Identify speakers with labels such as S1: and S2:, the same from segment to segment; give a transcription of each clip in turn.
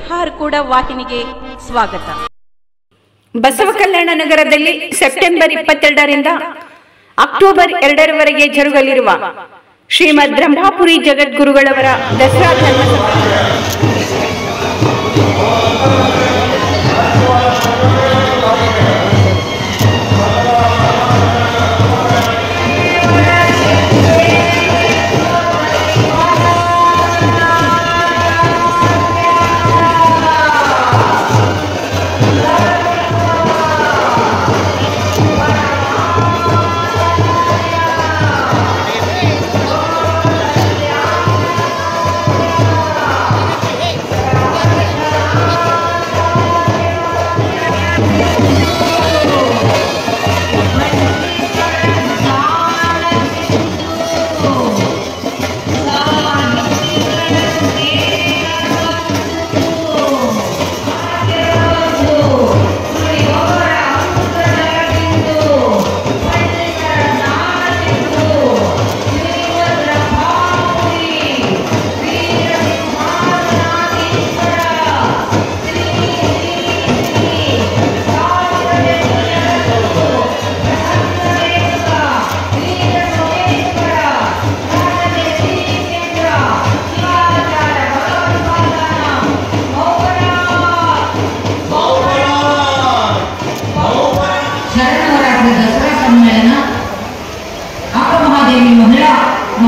S1: ಬಿಹಾರ್ ಕೂಡ ವಾಹಿನಿಗೆ ಸ್ವಾಗತ.
S2: ಬಸವಕಲ್ಯಾಣ ನಗರದಲ್ಲಿ ಸೆಪ್ಟೆಂಬರ್ 22ರಿಂದ ಅಕ್ಟೋಬರ್ 2ರವರೆಗೆ ಜರುಗಲಿರುವ ಶ್ರೀಮದ್ ಬ್ರಹ್ಮಪುರಿ ಜಗದ್ಗುರುಗಳವರ ದಸರಾ ಧರ್ಮ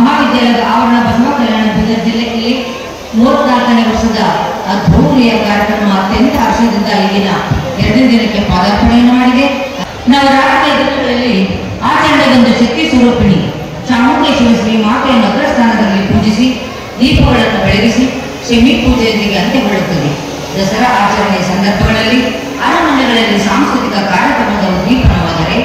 S3: ಮಹಾವಿದ್ಯಾಲಯದ ಆವರಣ ಬಸವಕಲ್ಯಾಣ ಬೀದರ್ ಜಿಲ್ಲೆಯಲ್ಲಿ 34ನೇ ವರ್ಷದ ಅದ್ಭುತ ಕಾರ್ಯಕ್ರಮ ಅತ್ಯಂತ ಹರ್ಷದಿಂದ ಇಲ್ಲಿನ 2ನೇ ದಿನಕ್ಕೆ ಪಾದಾರ್ಪಣೆಯನ್ನು ಮಾಡಿದೆ. ನವರಾತ್ರಿಯ ದಿನಗಳಲ್ಲಿ ಆಚರಣೆಗೊಂದು ಶಕ್ತಿ ಸ್ವರೂಪಿಣಿ ಚಾಮುಂಡೇಶ್ವರಿ ಶ್ರೀ ಮಾತೆಯನ್ನು ಅಗ್ರಸ್ಥಾನದಲ್ಲಿ ಪೂಜಿಸಿ ದೀಪಗಳನ್ನು ಬೆಳಗಿಸಿ ಶಮಿ ಪೂಜೆಯೊಂದಿಗೆ ಅಂತ್ಯಗೊಳ್ಳುತ್ತದೆ. ದಸರಾ ಆಚರಣೆಯ ಸಂದರ್ಭಗಳಲ್ಲಿ ಅರಮನೆಗಳಲ್ಲಿ ಸಾಂಸ್ಕೃತಿಕ ಕಾರ್ಯಕ್ರಮದ ಉದ್ದೀಪನವಾದರೆ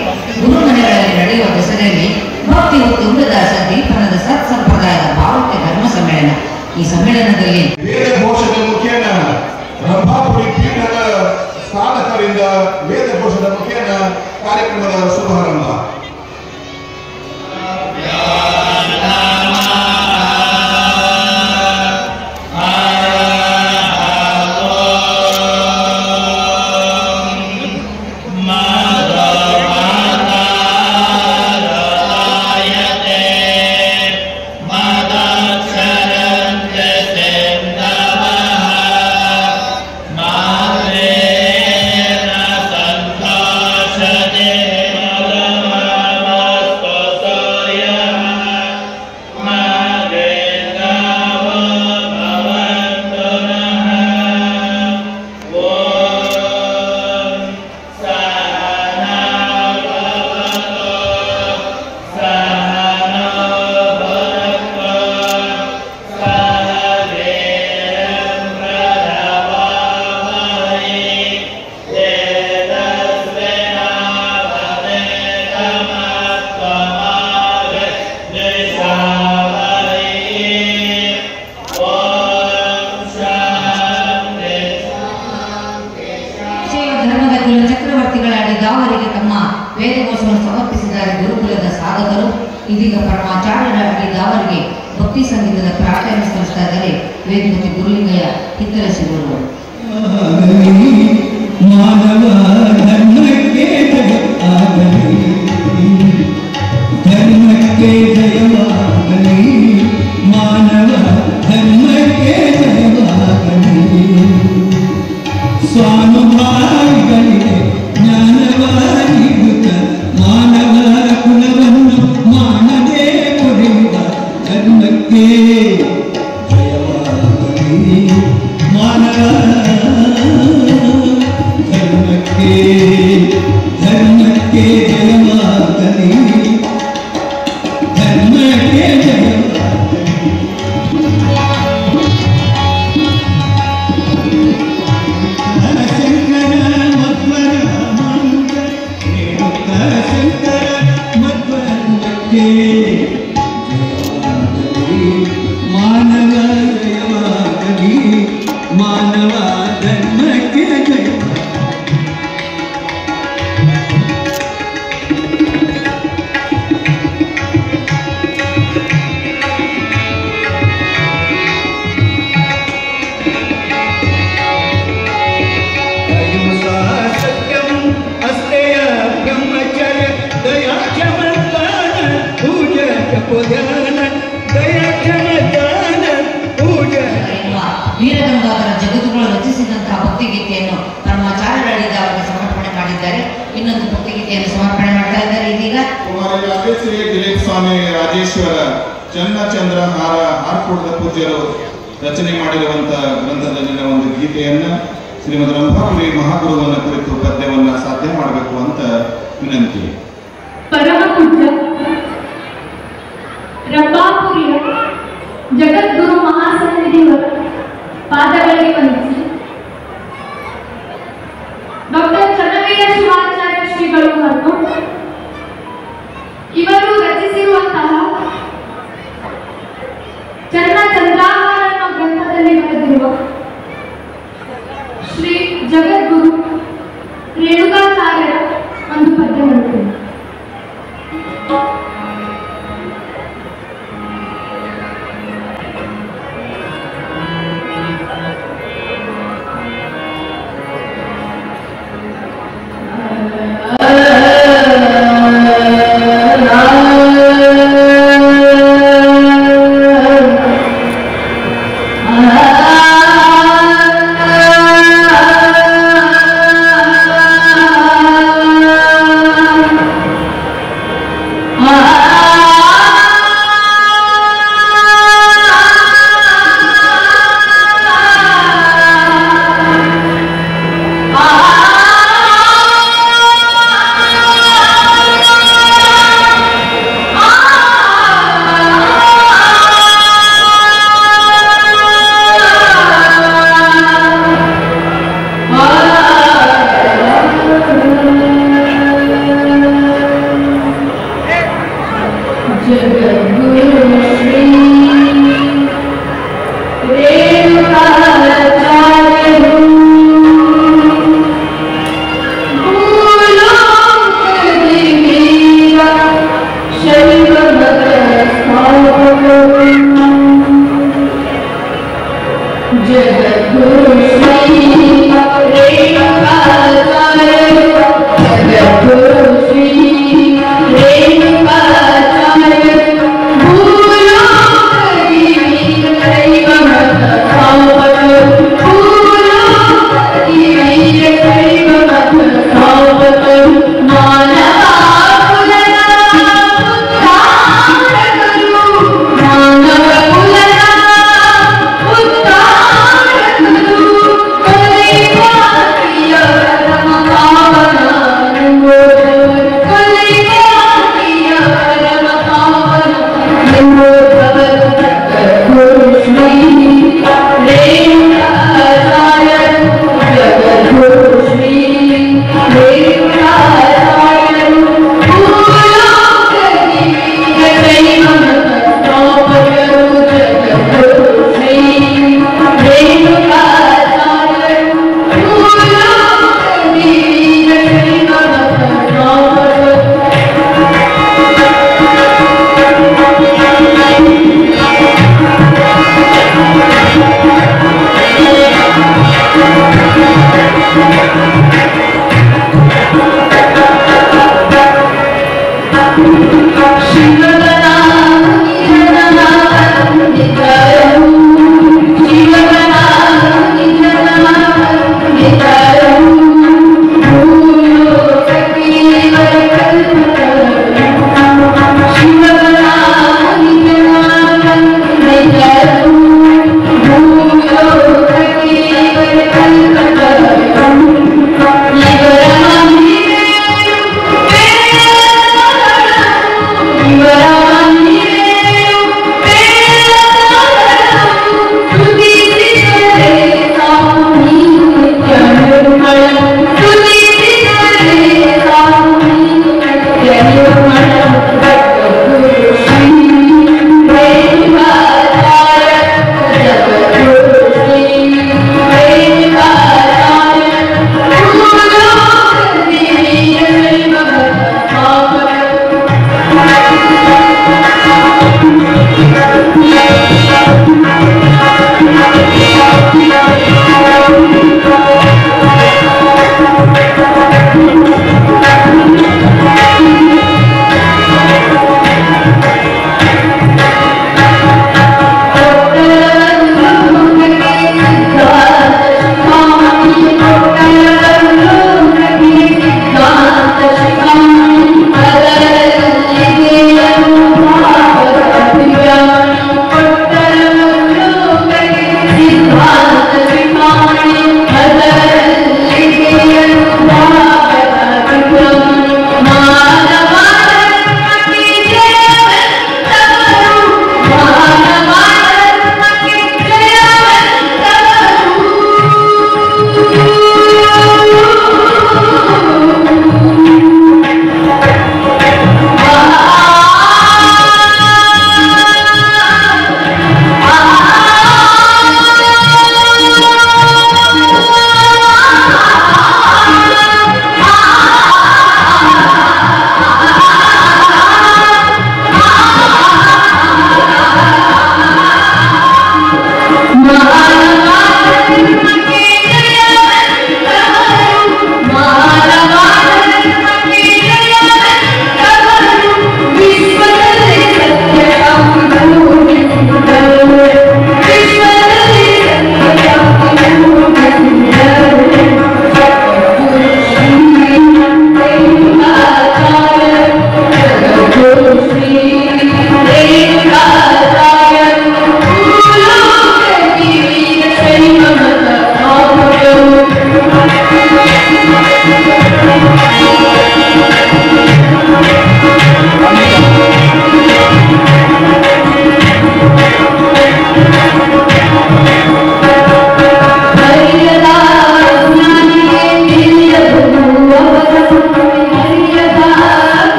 S3: ಗುರುಮನೆಗಳಲ್ಲಿ ನಡೆಯುವ ದಸರೆಯಲ್ಲಿ ಭಕ್ತಿ ಉತ್ತುಂಗದಾಸ ದೀಪನದ ಸತ್ಸಂಪ್ರದಾಯದ ಭಾವಕ್ಕೆ ಧರ್ಮ ಸಮ್ಮೇಳನ. ಈ ಸಮ್ಮೇಳನದಲ್ಲಿ
S4: ವೇದ ಘೋಷದ ಮುಖೇನ ಬ್ರಹ್ಮಪುರಿ ಪೀಠದ ಸ್ಥಾಪಕರಿಂದ ವೇದ ಘೋಷದ ಮುಖೇನ ಕಾರ್ಯಕ್ರಮದ ಶುಭಾರಂಭ.
S3: ದಾವರಿಗೆ ತಮ್ಮ ವೇದಘೋಷವನ್ನು ಸಮರ್ಪಿಸಿದ್ದಾರೆ ಗುರುಕುಲದ ಸಾಧಕರು. ಇದೀಗ ಪರಮಾಚಾರ್ಯರಾಗಿ ದಾವರಿಗೆ ಭಕ್ತಿ ಸಂಗೀತದ ಪ್ರಾರ್ಥನೆ ಸಲ್ಲಿಸ್ತಾ ಇದ್ದಾರೆ ವೇದಮತಿ ಗುರುಲಿಂಗಯ್ಯ ಹಿತ್ತಲ ಶಿವರು.
S5: ಧರ್ಮಕ್ಕೆ ಜಯವಾಗಲಿ, ಮಾನವ ಧರ್ಮಕ್ಕೆ ಜಯವಾಗಲಿ, ಸ್ವಾನುಭಾವಿಗಳಿಗೆ ಜ್ಞಾನವಾರಿಗುತ್ತ ಮಾನವರ ಕುಲವನ್ನು ಮಾನದೇ ಕೊಡೆಯುವ ಧರ್ಮಕ್ಕೆ ಜಯವಾಗಲಿ, ಮಾನವ ಧರ್ಮಕ್ಕೆ
S3: ವೀರಗಂಗಾಧರ ಜಗದ್ಗುರುಗಳು ರಚಿಸಿದಂತಹ ಭಕ್ತಿಗೀತೆಯನ್ನು ಪರಮಾಚಾರ್ಯರಾಡಿದ ಅವರಿಗೆ ಸಮರ್ಪಣೆ ಮಾಡಿದ್ದಾರೆ. ಇನ್ನೊಂದು ಭಕ್ತಿಗೀತೆಯನ್ನು ಸಮರ್ಪಣೆ ಮಾಡ್ತಾ ಇದ್ದಾರೆ. ಇದೀಗ
S4: ಕುಮಾರಿ ಶ್ರೀ ದಿಲೀಪ್ ಸ್ವಾಮಿ ರಾಜೇಶ್ವರ ಚನ್ನಚಂದ್ರ ಹಾರ್ಕೋಟದ ಪೂಜ್ಯರು ರಚನೆ ಮಾಡಿರುವಂತಹ ಗ್ರಂಥದಲ್ಲಿನ ಒಂದು ಗೀತೆಯನ್ನ ಶ್ರೀಮದ್ ರಂಭಾಪುರಿ ಮಹಾಗುರುವನ್ನ ಕುರಿತು ಪದ್ಯವನ್ನ ಸಾಧ್ಯ ಮಾಡಬೇಕು ಅಂತ ವಿನಂತಿ.
S6: ಪರಮ ಪೂಜ್ಯ ರಂಭಾಪುರಿಯ ಜಗದ್ಗುರು ಮಹಾಸನ್ನಿಧಿಯವರ ಪಾದಗಳಿಗೆ ವಂದಿಸಿ ಡಾಕ್ಟರ್ ಚನ್ನವೀರ ಶಿವಾಚಾರ್ಯ ಶ್ರೀಗಳು ಮತ್ತು ಇವರು ರಚಿಸಿರುವಂತಹ ಚನ್ನಚಂದ್ರಾಹಾರ ಅನ್ನೋ ಗ್ರಂಥದಲ್ಲಿ ಬರೆದಿರುವ ಶ್ರೀ ಜಗದ್ಗುರು ರೇಣುಕಾಚಾರ್ಯರ ಒಂದು ಪದ್ಯ ಬರುತ್ತದೆ.
S7: Oh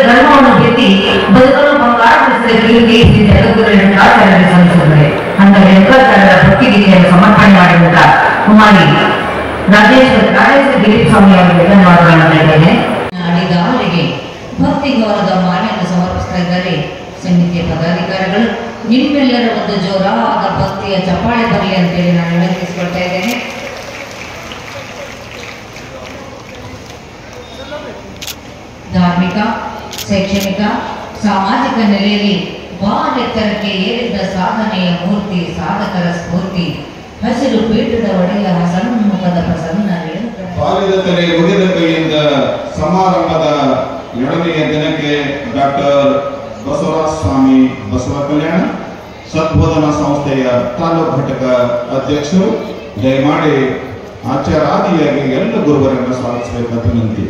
S3: ಧರ್ಮವನ್ನು ಬಿತ್ತಿ ಬದುಕಲು ಬಂಗಾಳಿಸಿದ ಜಗದ್ಗುರುವಿನ ಆಚರಣೆ ಸಲ್ಲಿಸಿದ್ದಾರೆ. ಅಂತ ವೆಂಕಟಾಚಾರ್ಯರ ಭಕ್ತಿಗೀತೆಯನ್ನು ಸಮರ್ಪಣೆ ಮಾಡಿದಂತ ಕುಮಾರಿ ರಾಜೇಶ್ವರಿ ದಿಲೀಪ್ ಸ್ವಾಮಿ ಅವರಿಗೆ ಧನ್ಯವಾದಗಳನ್ನು ನೀಡಿದ್ದೇನೆ. ಅವರಿಗೆ ಭಕ್ತಿ ಗೌರವದ ಮಾಲೆಯನ್ನು ಸಮರ್ಪಿಸ್ತಾ ಇದ್ದಾರೆ ಸಮಿತಿಯ ಪದಾಧಿಕಾರಿಗಳು. ನಿಮ್ಮೆಲ್ಲರ ಒಂದು ಜೋರಾದ ಭಕ್ತಿಯ ಚಪ್ಪಾಳೆ ಬರಲಿ ಅಂತೇಳಿ ನಾನು ವಿನಂತಿಸಿಕೊಳ್ತಾ ಇದ್ದೇನೆ. ಧಾರ್ಮಿಕ, ಶೈಕ್ಷಣಿಕ, ಸಾಮಾಜಿಕ ನೆಲೆಯಲ್ಲಿ ಬಾಳೆತ್ತರಕ್ಕೆ ಏರಿದ್ದ ಸಾಧನೆಯ ಮೂರ್ತಿ, ಸಾಧಕರ ಸ್ಫೂರ್ತಿ, ಹಸಿರು ಪೀಠದ ಒಡೆಯ ಸನ್ಮುಖದ ಪ್ರಸನ್ನ
S4: ಬಾಲಿದ ತಲೆ ಮುಗಿದ ಕೈಯಿಂದ ಸಮಾರಂಭದ 2ನೇ ದಿನಕ್ಕೆ ಡಾಕ್ಟರ್ ಬಸವರಾಜ ಸ್ವಾಮಿ ಬಸವ ಕಲ್ಯಾಣ ಸದ್ಬೋಧನಾ ಸಂಸ್ಥೆಯ ತಾಲೂಕು ಘಟಕ ಅಧ್ಯಕ್ಷರು ದಯಮಾಡಿ ಆಚಾರಾದಿಯಾಗಿ ಎಲ್ಲ ಗುರುವರನ್ನು ಸ್ವಾಗತಿಸಬೇಕಂತ ವಿನಂತಿ.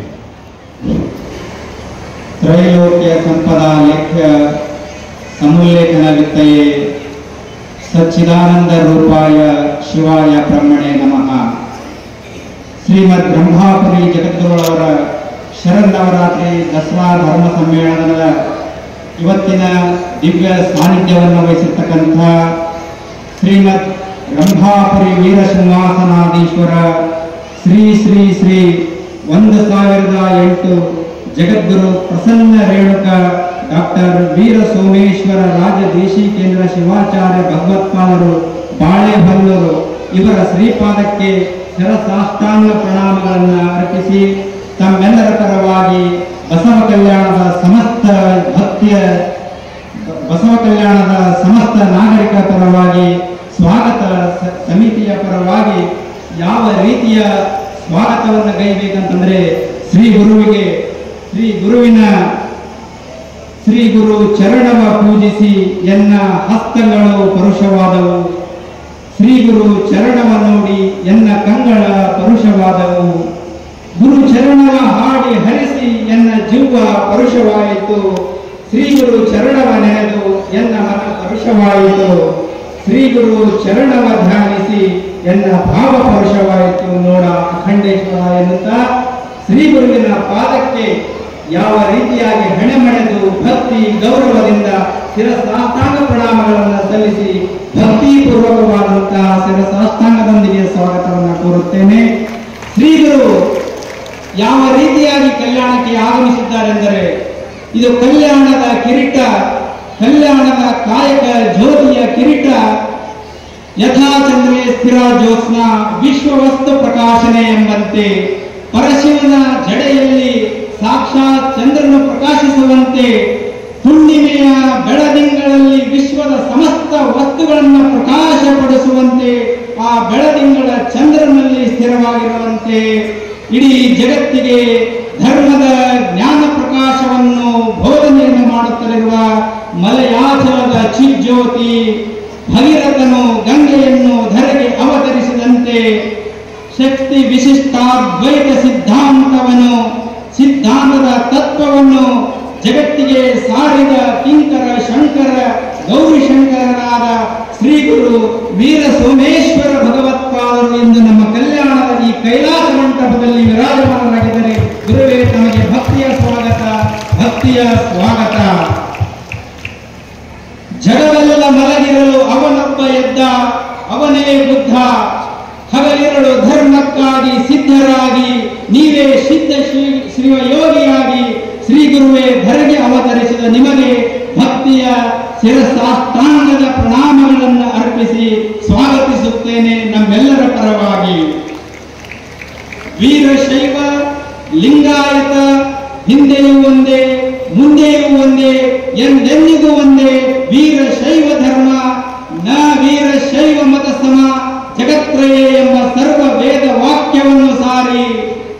S5: ತ್ರೈಲೋಕ್ಯ ಸಂಪದಾ ಲೇಖ್ಯ ಸಮುಲ್ಲೇಖನ ವಿತ್ತಯೇ ಸಚ್ಚಿದಾನಂದ ರೂಪಾಯ ಶಿವಾಯ ಬ್ರಹ್ಮಣೇ ನಮಃ. ಶ್ರೀಮದ್ ಬ್ರಹ್ಮಾಪುರಿ ಜಗದ್ಗುರುಗಳವರ ಶರನ್ನವರಾತ್ರಿ ದಸರಾ ಧರ್ಮ ಸಮ್ಮೇಳನದ ಇವತ್ತಿನ ದಿವ್ಯ ಸಾನ್ನಿಧ್ಯವನ್ನು ವಹಿಸಿರ್ತಕ್ಕಂಥ ಶ್ರೀಮದ್ ಬ್ರಹ್ಮಾಪುರಿ ವೀರಸಿಂಹಾಸನಾಧೀಶ್ವರ ಶ್ರೀ ಶ್ರೀ ಶ್ರೀ 1008 ಜಗದ್ಗುರು ಪ್ರಸನ್ನ ರೇಣುಕ ಡಾಕ್ಟರ್ ವೀರ ಸೋಮೇಶ್ವರ ರಾಜ ದೇಶಿಕೇಂದ್ರ ಶಿವಾಚಾರ್ಯ ಭಗವತ್ಪಾದರು ಬಾಳೆಹೊನ್ನೂರು ಇವರ ಶ್ರೀಪಾದಕ್ಕೆ ಶಿರಸಾಷ್ಟಾಂಗ ಪ್ರಣಾಮಗಳನ್ನು ಅರ್ಪಿಸಿ ತಮ್ಮೆಲ್ಲರ ಪರವಾಗಿ ಬಸವ ಕಲ್ಯಾಣದ ಸಮಸ್ತ ನಾಗರಿಕ ಪರವಾಗಿ ಸ್ವಾಗತ ಸಮಿತಿಯ ಪರವಾಗಿ ಯಾವ ರೀತಿಯ ಸ್ವಾಗತವನ್ನು ಗೈಬೇಕಂತಂದ್ರೆ ಶ್ರೀ ಗುರು ಚರಣವ ಪೂಜಿಸಿ ಎನ್ನ ಹಸ್ತಗಳು ಪರುಷವಾದವು ಶ್ರೀ ಗುರು ಚರಣವ ನೋಡಿ ಎನ್ನ ಕಂಗಳ ಪರುಷವಾದವು. ಗುರು ಚರಣವ ಹಾಡಿ ಹರಿಸಿ ಎನ್ನ ಜೀವ ಪರುಷವಾಯಿತು. ಶ್ರೀ ಗುರು ಚರಣವ ನೆನೆದು ಎನ್ನ ಮನ ಪರುಷವಾಯಿತು. ಶ್ರೀ ಗುರು ಚರಣವ ಧ್ಯಾನಿಸಿ ಎನ್ನ ಭಾವ ಪರುಷವಾಯಿತು. ನೋಡ ಅಖಂಡೇಶ್ವರ ಎನ್ನುತ್ತಾ ಶ್ರೀ ಗುರುವಿನ ಪಾದಕ್ಕೆ ಯಾವ ರೀತಿಯಾಗಿ ಹೆಣೆಮಣೆದು ಭಕ್ತಿ ಗೌರವದಿಂದ ಶಿರಸಾಷ್ಟಾಂಗ ಪ್ರಣಾಮಗಳನ್ನು ಸಲ್ಲಿಸಿ ಭಕ್ತಿಪೂರ್ವಕವಾದಂತಹ ಶಿರಸಾಷ್ಟಾಂಗದೊಂದಿಗೆ ಸ್ವಾಗತವನ್ನು ಕೋರುತ್ತೇನೆ. ಶ್ರೀ ಗುರು ಯಾವ ರೀತಿಯಾಗಿ ಕಲ್ಯಾಣಕ್ಕೆ ಆಗಮಿಸಿದ್ದಾರೆಂದರೆ ಇದು ಕಲ್ಯಾಣದ ಕಿರೀಟ, ಕಲ್ಯಾಣದ ಕಾಯಕ ಜ್ಯೋತಿಯ ಕಿರೀಟ. ಯಥಾ ಚಂದ್ರೇ ಸ್ಥಿರ ಜ್ಯೋತ್ಸ್ನ ವಿಶ್ವವಸ್ತು ಪ್ರಕಾಶನೆ ಎಂಬಂತೆ ಪರಶಿವನ ಜಡೆಯಲ್ಲಿ ಸಾಕ್ಷಾತ್ ಚಂದ್ರನು ಪ್ರಕಾಶಿಸುವಂತೆ ಹುಣ್ಣಿಮೆಯ ಬೆಳದಿಂಗಳಲ್ಲಿ ವಿಶ್ವದ ಸಮಸ್ತ ವಸ್ತುಗಳನ್ನು ಪ್ರಕಾಶಪಡಿಸುವಂತೆ ಆ ಬೆಳದಿಂಗಳ ಚಂದ್ರನಲ್ಲಿ ಸ್ಥಿರವಾಗಿರುವಂತೆ ಇಡೀ ಜಗತ್ತಿಗೆ ಧರ್ಮದ ಜ್ಞಾನ ಪ್ರಕಾಶವನ್ನು ಬೋಧನೆಯನ್ನು ಮಾಡುತ್ತಲಿರುವ ಮಲಯಾಚಲದ ಚಿಜ್ಯೋತಿ ಭಗೀರಥನು ಗಂಗೆಯನ್ನು ಧರೆಗೆ ಅವತರಿಸಿದಂತೆ ಶಕ್ತಿ ವಿಶಿಷ್ಟಾದ್ವೈತ ಸಿದ್ಧಾಂತದ ತತ್ವವನ್ನು ಜಗತ್ತಿಗೆ ಸಾರಿದ ಕಿಂಕರ ಶಂಕರ ಗೌರಿಶಂಕರರಾದ ಶ್ರೀ ಗುರು ವೀರ ಸೋಮೇಶ್ವರ ಭಗವತ್ಪಾದರು ಎಂದು ನಮ್ಮ ಕಲ್ಯಾಣದ ಈ ಕೈಲಾಸ ಮಂಟಪದಲ್ಲಿ ವಿರಾಜಮಾನರಾಗಿದ್ದಾರೆ. ಗುರುವೇ ತಮಗೆ ಭಕ್ತಿಯ ಸ್ವಾಗತ, ಭಕ್ತಿಯ ಸ್ವಾಗತ. ಜಗವೆಲ್ಲ ಮಲಗಿರಲು ಅವನೊಬ್ಬ ಎದ್ದ, ಅವನೇ ಬುದ್ಧ. ಹಗಲಿರಳು ಧರ್ಮಕ್ಕಾಗಿ ಸಿದ್ಧರಾಗಿ ನೀವೇ ಸಿದ್ಧ ಶ್ರೀಯೋಗಿಯಾಗಿ ಶ್ರೀ ಗುರುವೇ ಧರೆಗೆ ಅವತರಿಸಿದ ನಿಮಗೆ ಭಕ್ತಿಯ ಶಿರಸಾಷ್ಟಾಂಗದ ಪ್ರಣಾಮಗಳನ್ನು ಅರ್ಪಿಸಿ ಸ್ವಾಗತಿಸುತ್ತೇನೆ ನಮ್ಮೆಲ್ಲರ ಪರವಾಗಿ. ವೀರಶೈವ ಲಿಂಗಾಯತ ಹಿಂದೆಯೂ ಒಂದೇ ಮುಂದೆಯೂ ಒಂದೇ ಎಂದೆಂದಿಗೂ ಒಂದೇ ವೀರಶೈವ ಧರ್ಮ ನ ವೀರಶೈವ ಮತ ಸಮ ಜಗತ್ರಯೇ ಎಂಬ ಸರ್ವ ವೇದ ವಾಕ್ಯವನ್ನು ಸಾರಿ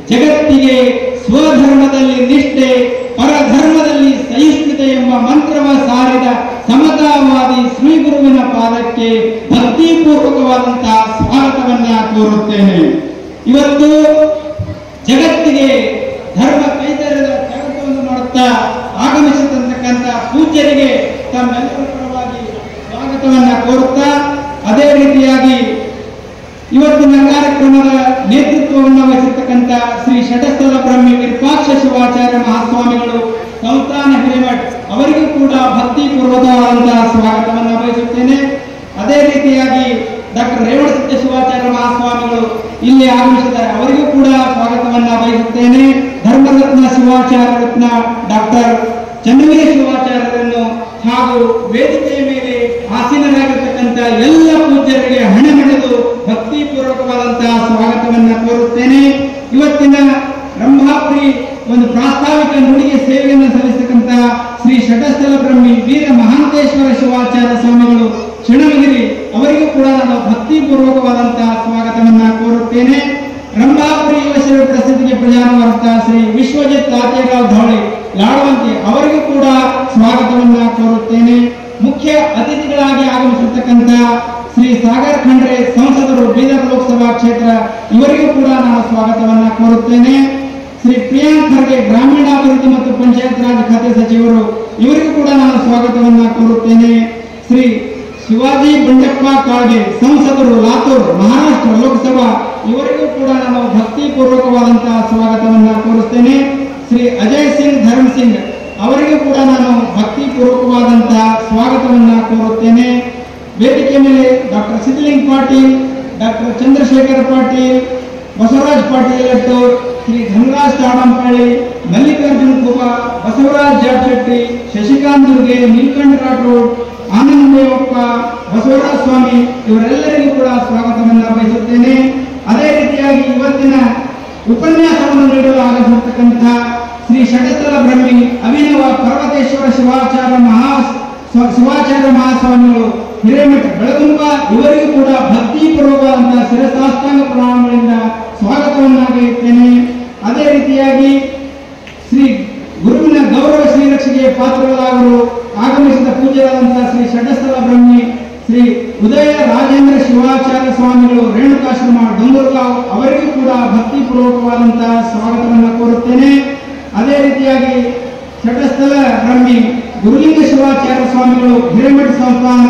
S5: ಜಗತ್ತಿಗೆ ಸ್ವಧರ್ಮದಲ್ಲಿ ನಿಷ್ಠೆ ಪರಧರ್ಮದಲ್ಲಿ ಸಹಿಷ್ಣುತೆ ಎಂಬ ಮಂತ್ರವ ಸಾರಿದ ಸಮತಾವಾದಿ ಶ್ರೀ ಗುರುವಿನ ಪಾದಕ್ಕೆ ಭಕ್ತಿಪೂರ್ವಕವಾದಂತಹ ಸ್ವಾಗತವನ್ನ ಕೋರುತ್ತೇನೆ. ಇವತ್ತು ಜಗತ್ತಿಗೆ ಧರ್ಮ ಕೈತರದ ಕೆಲಸವನ್ನು ಮಾಡುತ್ತಾ ಆಗಮಿಸಿರ್ತಕ್ಕಂಥ ಪೂಜ್ಯರಿಗೆ ತಮ್ಮೆಲ್ಲರ ಪರವಾಗಿ ಸ್ವಾಗತವನ್ನ ಕೋರುತ್ತಾ, ಅದೇ ರೀತಿಯಾಗಿ ಇವತ್ತಿನ ಕಾರ್ಯಕ್ರಮದ ನೇತೃತ್ವವನ್ನು ವಹಿಸಿರ್ತಕ್ಕಂಥ ಶ್ರೀ ಷಟಸ್ಥಲ ಬ್ರಹ್ಮಿ ವಿರೂಪಾಕ್ಷ ಶಿವಾಚಾರ್ಯ ಮಹಾಸ್ವಾಮಿಗಳು ಸಂಸ್ಥಾನ ಹಿರೇಮಠ್ ಅವರಿಗೂ ಕೂಡ ಭಕ್ತಿಪೂರ್ವಕವಾದಂತಹ ಸ್ವಾಗತವನ್ನು ಬಯಸುತ್ತೇನೆ. ಅದೇ ರೀತಿಯಾಗಿ ಡಾಕ್ಟರ್ ರೇವಣಸಿದ್ಧ ಶಿವಾಚಾರ್ಯ ಮಹಾಸ್ವಾಮಿಗಳು ಇಲ್ಲಿ ಆಗಮಿಸಿದ್ದಾರೆ, ಅವರಿಗೂ ಕೂಡ ಸ್ವಾಗತವನ್ನ ಬಯಸುತ್ತೇನೆ. ಧರ್ಮರತ್ನ ಶಿವಾಚಾರ್ಯ ರತ್ನ ಡಾಕ್ಟರ್ ಚನ್ನವೀರ ಶಿವಾಚಾರ್ಯರನ್ನು ಹಾಗೂ ವೇದಿಕೆಯ ಮೇಲೆ ಆಸೀನರಾಗಿರ್ತಕ್ಕಂಥ ಎಲ್ಲ ಪೂಜ್ಯರಿಗೆ ಹಣೆಮಣೆದು ಭಕ್ತಿಪೂರ್ವಕವಾದಂತಹ ಸ್ವಾಗತವನ್ನ ಕೋರುತ್ತೇನೆ. ಇವತ್ತಿನ ರಂಭಾಪುರಿ ಒಂದು ಪ್ರಾಸ್ತಾವಿಕ ನುಡಿಗೆ ಸೇವೆಯನ್ನು ಸಲ್ಲಿಸತಕ್ಕಂಥ ಶ್ರೀ ಷಟಸ್ಥಲ ಬ್ರಹ್ಮಿ ವೀರ ಮಹಾಂತೇಶ್ವರ ಶಿವಾಚಾರ್ಯ ಸ್ವಾಮಿಗಳು ಶಿಣಮಗಿರಿ ಅವರಿಗೂ ಕೂಡ ನಾನು ಭಕ್ತಿಪೂರ್ವಕವಾದಂತಹ ಸ್ವಾಗತವನ್ನ ಕೋರುತ್ತೇನೆ. ರಂಭಾಪುರಿ ಯುವಶಿವ ಪ್ರಸಿದ್ಧಿಗೆ ಪ್ರಧಾನವಾದಂತಹ ಶ್ರೀ ವಿಶ್ವಜಿತ್ ತಾತೇರಾವ್ ಧವಳಿ ಲಾಡವಂತಿ ಅವರಿಗೂ ಕೂಡ ಸ್ವಾಗತವನ್ನ ಕೋರುತ್ತೇನೆ. ಮುಖ್ಯ ಅತಿಥಿಗಳಾಗಿ ಆಗಮಿಸಿರ್ತಕ್ಕಂಥ ಶ್ರೀ ಸಾಗರ್ ಖಂಡ್ರೆ ಸಂಸದರು ಬೀದರ್ ಲೋಕಸಭಾ ಕ್ಷೇತ್ರ ಇವರಿಗೂ ಕೂಡ ನಾನು ಸ್ವಾಗತವನ್ನ ಕೋರುತ್ತೇನೆ. ಶ್ರೀ ಪ್ರಿಯಾಂಕ್ ಖರ್ಗೆ ಗ್ರಾಮೀಣಾಭಿವೃದ್ಧಿ ಮತ್ತು ಪಂಚಾಯತ್ ರಾಜ್ ಖಾತೆ ಸಚಿವರು ಇವರಿಗೂ ಕೂಡ ನಾನು ಸ್ವಾಗತವನ್ನ ಕೋರುತ್ತೇನೆ. ಶ್ರೀ ಶಿವಾಜಿ ಬಂಡೆಪ್ಪ ಕಾಳ್ಗೆ ಸಂಸದರು ಲಾತೂರ್ ಮಹಾರಾಷ್ಟ್ರ ಲೋಕಸಭಾ ಇವರಿಗೂ ಕೂಡ ನಾನು ಭಕ್ತಿಪೂರ್ವಕವಾದಂತಹ ಸ್ವಾಗತವನ್ನ ಕೋರುತ್ತೇನೆ. ಶ್ರೀ ಅಜಯ್ ಸಿಂಗ್ ಧರ್ಮ್ ಸಿಂಗ್ ಅವರಿಗೂ ಕೂಡ ನಾನು ಭಕ್ತಿಪೂರ್ವಕವಾದಂತಹ ಸ್ವಾಗತವನ್ನ ಕೋರುತ್ತೇನೆ. ವೇದಿಕೆ ಮೇಲೆ ಡಾಕ್ಟರ್ ಸಿದ್ಧಲಿಂಗ್ ಪಾಟೀಲ್, ಡಾಕ್ಟರ್ ಚಂದ್ರಶೇಖರ್ ಪಾಟೀಲ್, ಬಸವರಾಜ್ ಪಾಟೀಲ್ ಎಟ್ಟೂರ್, ಶ್ರೀ ಧನರಾಜ್ ತಾಡಂಪಳ್ಳಿ, ಮಲ್ಲಿಕಾರ್ಜುನ್ ಕುಬಾ, ಬಸವರಾಜ್ ಜಾಟ್ಶೆಟ್ಟಿ, ಶಶಿಕಾಂತ್ ದುರ್ಗೆ, ನೀಲಕಂಠ ರಾಠೋಡ್, ಆನಂದ್ ದೇವಪ್ಪ, ಬಸವರಾಜ ಸ್ವಾಮಿ ಇವರೆಲ್ಲರಿಗೂ ಕೂಡ ಸ್ವಾಗತವನ್ನ ಬಯಸುತ್ತೇನೆ. ಅದೇ ರೀತಿಯಾಗಿ ಇವತ್ತಿನ ಉಪನ್ಯಾಸವನ್ನು ನೀಡಲು ಆಗಮಿಸಿರ್ತಕ್ಕಂಥ ಶ್ರೀ ಷಟಸ್ಥಲ ಬ್ರಹ್ಮಿ ಅಭಿನವ ಪರ್ವತೇಶ್ವರ ಶಿವಾಚಾರ್ಯ ಮಹಾಸ್ವಾಮಿಗಳು ಹಿರೇಮಠ ಬೆಳಗುಂಬ ಇವರಿಗೂ ಕೂಡ ಭಕ್ತಿಪೂರ್ವಕವಾದಂತಹ ಶಿರಸಾಷ್ಟಾಂಗ ಪ್ರಣಾಮಗಳಿಂದ ಸ್ವಾಗತವನ್ನಾಗಿರುತ್ತೇನೆ. ಅದೇ ರೀತಿಯಾಗಿ ಶ್ರೀ ಗುರುವಿನ ಗೌರವ ಶ್ರೀರಕ್ಷೆಗೆ ಪಾತ್ರರಾಗಲು ಆಗಮಿಸಿದ ಪೂಜ್ಯರಾದಂತಹ ಶ್ರೀ ಷಟಸ್ಥಲ ಬ್ರಹ್ಮಿ ಶ್ರೀ ಉದಯ ರಾಜೇಂದ್ರ ಶಿವಾಚಾರ್ಯ ಸ್ವಾಮಿಗಳು ರೇಣುಕಾಶ್ರಮ ಡೊಂಗೂರ್ಗಾಂವ್ ಅವರಿಗೂ ಕೂಡ ಭಕ್ತಿಪೂರ್ವಕವಾದಂತಹ ಸ್ವಾಗತವನ್ನು ಕೋರುತ್ತೇನೆ. ಅದೇ ರೀತಿಯಾಗಿ ಚಟಸ್ಥಲ ಬ್ರಹ್ಮಿ ಗುರುಲಿಂಗ ಶಿವಾಚಾರ್ಯ ಸ್ವಾಮಿಗಳು ಹಿರೇಮಠ ಸಂಸ್ಥಾನ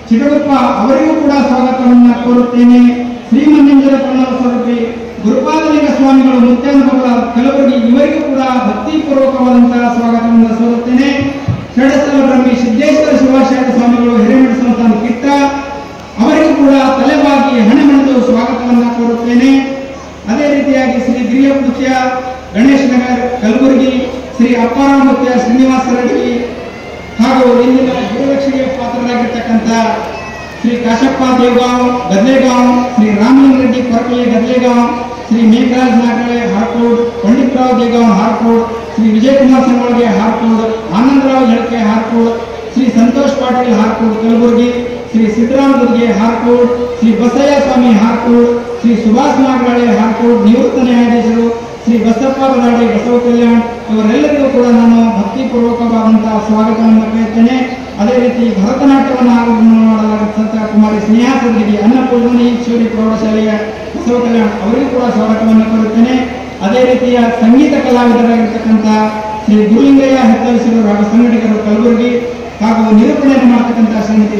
S5: ಚಿಟಗುಪ್ಪ ಅವರಿಗೂ ಕೂಡ ಸ್ವಾಗತವನ್ನು ಕೋರುತ್ತೇನೆ. ಶ್ರೀಮಂಜೇಶ್ವರ ಪ್ರಣವ ಸ್ವರೂಪಿ ಗುರುಪಾದಲಿಂಗ ಸ್ವಾಮಿಗಳು ಮುತ್ಯಾನಬಗಳ ಕಲಬುರಗಿ ಇವರಿಗೂ ಕೂಡ ಭಕ್ತಿಪೂರ್ವಕವಾದಂತಹ ಸ್ವಾಗತವನ್ನು ಕೋರುತ್ತೇನೆ. ಚಟಸ್ಥಲ ಬ್ರಹ್ಮಿ ಸಿದ್ದೇಶ್ವರ ಶಿವಾಚಾರ್ಯ ಸ್ವಾಮಿಗಳು ಹಿರೇಮಠ ಸಂಸ್ಥಾನ ಕಿಟ್ಟ ಅವರಿಗೂ ಕೂಡ ತಲೆಬಾಗಿ ಹಣೆಮಣೆದು ಸ್ವಾಗತವನ್ನು ಕೋರುತ್ತೇನೆ. ಅದೇ ರೀತಿಯಾಗಿ ಶ್ರೀ ಗಿರಿಯಪುತ್ಯ ಗಣೇಶ್ ನಗರ್ ಕಲಬುರಗಿ ಶ್ರೀ ಅಪ್ಪಾರಾಮತ್ಯ ಶ್ರೀನಿವಾಸ ರೆಡ್ಡಿ ಹಾಗೂ ಇಂದಿನ ಗುರುರಕ್ಷೆಗೆ ಪಾತ್ರರಾಗಿರ್ತಕ್ಕಂಥ ಶ್ರೀ ಕಾಶಪ್ಪ ದೇವಗಾಂವ್ ಗದ್ಲೆಗಾಂವ್, ಶ್ರೀ ರಾಮಲಿಂಗ ರೆಡ್ಡಿ ಕೊರಕಲೆ ಗದ್ಲೆಗಾಂವ್, ಶ್ರೀ ಮೇಘರಾಜ್ ನಾಗಳೆ ಹಾರ್ಕೋಡ್, ಪಂಡಿತರಾವ್ ದೇಗಾಂವ್ ಹಾರ್ಕೋಡ್, ಶ್ರೀ ವಿಜಯಕುಮಾರ್ ಸಂಗೊಳ್ಗೆ ಹಾರ್ಕೋಡ್, ಆನಂದರಾವ್ ಹೆಳ್ಕೆ ಹಾರ್ಕೋಡ್, ಶ್ರೀ ಸಂತೋಷ್ ಪಾಟೀಲ್ ಹಾರ್ಕೋಡ್ ಕಲಬುರಗಿ, ಶ್ರೀ ಸಿದ್ದರಾಮ್ ದುರ್ಗೆ ಹಾರ್ಕೋಡ್, ಶ್ರೀ ಬಸಯ್ಯ ಸ್ವಾಮಿ ಹಾರ್ಕೋಡ್, ಶ್ರೀ ಸುಭಾಷ್ ನಾಗರಾಳೆ ಹಾರ್ಕೋಡ್ ನಿವೃತ್ತ ನ್ಯಾಯಾಧೀಶರು, ಶ್ರೀ ಬಸಪ್ಪ ಬದಾಡೆ ಬಸವ ಕಲ್ಯಾಣ್ ಇವರೆಲ್ಲರಿಗೂ ಕೂಡ ನಾನು ಭಕ್ತಿಪೂರ್ವಕವಾದಂತಹ ಸ್ವಾಗತವನ್ನು ಕೋರುತ್ತೇನೆ. ಅದೇ ರೀತಿ ಭರತನಾಟ್ಯವನ್ನು ಮಾಡಲಾಗುತ್ತಂತಹ ಕುಮಾರಿ ಸ್ನೇಹ ಸದ್ಗಿರಿ ಅನ್ನಪೂರ್ಣಿ ಈಶ್ವರಿ ಪ್ರೌಢಶಾಲೆಯ ಬಸವ ಕಲ್ಯಾಣ್ ಅವರಿಗೂ ಕೂಡ ಸ್ವಾಗತವನ್ನು ಕೋರುತ್ತೇನೆ. ಅದೇ ರೀತಿಯ ಸಂಗೀತ ಕಲಾವಿದರಾಗಿರ್ತಕ್ಕಂಥ ಶ್ರೀ ಗುರುಲಿಂಗಯ್ಯ ಹೆತ್ತರಿಸಿದರು ಹಾಗೂ ಸಂಘಟಕರು ಕಲಬುರಗಿ ಹಾಗೂ ನಿರೂಪಣೆಯನ್ನು ಮಾಡತಕ್ಕಂಥ ಶ್ರೀಮತಿ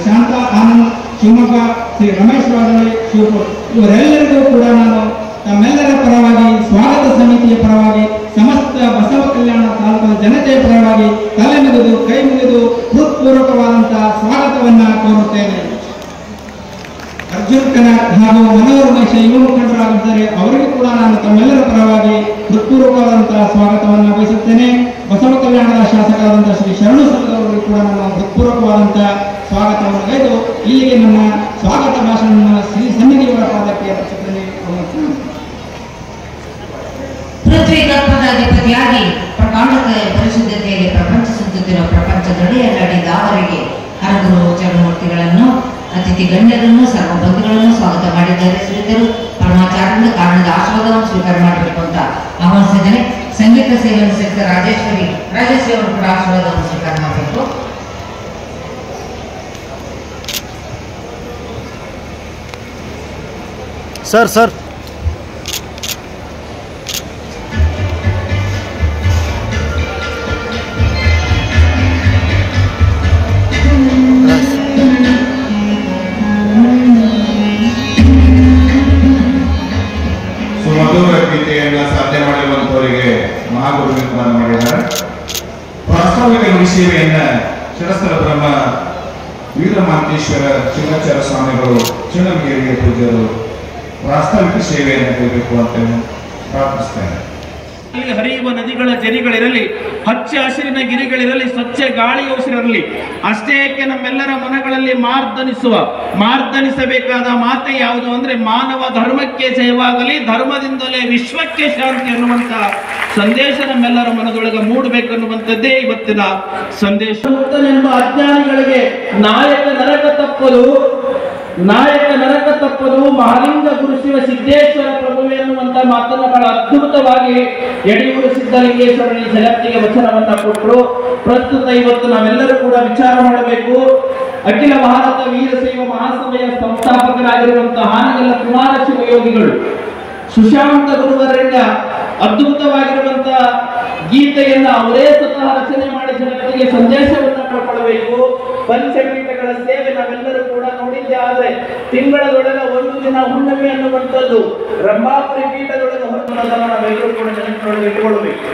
S5: ಶಾಂತ ಆನಂದ್ ಶಿವಮೊಗ್ಗ, ಶ್ರೀ ರಮೇಶ್ ರಾಜಳೆ ಶಿವಪುರ್ ಇವರೆಲ್ಲರಿಗೂ ಕೂಡ ನಾನು ತಮ್ಮೆಲ್ಲರ ಪರವಾಗಿ ಸ್ವಾಗತ ಸಮಿತಿಯ ಪರವಾಗಿ ಸಮಸ್ತ ಬಸವ ಕಲ್ಯಾಣ ತಾಲೂಕಿನ ಜನತೆಯ ಪರವಾಗಿ ತಲೆ ಮುಗಿದು ಕೈ ಮುಗಿದು ಹೃತ್ಪೂರ್ವಕವಾದಂತಹ ಸ್ವಾಗತವನ್ನ ಕೋರುತ್ತೇನೆ. ಅರ್ಜುನ್ ಕನಕ್ ಹಾಗೂ ಮನೋಹರ್ ಉಮೇಶ ಯುವ ಮುಖಂಡರಾಗಿದ್ದಾರೆ ಅವರಿಗೂ ಕೂಡ ನಾನು ತಮ್ಮೆಲ್ಲರ ಪರವಾಗಿ ಹೃತ್ಪೂರ್ವಕವಾದಂತಹ ಸ್ವಾಗತವನ್ನು ಬಯಸುತ್ತೇನೆ. ಬಸವ ಕಲ್ಯಾಣದ ಶಾಸಕರಾದಂತಹ ಶ್ರೀ ಶರಣು ಸಂಘದವರಿಗೂ ಕೂಡ ನಾನು ಹೃತ್ಪೂರ್ವಕವಾದಂತಹ ಸ್ವಾಗತವನ್ನು ಗೈದು ಇಲ್ಲಿಗೆ ನನ್ನ ಸ್ವಾಗತ ಭಾಷಣವನ್ನು ಶ್ರೀ ಸನ್ನಿಧಿಯವರ ಪಾದಕ್ಕೆ ಅರ್ಪಿಸುತ್ತೇನೆ.
S3: ಪೃಥ್ವಿ ಗರ್ಭದ ಅಧಿಪತಿಯಾಗಿ ಪ್ರಕಾಂಡಕ ಪರಿಶುದ್ಧತೆಯಲ್ಲಿ ಪ್ರಪಂಚ ಸುತ್ತುತ್ತಿರುವ ಪ್ರಪಂಚ ದೊಡೆಯಲ್ಲಾಡಿದವರಿಗೆ ಹರಗುರು ಚರಣಮೂರ್ತಿಗಳನ್ನು ಅತಿಥಿ ಗಣ್ಯರನ್ನು ಸರ್ವ ಬಂಧುಗಳನ್ನು ಸ್ವಾಗತ ಮಾಡಿದ್ದಾರೆ. ಶ್ರೀಧರು ಪರಮಾಚಾರ್ಯರಿಂದ ಕಾರಣದ ಆಶೀರ್ವಾದವನ್ನು ಸ್ವೀಕಾರ ಮಾಡಬೇಕು ಅಂತ ಆಹ್ವಾನಿಸಿದ್ದೇನೆ. ಸಂಗೀತ ಸೇವೆಯನ್ನು ಸೇರಿದ ರಾಜೇಶ್ವರಿ ಅವರು ಕೂಡ ಆಶೀರ್ವಾದವನ್ನು ಸ್ವೀಕಾರ ಮಾಡಬೇಕು.
S7: ಸರ್
S4: ಸುಮಧುರ ಗೀತೆಯನ್ನ ಸಾಧನೆ ಮಾಡಿರುವಂತವರಿಗೆ ಮಹಾಗುರು ಪ್ರದಾನ ಮಾಡಿದ್ದಾರೆ. ಪ್ರಾಸ್ತಾವಿಕ ನುಡಿಸೇವೆಯನ್ನ ಚಟಸ್ಥಲ ಬ್ರಹ್ಮ ವೀರಮಾಂತೇಶ್ವರ ಶಿವಾಚಾರ್ಯ ಸ್ವಾಮಿಗಳು ಚಿನ್ನಗಿರಿಯ ಪೂಜ್ಯರು ಪ್ರಾಸ್ತಾವಿಕ ಸೇವೆಯನ್ನು ಕೈಬೇಕು ಅಂತ ಪ್ರಾರ್ಥಿಸ್ತೇನೆ.
S8: ಹರಿಯುವ ನದಿಗಳ ಜರಿಗಳಿರಲಿ, ಹಚ್ಚ ಹಸಿರಿನ ಗಿರಿಗಳಿರಲಿ, ಸ್ವಚ್ಛ ಗಾಳಿಯ ಉಸಿರಿರಲಿ. ಅಷ್ಟೇ ಏಕೆ ನಮ್ಮೆಲ್ಲರ ಮನಗಳಲ್ಲಿ ಮಾರ್ದನಿಸಬೇಕಾದ ಮಾತೆ ಯಾವುದು ಅಂದ್ರೆ ಮಾನವ ಧರ್ಮಕ್ಕೆ ಜಯವಾಗಲಿ, ಧರ್ಮದಿಂದಲೇ ವಿಶ್ವಕ್ಕೆ ಶಾಂತಿ ಅನ್ನುವಂತ ಸಂದೇಶ ನಮ್ಮೆಲ್ಲರ ಮನದೊಳಗೆ ಮೂಡಬೇಕನ್ನುವಂಥದ್ದೇ ಇವತ್ತಿನ ಸಂದೇಶ. ಎಂಬ ಅಜ್ಞಾನಿಗಳಿಗೆ ನಾಯಕ ನರಕ ತಪ್ಪದು ಮಹಾಲಿಂಗ ಗುರು ಶಿವ ಸಿದ್ದೇಶ್ವರ ಪ್ರಭುವೆ ಅನ್ನುವಂತ ಮಾತನ್ನು ಬಹಳ ಅದ್ಭುತವಾಗಿ ಯಡಿಯೂರು ಸಿದ್ದಲಿಂಗೇಶ್ವರ ಜಗತ್ತಿಗೆ ವಚನವನ್ನ ಕೊಟ್ಟರು. ಪ್ರಸ್ತುತ ಇವತ್ತು ನಾವೆಲ್ಲರೂ ಕೂಡ ವಿಚಾರ ಮಾಡಬೇಕು. ಅಖಿಲ ಭಾರತ ವೀರಶೈವ ಮಹಾಸಭೆಯ ಸಂಸ್ಥಾಪಕರಾಗಿರುವಂತಹ ಹಾನಗಲ್ಲ ಕುಮಾರ ಶಿವಯೋಗಿಗಳು ಸುಶಾಂತ ಗುರುವರಿಂದ ಅದ್ಭುತವಾಗಿರುವಂತಹ ಗೀತೆಯನ್ನ ಅವರೇ ಸ್ವತಃ ರಚನೆ ಮಾಡಿ ಜಗತ್ತಿಗೆ ಸಂದೇಶವನ್ನು ಕೊಡಬೇಕು. ಪಂಚಪೀಠಗಳ ಸೇವೆ ನಾವೆಲ್ಲರೂ ಕೂಡ ನೋಡಿದ್ದೆ. ಆದ್ರೆ ತಿಂಗಳದೊಳಗೆ ಒಂದು ದಿನ ಹುಣ್ಣಿಮೆ ಅನ್ನುವಂಥದ್ದು ರಂಭಾಪುರಿ ಪೀಠದೊಳಗೆ ಹೊರತುವುದನ್ನು ನಾವೆಲ್ಲರೂ ಕೂಡ ಜನಗಳೊಳಗೆ ಇಟ್ಟುಕೊಳ್ಬೇಕು.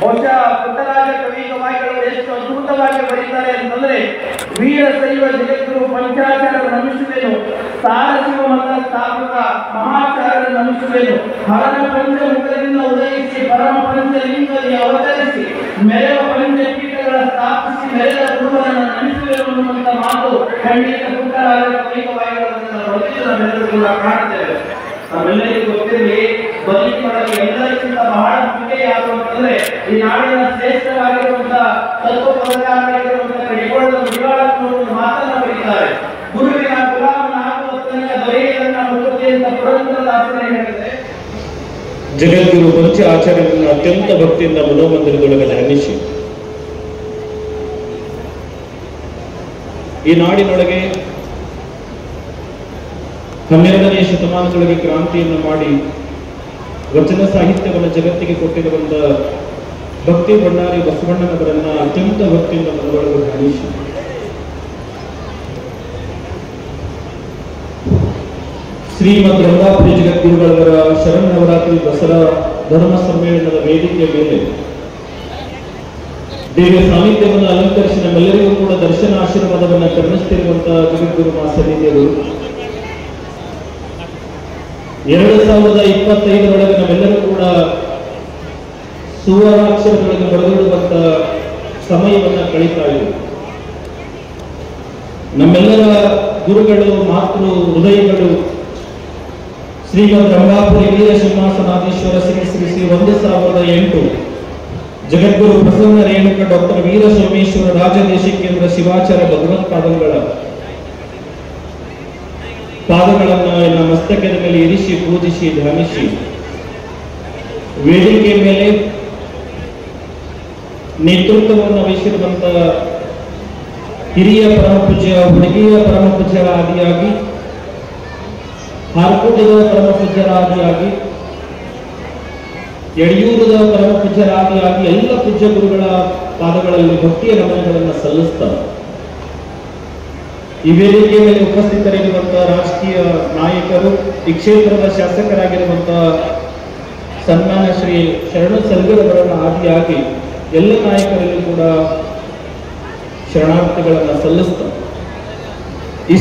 S8: ಬಹುಶಃ ಪುಟ್ಟರಾಜ ಕವಿಗವಾಯಿಗಳು ಎಷ್ಟು ಅದ್ಭುತವಾಗಿ ಬರೀತಾರೆ ಅಂತಂದ್ರೆ, ವೀರಶೈವ ಜಗದ್ಗುರು ಪಂಚಾಚಾರ್ಯರ ನಮಿಸುವೆನು, ಸಾರಶಿವ ಮತ ಸ್ಥಾಪಕ ಮಹಾಚಾರ್ಯರ ನಮಿಸುವೆನು, ಹರನ ಪಂಚಮುಖದಿಂದ ಉದಯಿಸಿ ಪರಮ ಪಂಚಲಿಂಗದಲ್ಲಿ ಅವತರಿಸಿ ಮೆರೆವ ಪಂಚಪೀಠಗಳ ಸ್ಥಾಪಿಸಿ ಮೆರೆದ ಗುರುವರನ್ನು ನಮಿಸುವೆನು ಅನ್ನುವಂತ ಮಾತು ಖಂಡಿತ ಪುಟ್ಟರಾಜ ಕವಿಗವಾಯಿಗಳನ್ನು ನಾವೆಲ್ಲರೂ ಕೂಡ ಕಾಣ್ತೇವೆ. ನಾವೆಲ್ಲರಿಗೂ ಗೊತ್ತಿರಲಿ, ಬದುಕಿನೊಳಗೆ ಎಲ್ಲರಿಗಿಂತ ಬಹಳ ಮುಖ್ಯ ಯಾವುದು ಅಂತಂದ್ರೆ ಈ ನಾಡಿನ ಶ್ರೇಷ್ಠವಾಗಿರುವಂತಹ ತತ್ವಪದಕಾರರಾಗಿರುವಂತಹ ಕಡಿಗೋಳದ ವಿವಾದವನ್ನು ಮಾತನ್ನ ಬರೀತಾರೆ. ಗುರುವಿನ ಗುಲಾಮನ ಆಗುವ ತನಕ ದೊರೆಯದನ್ನ ಮುಕ್ತಿ ಅಂತ ಪುರಂದರದಾಸರೇ ಹೇಳಿದರೆ,
S9: ಜಗದ್ಗುರು ಪಂಚ ಆಚಾರ್ಯರನ್ನು ಅತ್ಯಂತ ಭಕ್ತಿಯಿಂದ ಮನೋಮಂದಿರದೊಳಗೆ ಧ್ಯಾನಿಸಿ ಈ ನಾಡಿನೊಳಗೆ 12ನೇ ಶತಮಾನದೊಳಗೆ ಕ್ರಾಂತಿಯನ್ನು ಮಾಡಿ ವಚನ ಸಾಹಿತ್ಯವನ್ನು ಜಗತ್ತಿಗೆ ಕೊಟ್ಟಿರುವಂತ ಭಕ್ತಿ ಭಂಡಾರಿ ಬಸವಣ್ಣನವರನ್ನ ಅತ್ಯಂತ ಭಕ್ತಿಯಿಂದ ಮನದೊಳಗೆ ಧ್ಯಾನಿಸಿ ಶ್ರೀಮದ್ ರಂಭಾಪುರಿ ಜಗದ್ಗುರುಗಳವರ ಶರನ್ನವರಾತ್ರಿ ದಸರಾ ಧರ್ಮ ಸಮ್ಮೇಳನದ ವೇದಿಕೆಯ ಮೇಲೆ ದೇವಿಯ ಸಾನ್ನಿಧ್ಯವನ್ನು ಅಲಂಕರಿಸಿ ನಮ್ಮೆಲ್ಲರಿಗೂ ಕೂಡ ದರ್ಶನ ಆಶೀರ್ವಾದವನ್ನು ಕರುಣಿಸುತ್ತಿರುವಂತಹ ಜಗದ್ಗುರು ಮಾಸನಿಯರು 2025ರೊಳಗೆ ನಾವೆಲ್ಲರೂ ಕೂಡ ಸುವರ್ಣಾಕ್ಷರದೊಳಗೆ ಬರೆದಿಡುವಂತ ಸಮಯವನ್ನು ಕಳೀತಾ ಇದ್ದೀವಿ. ನಮ್ಮೆಲ್ಲರ ಗುರುಗಳು ಮಾತೃ ಹೃದಯಗಳು ಶ್ರೀಮದ್ ರಂಭಾಪುರಿ ವೀರ ಸಿಂಹಾಸನಾಧೀಶ್ವರ ಶ್ರೀ ಶ್ರೀ ಶ್ರೀ 1008 ಜಗದ್ಗುರು ಪ್ರಸನ್ನ ರೇಣುಕ ಡಾಕ್ಟರ್ ವೀರ ಸೋಮೇಶ್ವರ ರಾಜದೇಶಿಕೇಂದ್ರ ಶಿವಾಚಾರ್ಯ ಭಗವತ್ಪಾದಗಳ ಪಾದಗಳನ್ನು ನಮ್ಮ ಮಸ್ತಕದ ಮೇಲೆ ಇರಿಸಿ ಪೂಜಿಸಿ ಧ್ಯಾನಿಸಿ ವೇದಿಕೆ ಮೇಲೆ ನೇತೃತ್ವವನ್ನು ವಹಿಸಿರುವಂತ ಹಿರಿಯ ಪರಮಪೂಜ್ಯ ಹುಡುಗಿಯ ಪರಮಪೂಜ್ಯರ ಆದಿಯಾಗಿ ಹಾರ್ಕೋಟದ ಪರಮಪೂಜ್ಯರ ಆದಿಯಾಗಿ ಯಡಿಯೂರದ ಪರಮಪೂಜ್ಯರ ಆದಿಯಾಗಿ ಎಲ್ಲ ಪೂಜ್ಯ ಗುರುಗಳ ಪಾದಗಳಲ್ಲಿ ಭಕ್ತಿಯ ನಮನಗಳನ್ನು ಸಲ್ಲಿಸ್ತಾರೆ. ಈ ವೇದಿಕೆ ಮೇಲೆ ಉಪಸ್ಥಿತರಿರುವಂತಹ ರಾಜಕೀಯ ನಾಯಕರು, ಈ ಕ್ಷೇತ್ರದ ಶಾಸಕರಾಗಿರುವಂತಹ ಸನ್ಮಾನ್ಯ ಶ್ರೀ ಶರಣ ಸರ್ಗರವರನ್ನ ಆದಿಯಾಗಿ ಎಲ್ಲ ನಾಯಕರಲ್ಲೂ ಕೂಡ ಶರಣಾರ್ಥಿಗಳನ್ನ ಸಲ್ಲಿಸ್ತಾರೆ. ಈ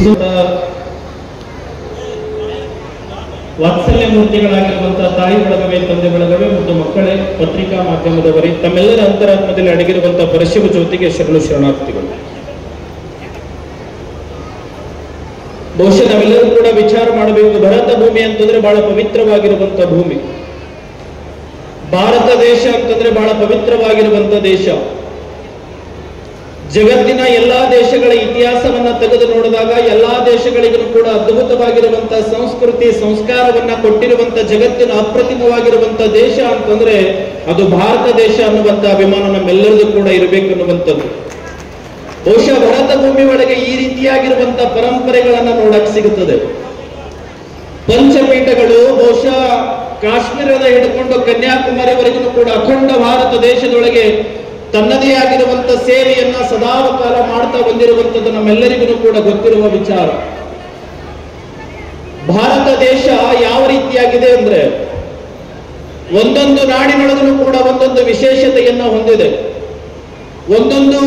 S9: ವಾತ್ಸಲ್ಯ ಮೂರ್ತಿಗಳಾಗಿರುವಂತಹ ತಾಯಿ ಬಳಗವೇ, ತಂದೆ ಬಳಗವೇ ಮತ್ತು ಮಕ್ಕಳೇ, ಪತ್ರಿಕಾ ಮಾಧ್ಯಮದವರೇ, ತಮ್ಮೆಲ್ಲರ ಅಂತರಾತ್ಮದಲ್ಲಿ ಅಡಗಿರುವಂತಹ ಪರಶಿವ ಜ್ಯೋತಿಗೆ ಶರಣಾರ್ಥಿಗಳು. ಬಹುಶಃ ನಾವೆಲ್ಲರೂ ಕೂಡ ವಿಚಾರ ಮಾಡಬೇಕು, ಭಾರತ ಭೂಮಿ ಅಂತಂದ್ರೆ ಬಹಳ ಪವಿತ್ರವಾಗಿರುವಂತ ಭೂಮಿ. ಭಾರತ ದೇಶ ಅಂತಂದ್ರೆ ಬಹಳ ಪವಿತ್ರವಾಗಿರುವಂತ ದೇಶ. ಜಗತ್ತಿನ ಎಲ್ಲಾ ದೇಶಗಳ ಇತಿಹಾಸವನ್ನ ತೆಗೆದು ನೋಡಿದಾಗ ಎಲ್ಲಾ ದೇಶಗಳಿಗೂ ಕೂಡ ಅದ್ಭುತವಾಗಿರುವಂತಹ ಸಂಸ್ಕೃತಿ ಸಂಸ್ಕಾರವನ್ನ ಕೊಟ್ಟಿರುವಂತ ಜಗತ್ತಿನ ಅಪ್ರತಿಮವಾಗಿರುವಂತ ದೇಶ ಅಂತಂದ್ರೆ ಅದು ಭಾರತ ದೇಶ ಅನ್ನುವಂತ ಅಭಿಮಾನ ನಮ್ಮೆಲ್ಲರಿಗೂ ಕೂಡ ಇರಬೇಕು ಅನ್ನುವಂಥದ್ದು. ಬಹುಶಃ ಭಾರತ ಭೂಮಿ ಒಳಗೆ ಈ ರೀತಿಯಾಗಿರುವಂತಹ ಪರಂಪರೆಗಳನ್ನ ನೋಡಕ್ ಸಿಗುತ್ತದೆ. ಪಂಚಪೀಠಗಳು ಬಹುಶಃ ಕಾಶ್ಮೀರದ ಹಿಡ್ಕೊಂಡು ಕನ್ಯಾಕುಮಾರಿವರೆಗೂ ಕೂಡ ಅಖಂಡ ಭಾರತ ದೇಶದೊಳಗೆ ತನ್ನದೇ ಆಗಿರುವಂತ ಸೇವೆಯನ್ನ ಸದಾಕಾಲ ಮಾಡ್ತಾ ಬಂದಿರುವಂತದ್ದು ನಮ್ಮೆಲ್ಲರಿಗೂ ಕೂಡ ಗೊತ್ತಿರುವ ವಿಚಾರ. ಭಾರತ ದೇಶ ಯಾವ ರೀತಿಯಾಗಿದೆ ಅಂದ್ರೆ ಒಂದೊಂದು ನಾಡಿನೊಳಗೂ ಕೂಡ ಒಂದೊಂದು ವಿಶೇಷತೆಯನ್ನ ಹೊಂದಿದೆ. ಒಂದೊಂದು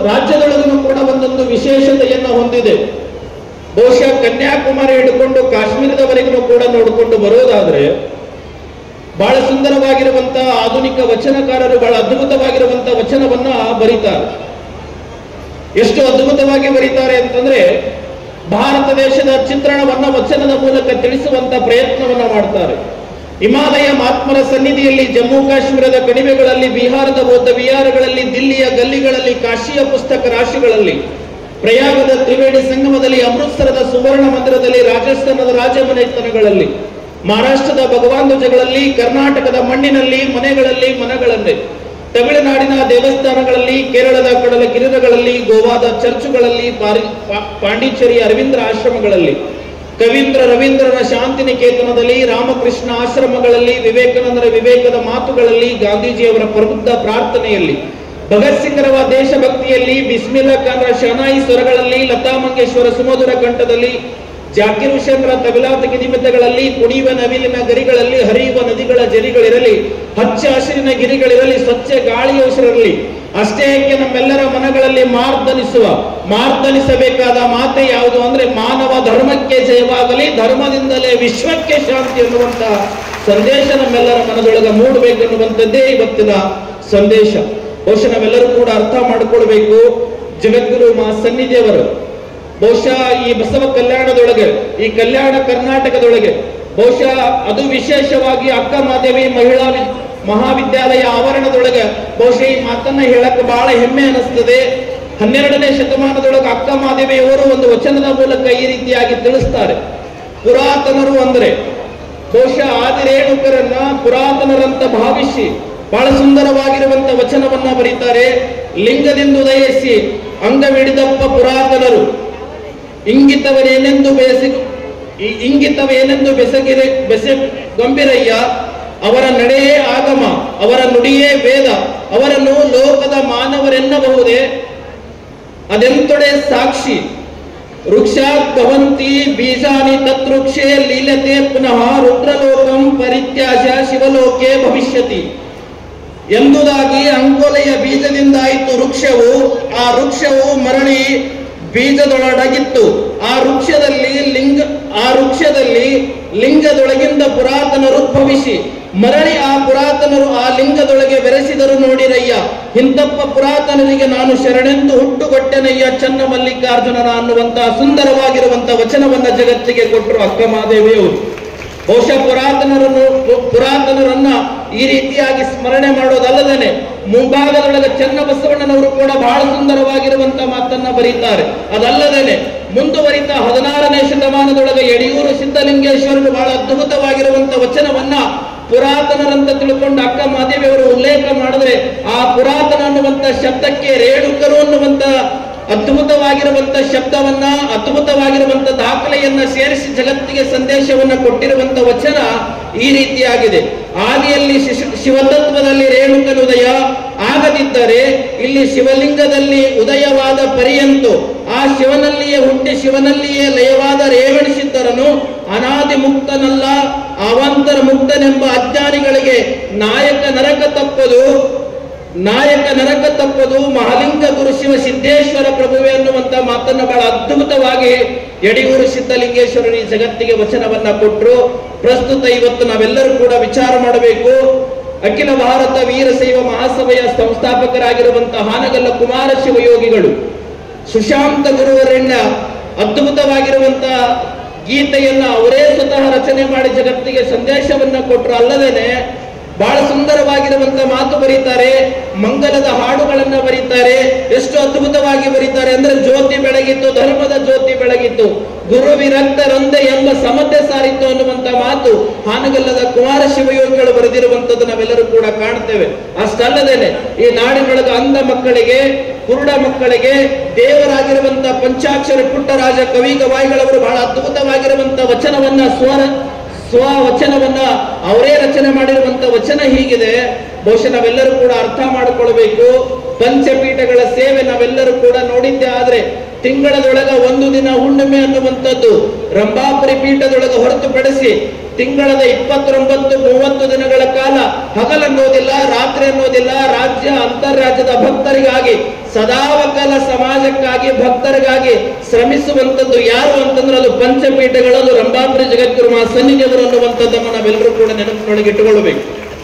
S9: ರಾಜ್ಯದೊಳಗೂ ಕೂಡ ಒಂದೊಂದು ವಿಶೇಷತೆಯನ್ನ ಹೊಂದಿದೆ. ಬಹುಶಃ ಕನ್ಯಾಕುಮಾರಿ ಹಿಡ್ಕೊಂಡು ಕಾಶ್ಮೀರದವರೆಗೂ ಕೂಡ ನೋಡಿಕೊಂಡು ಬರೋದಾದ್ರೆ ಬಹಳ ಸುಂದರವಾಗಿರುವಂತಹ ಆಧುನಿಕ ವಚನಕಾರರು ಬಹಳ ಅದ್ಭುತವಾಗಿರುವಂತಹ ವಚನವನ್ನ ಬರೀತಾರೆ. ಎಷ್ಟು ಅದ್ಭುತವಾಗಿ ಬರೀತಾರೆ ಅಂತಂದ್ರೆ ಭಾರತ ದೇಶದ ಚಿತ್ರಣವನ್ನ ವಚನದ ಮೂಲಕ ತಿಳಿಸುವಂತ ಪ್ರಯತ್ನವನ್ನ ಮಾಡ್ತಾರೆ. ಹಿಮಾಲಯ ಮಹಾತ್ಮರ ಸನ್ನಿಧಿಯಲ್ಲಿ, ಜಮ್ಮು ಕಾಶ್ಮೀರದ ಕಣಿವೆಗಳಲ್ಲಿ, ಬಿಹಾರದ ಬೌದ್ಧ ವಿಹಾರಗಳಲ್ಲಿ, ದಿಲ್ಲಿಯ ಗಲ್ಲಿಗಳಲ್ಲಿ, ಕಾಶಿಯ ಪುಸ್ತಕ ರಾಶಿಗಳಲ್ಲಿ, ಪ್ರಯಾಗದ ತ್ರಿವೇಣಿ ಸಂಗಮದಲ್ಲಿ, ಅಮೃತಸರದ ಸುವರ್ಣ ಮಂದಿರದಲ್ಲಿ, ರಾಜಸ್ಥಾನದ ರಾಜಮನೆತನಗಳಲ್ಲಿ, ಮಹಾರಾಷ್ಟ್ರದ ಭಗವಾನ್ ಧ್ವಜಗಳಲ್ಲಿ, ಕರ್ನಾಟಕದ ಮಣ್ಣಿನಲ್ಲಿ, ಮನೆಗಳಲ್ಲಿ, ಮನಗಳಲ್ಲಿ, ತಮಿಳುನಾಡಿನ ದೇವಸ್ಥಾನಗಳಲ್ಲಿ, ಕೇರಳದ ಕಡಲ ಕಿರಿರಗಳಲ್ಲಿ, ಗೋವಾದ ಚರ್ಚುಗಳಲ್ಲಿ, ಪಾಂಡಿಚೇರಿಯ ಅರವಿಂದ್ರ ಆಶ್ರಮಗಳಲ್ಲಿ, ಕವೀಂದ್ರ ರವೀಂದ್ರರ ಶಾಂತಿನಿಕೇತನದಲ್ಲಿ, ರಾಮಕೃಷ್ಣ ಆಶ್ರಮಗಳಲ್ಲಿ, ವಿವೇಕಾನಂದರ ವಿವೇಕದ ಮಾತುಗಳಲ್ಲಿ, ಗಾಂಧೀಜಿಯವರ ಪ್ರಬುದ್ಧ ಪ್ರಾರ್ಥನೆಯಲ್ಲಿ, ಭಗತ್ ಸಿಂಗ್ರವ ದೇಶಭಕ್ತಿಯಲ್ಲಿ, ಬಿಸ್ಮಿಲ್ಲಾ ಖಾನ್ರ ಶಹನಾಯಿ ಸ್ವರಗಳಲ್ಲಿ, ಲತಾ ಮಂಗೇಶ್ವರ ಸುಮಧುರ ಕಂಠದಲ್ಲಿ, ಜಾಕಿರ್ ಹುಸೇನ್ರ ತಬಲಾದ ಗಿರಿಮಿತಗಳಲ್ಲಿ, ಕುಣಿಯುವ ನವಿಲಿನ ಗರಿಗಳಲ್ಲಿ, ಹರಿಯುವ ನದಿಗಳ ಜರಿಗಳಿರಲಿ, ಹಚ್ಚ ಹಸಿರಿನ ಗಿರಿಗಳಿರಲಿ, ಸ್ವಚ್ಛ ಗಾಳಿಯ ಉಸಿರಿರಲಿ, ಅಷ್ಟೇ ಏಕೆ ನಮ್ಮೆಲ್ಲರ ಮನಗಳಲ್ಲಿ ಮಾರ್ದನಿಸಬೇಕಾದ ಮಾತೆ ಯಾವುದು ಅಂದ್ರೆ ಮಾನವ ಧರ್ಮಕ್ಕೆ ಜಯವಾಗಲಿ, ಧರ್ಮದಿಂದಲೇ ವಿಶ್ವಕ್ಕೆ ಶಾಂತಿ ಅನ್ನುವಂತ ಸಂದೇಶ ನಮ್ಮೆಲ್ಲರ ಮನದೊಳಗೆ ಮೂಡಬೇಕೆನ್ನುವಂಥದ್ದೇ ಇವತ್ತಿನ ಸಂದೇಶ. ಬಹುಶಃ ನಾವೆಲ್ಲರೂ ಕೂಡ ಅರ್ಥ ಮಾಡಿಕೊಳ್ಬೇಕು. ಜಗದ್ಗುರು ಸನ್ನಿಧಿಯವರು ಬಹುಶಃ ಈ ಬಸವ ಕಲ್ಯಾಣದೊಳಗೆ, ಈ ಕಲ್ಯಾಣ ಕರ್ನಾಟಕದೊಳಗೆ ಬಹುಶಃ ಅದು ವಿಶೇಷವಾಗಿ ಅಕ್ಕ ಮಾದೇವಿ ಮಹಿಳಾ ಮಹಾವಿದ್ಯಾಲಯ ಆವರಣದೊಳಗೆ ಬಹುಶಃ ಈ ಮಾತನ್ನ ಹೇಳಕ್ಕೆ ಬಹಳ ಹೆಮ್ಮೆ ಅನಿಸ್ತದೆ. 12ನೇ ಶತಮಾನದೊಳಗೆ ಅಕ್ಕ ಮಾದೇವಿಯವರು ಒಂದು ವಚನದ ಮೂಲಕ ಈ ರೀತಿಯಾಗಿ ತಿಳಿಸ್ತಾರೆ. ಪುರಾತನರು ಅಂದ್ರೆ ಬಹುಶಃ ಆದಿರೇಣುಕರನ್ನ ಪುರಾತನರಂತ ಭಾವಿಸಿ ಬಹಳ ಸುಂದರವಾಗಿರುವಂತ ವಚನವನ್ನ ಬರೀತಾರೆ. ಲಿಂಗದಿಂದ ಉದಯಿಸಿ ಅಂಗವಿಡಿದಪ್ಪ ಪುರಾತನರು, ಇಂಗಿತವನೇನೆಂದು ಈ ಇಂಗಿತವೇನೆಂದು ಬೆಸೆಗೊಂಬಿರಯ್ಯ. ಅವರ ನಡೆಯೇ ಆಗಮ, ಅವರ ನುಡಿಯೇ ವೇದ, ಅವರನ್ನು ಲೋಕದ ಮಾನವರೆನ್ನಬಹುದೇ? ಅದೆಂತೊಡೆ ಸಾಕ್ಷಿ. ವೃಕ್ಷಾತ್ ಭವಂತಿ ಬೀಜಾನಿ ತತ್ವೃಕ್ಷೇ ಲೀಲತೆ ಪುನಃ ರುದ್ರಲೋಕಂ ಪರಿತ್ಯಾಜ ಶಿವಲೋಕೆ ಭವಿಷ್ಯತಿ ಎಂಬುದಾಗಿ ಅಂಕೋಲೆಯ ಬೀಜದಿಂದ ಆಯಿತು ವೃಕ್ಷವು. ಆ ವೃಕ್ಷವು ಮರಳಿ ಬೀಜದೊಳಗಿತ್ತು. ಆ ವೃಕ್ಷದಲ್ಲಿ ಲಿಂಗದೊಳಗಿಂದ ಪುರಾತನರು ಉದ್ಭವಿಸಿ ಮರಳಿ ಆ ಪುರಾತನರು ಆ ಲಿಂಗದೊಳಗೆ ಬೆರೆಸಿದರು ನೋಡಿರಯ್ಯ. ಇಂತಪ್ಪ ಪುರಾತನರಿಗೆ ನಾನು ಶರಣೆಂದು ಹುಟ್ಟುಗೊಟ್ಟೆನಯ್ಯ ಚನ್ನ ಮಲ್ಲಿಕಾರ್ಜುನನ ಅನ್ನುವಂತಹ ಸುಂದರವಾಗಿರುವಂತಹ ವಚನವನ್ನ ಜಗತ್ತಿಗೆ ಕೊಟ್ಟರು ಅಕ್ಕ ಮಹಾದೇವಿಯವರು. ಬಹುಶಃ ಪುರಾತನರನ್ನ ಈ ರೀತಿಯಾಗಿ ಸ್ಮರಣೆ ಮಾಡೋದಲ್ಲದೇನೆ ಮುಂಭಾಗದೊಳಗೆ ಚನ್ನಬಸವಣ್ಣನವರು ಕೂಡ ಬಹಳ ಸುಂದರವಾಗಿರುವಂತಹ ಮಾತನ್ನ ಬರೀತಾರೆ. ಅದಲ್ಲದೇನೆ ಮುಂದುವರಿತ 16ನೇ ಶತಮಾನದೊಳಗೆ ಯಡಿಯೂರು ಸಿದ್ಧಲಿಂಗೇಶ್ವರರು ಬಹಳ ಅದ್ಭುತವಾಗಿರುವಂತಹ ವಚನವನ್ನ ಪುರಾತನರಂತ ತಿಳ್ಕೊಂಡು ಅಕ್ಕ ಮಹಾದೇವಿಯವರು ಉಲ್ಲೇಖ ಮಾಡಿದ್ರೆ ಆ ಪುರಾತನ ಅನ್ನುವಂತ ಶಬ್ದಕ್ಕೆ ರೇಣುಕರು ಅನ್ನುವಂತ ಅದ್ಭುತವಾಗಿರುವಂತ ಶಬ್ದವನ್ನ, ಅದ್ಭುತವಾಗಿರುವಂತ ದಾಖಲೆಯನ್ನ ಸೇರಿಸಿ ಜಗತ್ತಿಗೆ ಸಂದೇಶವನ್ನ ಕೊಟ್ಟಿರುವಂತ ವಚನ ಈ ರೀತಿಯಾಗಿದೆ. ಆದಿಯಲ್ಲಿ ಶಿವತತ್ವದಲ್ಲಿ ರೇಣುಕನ ಉದಯ ಆಗದಿದ್ದರೆ ಇಲ್ಲಿ ಶಿವಲಿಂಗದಲ್ಲಿ ಉದಯವಾದ ಪರ್ಯಂತು ಆ ಶಿವನಲ್ಲಿಯೇ ಹುಟ್ಟಿ ಶಿವನಲ್ಲಿಯೇ ಲಯವಾದ ರೇವಣಿಸಿದ್ದರನು ಅನಾದಿ ಮುಕ್ತನಲ್ಲ ಅವಾಂತರ ಮುಕ್ತನೆಂಬ ಅಜ್ಞಾನಿಗಳಿಗೆ ನಾಯಕ ನರಕ ತಪ್ಪದು ಮಹಾಲಿಂಗ ಗುರು ಶಿವ ಸಿದ್ದೇಶ್ವರ ಪ್ರಭುವೆ ಅನ್ನುವಂತ ಮಾತನ್ನ ಬಹಳ ಅದ್ಭುತವಾಗಿ ಯಡಿಯೂರು ಸಿದ್ಧಲಿಂಗೇಶ್ವರರು ಈ ಜಗತ್ತಿಗೆ ವಚನವನ್ನ ಕೊಟ್ಟರು. ಪ್ರಸ್ತುತ ಇವತ್ತು ನಾವೆಲ್ಲರೂ ಕೂಡ ವಿಚಾರ ಮಾಡಬೇಕು. ಅಖಿಲ ಭಾರತ ವೀರಶೈವ ಮಹಾಸಭೆಯ ಸಂಸ್ಥಾಪಕರಾಗಿರುವಂತಹ ಹಾನಗಲ್ಲ ಕುಮಾರ ಶಿವಯೋಗಿಗಳು ಸುಶಾಂತ ಗುರುವರಣ್ಯ ಅದ್ಭುತವಾಗಿರುವಂತಹ ಗೀತೆಯನ್ನ ಅವರೇ ಸ್ವತಃ ರಚನೆ ಮಾಡಿ ಜಗತ್ತಿಗೆ ಸಂದೇಶವನ್ನ ಕೊಟ್ಟರು. ಅಲ್ಲದೇನೆ ಬಹಳ ಸುಂದರವಾಗಿರುವಂತ ಮಾತು ಬರೀತಾರೆ, ಮಂಗಲದ ಹಾಡುಗಳನ್ನ ಬರೀತಾರೆ. ಎಷ್ಟು ಅದ್ಭುತವಾಗಿ ಬರೀತಾರೆ ಅಂದ್ರೆ ಜ್ಯೋತಿ ಬೆಳಗಿತ್ತು, ಧರ್ಮದ ಜ್ಯೋತಿ ಬೆಳಗಿತ್ತು, ಗುರು ವಿರಕ್ತ ರಂದೆ ಎಂಬ ಸಮತೆ ಸಾರಿತ್ತು ಅನ್ನುವಂತ ಮಾತು ಹಾನಗಲ್ಲದ ಕುಮಾರ ಶಿವಯೋಗಿಗಳು ಬರೆದಿರುವಂತದ್ದು ನಾವೆಲ್ಲರೂ ಕೂಡ ಕಾಣ್ತೇವೆ. ಅಷ್ಟಲ್ಲದೇನೆ ಈ ನಾಡಿನೊಳಗ ಅಂಧ ಮಕ್ಕಳಿಗೆ, ಕುರುಡ ಮಕ್ಕಳಿಗೆ ದೇವರಾಗಿರುವಂತ ಪಂಚಾಕ್ಷರ ಪುಟ್ಟರಾಜ ಕವಿ ಗವಾಯಿಗಳವರು ಬಹಳ ಅದ್ಭುತವಾಗಿರುವಂತ ವಚನವನ್ನ ಸ್ವವಚನವನ್ನ ಅವರೇ ರಚನೆ ಮಾಡಿರುವಂತ ವಚನ ಹೀಗಿದೆ. ಬಹುಶಃ ನಾವೆಲ್ಲರೂ ಕೂಡ ಅರ್ಥ ಮಾಡಿಕೊಳ್ಬೇಕು. ಪಂಚಪೀಠಗಳ ಸೇವೆ ನಾವೆಲ್ಲರೂ ಕೂಡ ನೋಡಿದ್ದೆ. ಆದ್ರೆ ತಿಂಗಳದೊಳಗ ಒಂದು ದಿನ ಹುಣ್ಣಿಮೆ ಅನ್ನುವಂಥದ್ದು ರಂಭಾಪುರಿ ಪೀಠದೊಳಗ ಹೊರತುಪಡಿಸಿ ತಿಂಗಳದ 29-30 ದಿನಗಳ ಕಾಲ ಹಗಲನ್ನೋದಿಲ್ಲ, ರಾತ್ರಿ ಅನ್ನೋದಿಲ್ಲ, ರಾಜ್ಯ ಅಂತರ್ರಾಜ್ಯದ ಭಕ್ತರಿಗಾಗಿ ಸದಾವಕಾಲ ಸಮಾಜಕ್ಕಾಗಿ ಭಕ್ತರಿಗಾಗಿ ಶ್ರಮಿಸುವಂತದ್ದು ಯಾರು ಅಂತಂದ್ರೆ ಅದು ಪಂಚಪೀಠಗಳು, ಅದು ರಂಭಾಪುರಿ ಜಗದ್ಗುರು ಮಹಾಸನ್ನಿಧಿಯವರು ಅನ್ನುವಂಥದ್ದನ್ನು ನಾವೆಲ್ಲರೂ ಕೂಡ ನೆನಪಿನೊಳಗೆ ಇಟ್ಟುಕೊಳ್ಳಬೇಕು.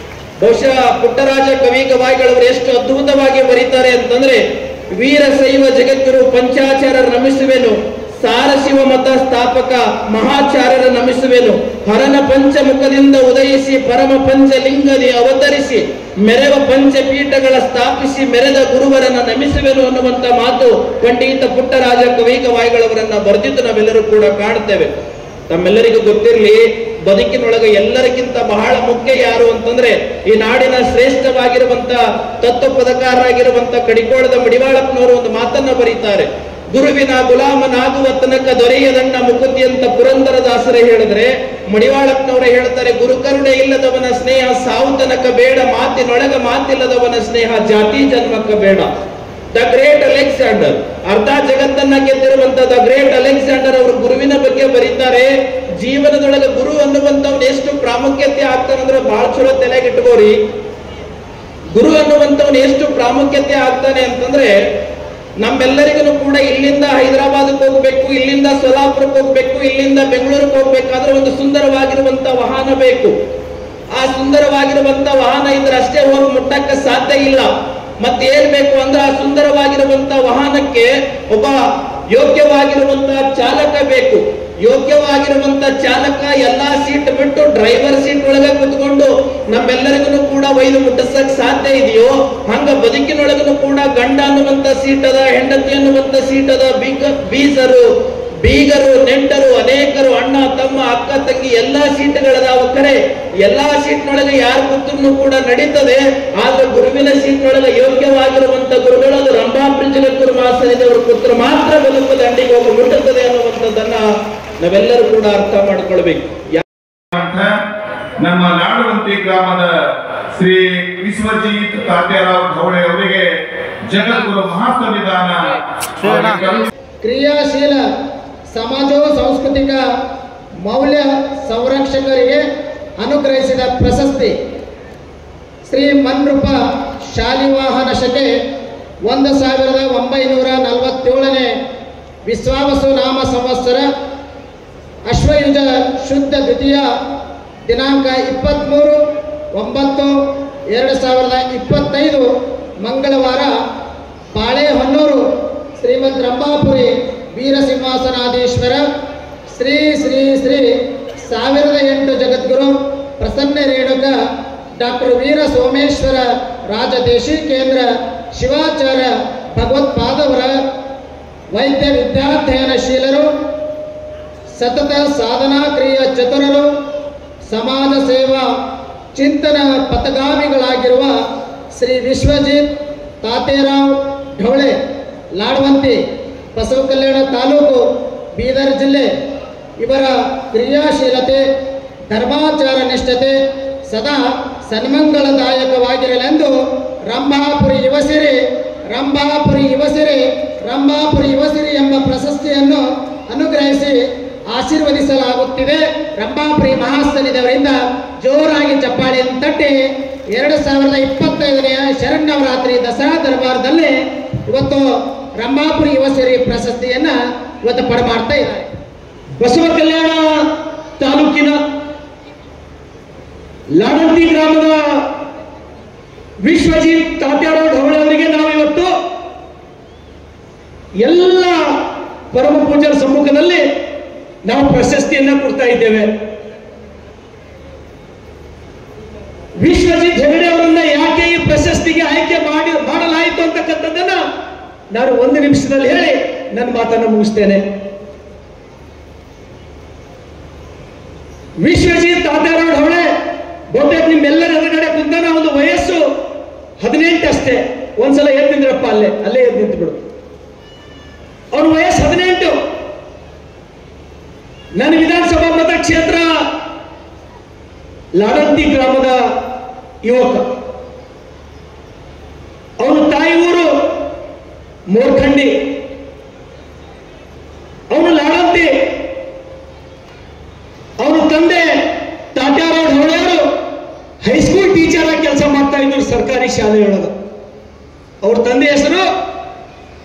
S9: ಬಹುಶಃ ಪುಟ್ಟರಾಜ ಕವಿ ಗವಾಯಿಗಳವರು ಎಷ್ಟು ಅದ್ಭುತವಾಗಿ ಬರೀತಾರೆ ಅಂತಂದ್ರೆ, ವೀರಶೈವ ಜಗದ್ಗುರು ಪಂಚಾಚಾರ್ಯರ ನಮಿಸುವೆನು, ಸಾರಶಿವ ಮತ ಸ್ಥಾಪಕ ಮಹಾಚಾರ್ಯರ ನಮಿಸುವೆನು, ಹರನ ಪಂಚಮುಖದಿಂದ ಉದಯಿಸಿ ಪರಮ ಪಂಚಲಿಂಗದಿ ಅವತರಿಸಿ ಮೆರೆವ ಪಂಚಪೀಠಗಳ ಸ್ಥಾಪಿಸಿ ಮೆರೆದ ಗುರುವರನ್ನ ನಮಿಸುವೆನು ಅನ್ನುವಂತ ಮಾತು ಪಂಡಿತ ಪುಟ್ಟರಾಜ ಕವಿ ಗವಾಯಿಗಳವರನ್ನ ಬರೆದಿದ್ದು ನಾವೆಲ್ಲರೂ ಕೂಡ ಕಾಣ್ತೇವೆ. ತಮ್ಮೆಲ್ಲರಿಗೂ ಗೊತ್ತಿರಲಿ, ಬದುಕಿನೊಳಗೆ ಎಲ್ಲರಿಗಿಂತ ಬಹಳ ಮುಖ್ಯ ಯಾರು ಅಂತಂದ್ರೆ ಈ ನಾಡಿನ ಶ್ರೇಷ್ಠವಾಗಿರುವಂತ ತತ್ವ ಪದಕಾರರಾಗಿರುವಂತ ಕಡಿಕೋಳದ ಮಡಿವಾಳಪ್ಪನವರು ಒಂದು ಮಾತನ್ನ ಬರೀತಾರೆ. ಗುರುವಿನ ಗುಲಾಮನಾಗುವ ತನಕ ದೊರೆಯದಣ್ಣ ಮುಕುತಿ ಅಂತ ಪುರಂದರದಾಸರೇ ಹೇಳಿದ್ರೆ, ಮಡಿವಾಳಪ್ಪನವರೇ ಹೇಳ್ತಾರೆ, ಗುರುಕರುಣೆ ಇಲ್ಲದವನ ಸ್ನೇಹ ಸಾವು ತನಕ ಬೇಡ, ಮಾತಿನೊಳಗ ಮಾತಿಲ್ಲದವನ ಸ್ನೇಹ ಜಾತಿ ಜನ್ಮಕ್ಕ ಬೇಡ. ದ ಗ್ರೇಟ್ ಅಲೆಕ್ಸಾಂಡರ್, ಅರ್ಧ ಜಗತ್ತನ್ನ ಗೆದ್ದಿರುವಂತ ದ ಗ್ರೇಟ್ ಅಲೆಕ್ಸಾಂಡರ್ ಅವರು ಗುರುವಿನ ಬಗ್ಗೆ ಬರೀತಾರೆ. ಜೀವನದೊಳಗೆ ಗುರು ಅನ್ನುವಂಥವ್ನು ಎಷ್ಟು ಪ್ರಾಮುಖ್ಯತೆ ಆಗ್ತಾನಂದ್ರೆ ಬಹಳ ಚಲೋ ತಲೆಗೆ ಇಟ್ಕೋರಿ. ಗುರು ಅನ್ನುವಂಥವ್ನು ಎಷ್ಟು ಪ್ರಾಮುಖ್ಯತೆ ಆಗ್ತಾನೆ ಅಂತಂದ್ರೆ, ನಮ್ಮೆಲ್ಲರಿಗೂ ಕೂಡ ಇಲ್ಲಿಂದ ಹೈದರಾಬಾದ್ಗೆ ಹೋಗ್ಬೇಕು, ಇಲ್ಲಿಂದ ಸೋಲಾಪುರಕ್ಕೆ ಹೋಗ್ಬೇಕು, ಇಲ್ಲಿಂದ ಬೆಂಗಳೂರಿಗೆ ಹೋಗ್ಬೇಕಾದ್ರೆ ಒಂದು ಸುಂದರವಾಗಿರುವಂತ ವಾಹನ ಬೇಕು. ಆ ಸುಂದರವಾಗಿರುವಂತ ವಾಹನ ಇದ್ರೆ ಅಷ್ಟೇ ಹೋಗಿ ಮುಟ್ಟಕ್ಕೆ ಸಾಧ್ಯ ಇಲ್ಲ. ಮತ್ತೇನ್ ಬೇಕು ಅಂದ್ರೆ ಆ ಸುಂದರವಾಗಿರುವಂತ ವಾಹನಕ್ಕೆ ಒಬ್ಬ ಯೋಗ್ಯವಾಗಿರುವಂತ ಚಾಲಕ ಬೇಕು. ಯೋಗ್ಯವಾಗಿರುವಂತ ಚಾಲಕ ಎಲ್ಲಾ ಸೀಟ್ ಬಿಟ್ಟು ಡ್ರೈವರ್ ಸೀಟ್ ಒಳಗೆ ಕುತ್ಕೊಂಡು ನಮ್ಮೆಲ್ಲರಿಗೂ ಕೂಡ ಒಯ್ದು ಮುಟ್ಟಿಸಕ್ ಸಾಧ್ಯ ಇದೆಯೋ ಹಂಗ ಬದುಕಿನೊಳಗೂ ಕೂಡ ಗಂಡ ಅನ್ನುವಂತ ಸೀಟ್ ಅದ, ಹೆಂಡತಿ ಅನ್ನುವಂತ ಸೀಟ್ ಅದ, ಬೀಗರು ನೆಂಟರು ಅನೇಕರು, ಅಣ್ಣ ತಮ್ಮ ಅಕ್ಕ ತಂಗಿ ಎಲ್ಲಾ ಸೀಟ್ಗಳದಾವ. ಕರೆ ಎಲ್ಲಾ ಸೀಟ್ನೊಳಗೆ ಯಾರು ಕೂತ್ರು ಕೂಡ ನಡೀತದೆ. ಆದ್ರೆ ಗುರುವಿನ ಸೀಟ್ನೊಳಗೆ ಯೋಗ್ಯವಾಗಿರುವಂತ ಗುರುಗಳು ಅದು ರಂಭಾಪುರಿ ಜಗದ್ಗುರು ಮಹಾಸನ್ನಿಧಿಯವರು ಕೂತ್ರು ಮಾತ್ರ ಬದುಕು ದಂಡಿಗೆ ಹೋಗಿ ಮುಟ್ಟುತ್ತದೆ ಅನ್ನುವಂಥದ್ದನ್ನ ನಾವೆಲ್ಲರೂ ಕೂಡ ಅರ್ಥ ಮಾಡ್ಕೊಳ್ಬೇಕು.
S4: ನಮ್ಮ ಲಾಡವಂತಿ ಗ್ರಾಮದ ಶ್ರೀ ವಿಶ್ವಜಿತ್ ತಾತ್ಯಾರಾವ್ ಢವಳೆ ಅವರಿಗೆ ಜಗದ್ಗುರು ಮಹಾಸಂವಿಧಾನ
S7: ಕ್ರಿಯಾಶೀಲ ಸಮಾಜೋ ಸಾಂಸ್ಕೃತಿಕ ಮೌಲ್ಯ ಸಂರಕ್ಷಕರಿಗೆ ಅನುಗ್ರಹಿಸಿದ ಪ್ರಶಸ್ತಿ ಶ್ರೀ ಮನ್ರೂಪ ಶಾಲಿವಾಹನ ಶಕೆ 1947ನೇ ವಿಶ್ವಾವಸು ನಾಮ ಸಂವತ್ಸರ ಅಶ್ವಯುಜ ಶುದ್ಧ ದ್ವಿತೀಯ ದಿನಾಂಕ 23/9/2025 ಮಂಗಳವಾರ ಬಾಳೆಹೊನ್ನೂರು ಶ್ರೀಮದ್ ರಂಭಾಪುರಿ ವೀರಸಿಂಹಾಸನಾಧೀಶ್ವರ ಶ್ರೀ ಶ್ರೀ ಶ್ರೀ 1008 ಜಗದ್ಗುರು ಪ್ರಸನ್ನ ರೇಣುಕ ಡಾಕ್ಟರ್ ವೀರ ಸೋಮೇಶ್ವರ ರಾಜದೇಶಿಕೇಂದ್ರ ಶಿವಾಚಾರ್ಯ ಭಗವತ್ಪಾದವರ ವೈದ್ಯ ವಿದ್ಯಾಧ್ಯಯನಶೀಲರು, ಸತತ ಸಾಧನಾ ಕ್ರಿಯಾ ಚತುರರು, ಸಮಾಜ ಸೇವಾ ಚಿಂತನ ಪಥಗಾಮಿಗಳಾಗಿರುವ ಶ್ರೀ ವಿಶ್ವಜಿತ್ ತಾತೇರಾವ್ ಢವಳೆ ಲಾಡವಂತಿ ಬಸವ ಕಲ್ಯಾಣ ತಾಲೂಕು ಬೀದರ್ ಜಿಲ್ಲೆ ಇವರ ಕ್ರಿಯಾಶೀಲತೆ ಧರ್ಮಾಚಾರ ನಿಷ್ಠತೆ ಸದಾ ಸನ್ಮಂಗಳದಾಯಕವಾಗಿರಲೆಂದು ರಂಭಾಪುರಿ ಯುವಸಿರಿ ಎಂಬ ಪ್ರಶಸ್ತಿಯನ್ನು ಅನುಗ್ರಹಿಸಿ ಆಶೀರ್ವದಿಸಲಾಗುತ್ತಿದೆ. ರಂಭಾಪುರಿ ಮಹಾಸನ್ನಿಧಿಯವರಿಂದ ಜೋರಾಗಿ ಚಪ್ಪಾಳೆಯನ್ನು ತಟ್ಟಿ 2025ನೇ ಶರನ್ನವರಾತ್ರಿ ದಸರಾ ದರ್ಬಾರದಲ್ಲಿ ಇವತ್ತು ರಂಭಾಪುರಿ ಯುವಸಿರಿ ಪ್ರಶಸ್ತಿಯನ್ನ ಇವತ್ತು ಪಡೆಮಾಡ್ತಾ ಇದ್ದಾರೆ.
S8: ಬಸವ ಕಲ್ಯಾಣ ತಾಲೂಕಿನ ಲಾಡಂತಿ ಗ್ರಾಮದ ವಿಶ್ವಜಿತ್ ತಾತ್ಯಾರಾವ್ ಢವಳೆ ಅವರಿಗೆ ನಾವು ಇವತ್ತು ಎಲ್ಲ ಪರಮ ಪೂಜ್ಯರ ಸಮ್ಮುಖದಲ್ಲಿ ನಾವು ಪ್ರಶಸ್ತಿಯನ್ನ ಕೊಡ್ತಾ ಇದ್ದೇವೆ. ವಿಶ್ವಜಿತ್ ಹೆಗಡೆ ಅವರನ್ನ ಯಾಕೆ ಈ ಪ್ರಶಸ್ತಿಗೆ ಆಯ್ಕೆ ಮಾಡಲಾಯಿತು ಅಂತಕ್ಕಂಥದ್ದನ್ನ ನಾನು 1 ನಿಮಿಷದಲ್ಲಿ ಹೇಳಿ ನನ್ನ ಮಾತನ್ನು ಮುಗಿಸ್ತೇನೆ. ವಿಶ್ವಜಿತ್ ತಾತ್ಯಾರಾವ್ ಢವಳೆ ಬಹುತೇಕ ನಿಮ್ಮೆಲ್ಲರ ಎದುರುಗಡೆ ಕುಂತಾನ. ಒಂದು ವಯಸ್ಸು 18 ಅಷ್ಟೇ. ಒಂದ್ಸಲ ಎದ್ದು ನಿಂದ್ರಪ್ಪ, ಅಲ್ಲೇ ಎದ್ದು ನಿಂತು ಬಿಡು. ಅವ್ರ ವಯಸ್ಸು 18. ನನ್ನ ವಿಧಾನಸಭಾ ಮತಕ್ಷೇತ್ರ ಲಾಡಂತಿ ಗ್ರಾಮದ ಯುವಕ. ಅವನ ತಾಯಿ ಊರು ಮೋರ್ಖಂಡಿ. ಅವನು ಲಾಡಂತಿ. ಅವನ ತಂದೆ ತಾತ್ಯಾರಾವ್ ಢವಳೆ ಅವರು ಹೈಸ್ಕೂಲ್ ಟೀಚರ್ ಆಗಿ ಕೆಲಸ ಮಾಡ್ತಾ ಇದ್ರು ಸರ್ಕಾರಿ ಶಾಲೆಯೊಳಗೆ. ಅವ್ರ ತಂದೆ ಹೆಸರು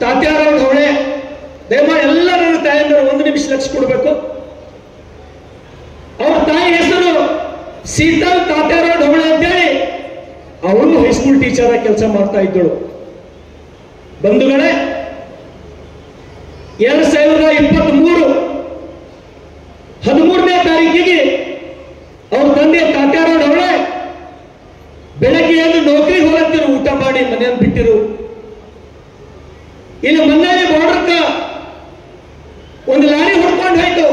S8: ತಾತ್ಯಾರಾವ್ ಢವಳೆ. ದಯಮಾಡಿ ಎಲ್ಲ ನನ್ನ ತಾಯಿಯಂದರು 1 ನಿಮಿಷ ಲಕ್ಷ ಕೊಡಬೇಕು. ಅವ್ರ ತಾಯಿ ಹೆಸರು ಸೀತಾಲ್ ತಾತ್ಯಾರಾವ್ ಢವಳೆ ಅಂತೇಳಿ ಅವಳು ಹೈಸ್ಕೂಲ್ ಟೀಚರ್ ಆಗಿ ಕೆಲಸ ಮಾಡ್ತಾ ಇದ್ದಳು. ಬಂಧುಗಳೇ, 2023 13ನೇ ತಾರೀಕಿಗೆ ಅವ್ರ ತಂದೆ ತಾತ್ಯಾರಾವ್ ಢವಳೆ ಬೆಳಗ್ಗೆ ಎದ್ದು ನೌಕರಿಗೆ ಹೋಗತ್ತಿರು, ಊಟ ಮಾಡಿ ಮನೆಯನ್ನು ಬಿಟ್ಟಿರು. ಇಲ್ಲಿ ಮನ್ನಾಳಿ ಬಾರ್ಡರ್ಕ ಒಂದು ಲಾರಿ ಹೊಡ್ಕೊಂಡು ಹೋಯ್ತು.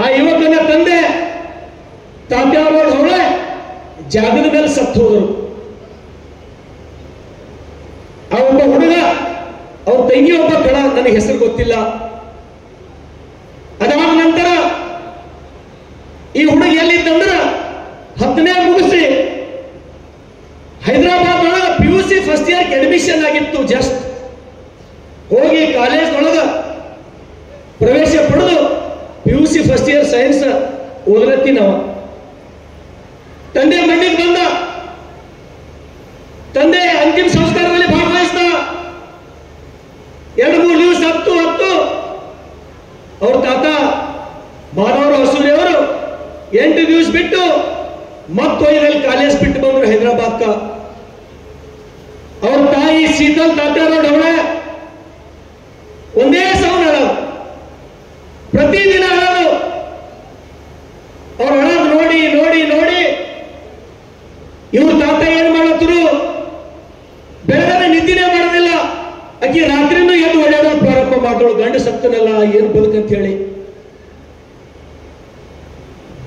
S8: ಆ ಯುವಕನ ತಂದೆ ತಾತ್ಯಾರಾವ್ ಢವಳೆ ಜಾಗದ ಮೇಲೆ ಸತ್ತು ಹೋದರು. ಆ ಒಬ್ಬ ಹುಡುಗ, ಅವ್ರ ತಂಗಿ ಒಬ್ಬ ಕಳ, ನನಗೆ ಹೆಸರು ಗೊತ್ತಿಲ್ಲ. ಅದಾದ ನಂತರ ಈ ಹುಡುಗ ಎಲ್ಲಿದ್ದಂದ್ರ 10ನೇ ಮುಗಿಸಿ ಹೈದರಾಬಾದ್ ಒಳಗ PUC ಫಸ್ಟ್ ಇಯರ್ ಅಡ್ಮಿಷನ್ ಆಗಿತ್ತು. ಜಸ್ಟ್ ಹೋಗಿ ಕಾಲೇಜ್ ಒಳಗ ಪ್ರವೇಶ ಪಡೆದು PUC ಫಸ್ಟ್ ಇಯರ್ ಸೈನ್ಸ್ ಓದಲತ್ತಿ ನಾವು. ತಂದೆ ಮಣ್ಣಿಗೆ ಬಂದ. ತಂದೆ ಅಂತಿಮ ಸಂಸ್ಕಾರದಲ್ಲಿ ಭಾಗವಹಿಸಿದ. 2-3 ದಿವಸ ಹತ್ತು ಅವ್ರ ತಾತ ಮಾನವರ ಹಸೂರಿ ಅವರು 8 ದಿವಸ ಬಿಟ್ಟು ಮತ್ತೊಯ್ದಲ್ಲಿ ಕಾಲೇಜ್ ಬಿಟ್ಟು ಬಂದ್ರು ಹೈದರಾಬಾದ್ಕ. ಅವ್ರ ತಾಯಿ ಸೀತಲ್ ತಾತ್ಯಾರಾವ್ ಢವಳೆ ಒಂದೇ ಸೌಂಡ್ ಅಳೋದು, ಪ್ರತಿದಿನ ಅಳೋದು. ಅವ್ರು ಅಳೋದು ನೋಡಿ ನೋಡಿ ನೋಡಿ ಇವ್ರ ತಾತ ಏನ್ ಮಾಡತ್ತರು, ಬೆಳಗ್ಗೆ ನಿದ್ದಿನೇ ಮಾಡೋದಿಲ್ಲ. ಆಕಿ ರಾತ್ರಿನೂ ಎದ್ದು ಓಡಾಡೋದು ಪ್ರಾರಂಭ ಮಾಡೋಳು. ಗಂಡ ಸತ್ತನಲ್ಲ, ಏನ್ ಬದುಕಂತ ಹೇಳಿ.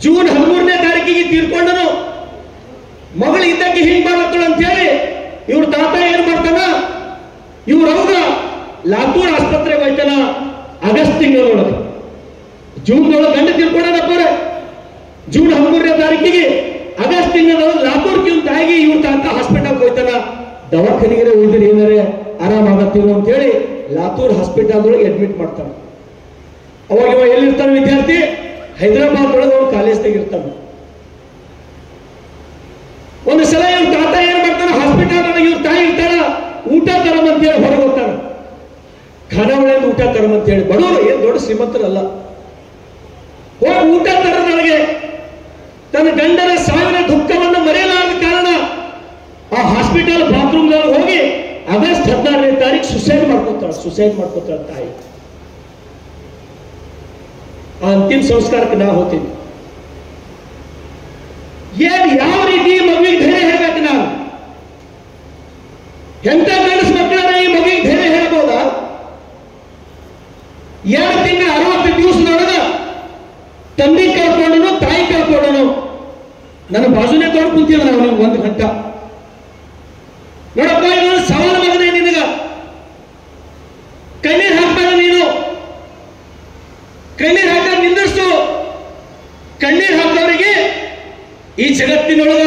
S8: ಜೂನ್ 13ನೇ ತಾರೀಕಿಗೆ ತೀರ್ಕೊಂಡನು. ಮಗಳು ಇದ್ದಕ್ಕೆ ಹಿಂಗ್ ಮಾಡತ್ತಳು ಅಂತ ಹೇಳಿ ಇವ್ರ ತಾತ ಏನ್ ಮಾಡ್ತಾನ, ಇವ್ರ ಅವ್ರ ಲಾತೂರ್ ಆಸ್ಪತ್ರೆಗೆ ಹೋಯ್ತಾನ. ಆಗಸ್ಟ್ ತಿಂಗಳು ನೋಡೋದು
S10: ಜೂನ್ದೊಳಗೆ ಗಂಡ ತಿಳ್ಕೊಂಡಪ್ಪಾರ. ಜೂನ್ 13ನೇ ತಾರೀಕಿಗೆ ಆಗಸ್ಟ್ ತಿಂಗಳೊಳಗೆ ಲಾತೂರ್ಕಿ ಒಂದು ತಾಯಿಗೆ ಇವ್ರ ತಾತ ಹಾಸ್ಪಿಟಲ್ಗೆ ಹೋಯ್ತಾನ. ದವಾಖಾನೆಗೆ ಹೋಗಿದ್ರೆ ಏನಾರೆ ಆರಾಮಾಗತ್ತೇನೋ ಅಂತೇಳಿ ಲಾತೂರ್ ಹಾಸ್ಪಿಟಲ್ದೊಳಗೆ ಅಡ್ಮಿಟ್ ಮಾಡ್ತಾನೆ. ಅವಾಗ ಇವ ಎಲ್ಲಿರ್ತಾನೆ ವಿದ್ಯಾರ್ಥಿ? ಹೈದರಾಬಾದ್ ಒಳಗೆ ಅವ್ನು ಕಾಲೇಜ್ದಾಗ ಇರ್ತಾನೆ. ಒಂದು ಸಲ ಇವ್ರ ತಾತ ಏನ್ ಮಾಡ್ತಾನೆ, ಹಾಸ್ಪಿಟಲ್ ಇವ್ರ ತಾಯಿ ಇರ್ತಾರ, ಊಟ ತರಮ್ ಅಂತೇಳಿ ಹೊರಗೆ ಹೋಗ್ತಾನೆ. ಖಾನಾವಳಿಯಿಂದ ಊಟ ತರಮ್ ಅಂತೇಳಿ, ಬಡವರು ಏನ್ ದೊಡ್ಡ ಶ್ರೀಮಂತರಲ್ಲ, ಹೋಗಿ ಊಟ ತರದೊಳಗೆ ತನ್ನ ಗಂಡನ ಸಾವಿನ ದುಃಖವನ್ನು ಮರೆಯಲಾರದ ಕಾರಣ ಆ ಹಾಸ್ಪಿಟಲ್ ಬಾತ್ರೂಮ್ದೊಳಗೆ ಹೋಗಿ ಆಗಸ್ಟ್ 16ನೇ ತಾರೀಕು ಸುಸೈಡ್ ಮಾಡ್ಕೊತಾಳ ತಾಯಿ. ಆ ಅಂತಿಮ ಸಂಸ್ಕಾರಕ್ಕೆ ನಾ ಹೋಗ್ತೀನಿ. ಯಾವ ರೀತಿ ಮಗುವಿಗೆ ಧೈರ್ಯ ಹೇಳ್ಬೇಕು? ನಾನು ಎಂತ ಗಂಡಸ ಮಕ್ಕಳನ್ನ ಈ ಮಗುವಿಗೆ ಧೈರ್ಯ ಹೇಳ್ಬೋದಾ? 2 ತಿಂಗಳ 60 ದಿವಸದೊಳಗ ತಂದೆ ಕಳ್ಕೊಂಡನು, ತಾಯಿ ಕಳ್ಕೊಂಡನು. ನನ್ನ ಬಾಜುನೇ ತೊಗೊಂಡು ಕುಂತೀವ ನಾವು 1 ಗಂಟೆ. ನೋಡಪ್ಪ, ಇದು ಸವಾಲು ಮಗನೇ, ನಿನಗ ಕಣ್ಣೀರ್ ಹಾಕ್ಬೇಡ. ನೀನು ಕಣ್ಣೀರ್ ಹಾಕ ನಿಂದಷ್ಟು. ಕಣ್ಣೀರ್ ಹಾಕೋರಿಗೆ ಈ ಜಗತ್ತಿನೊಳಗ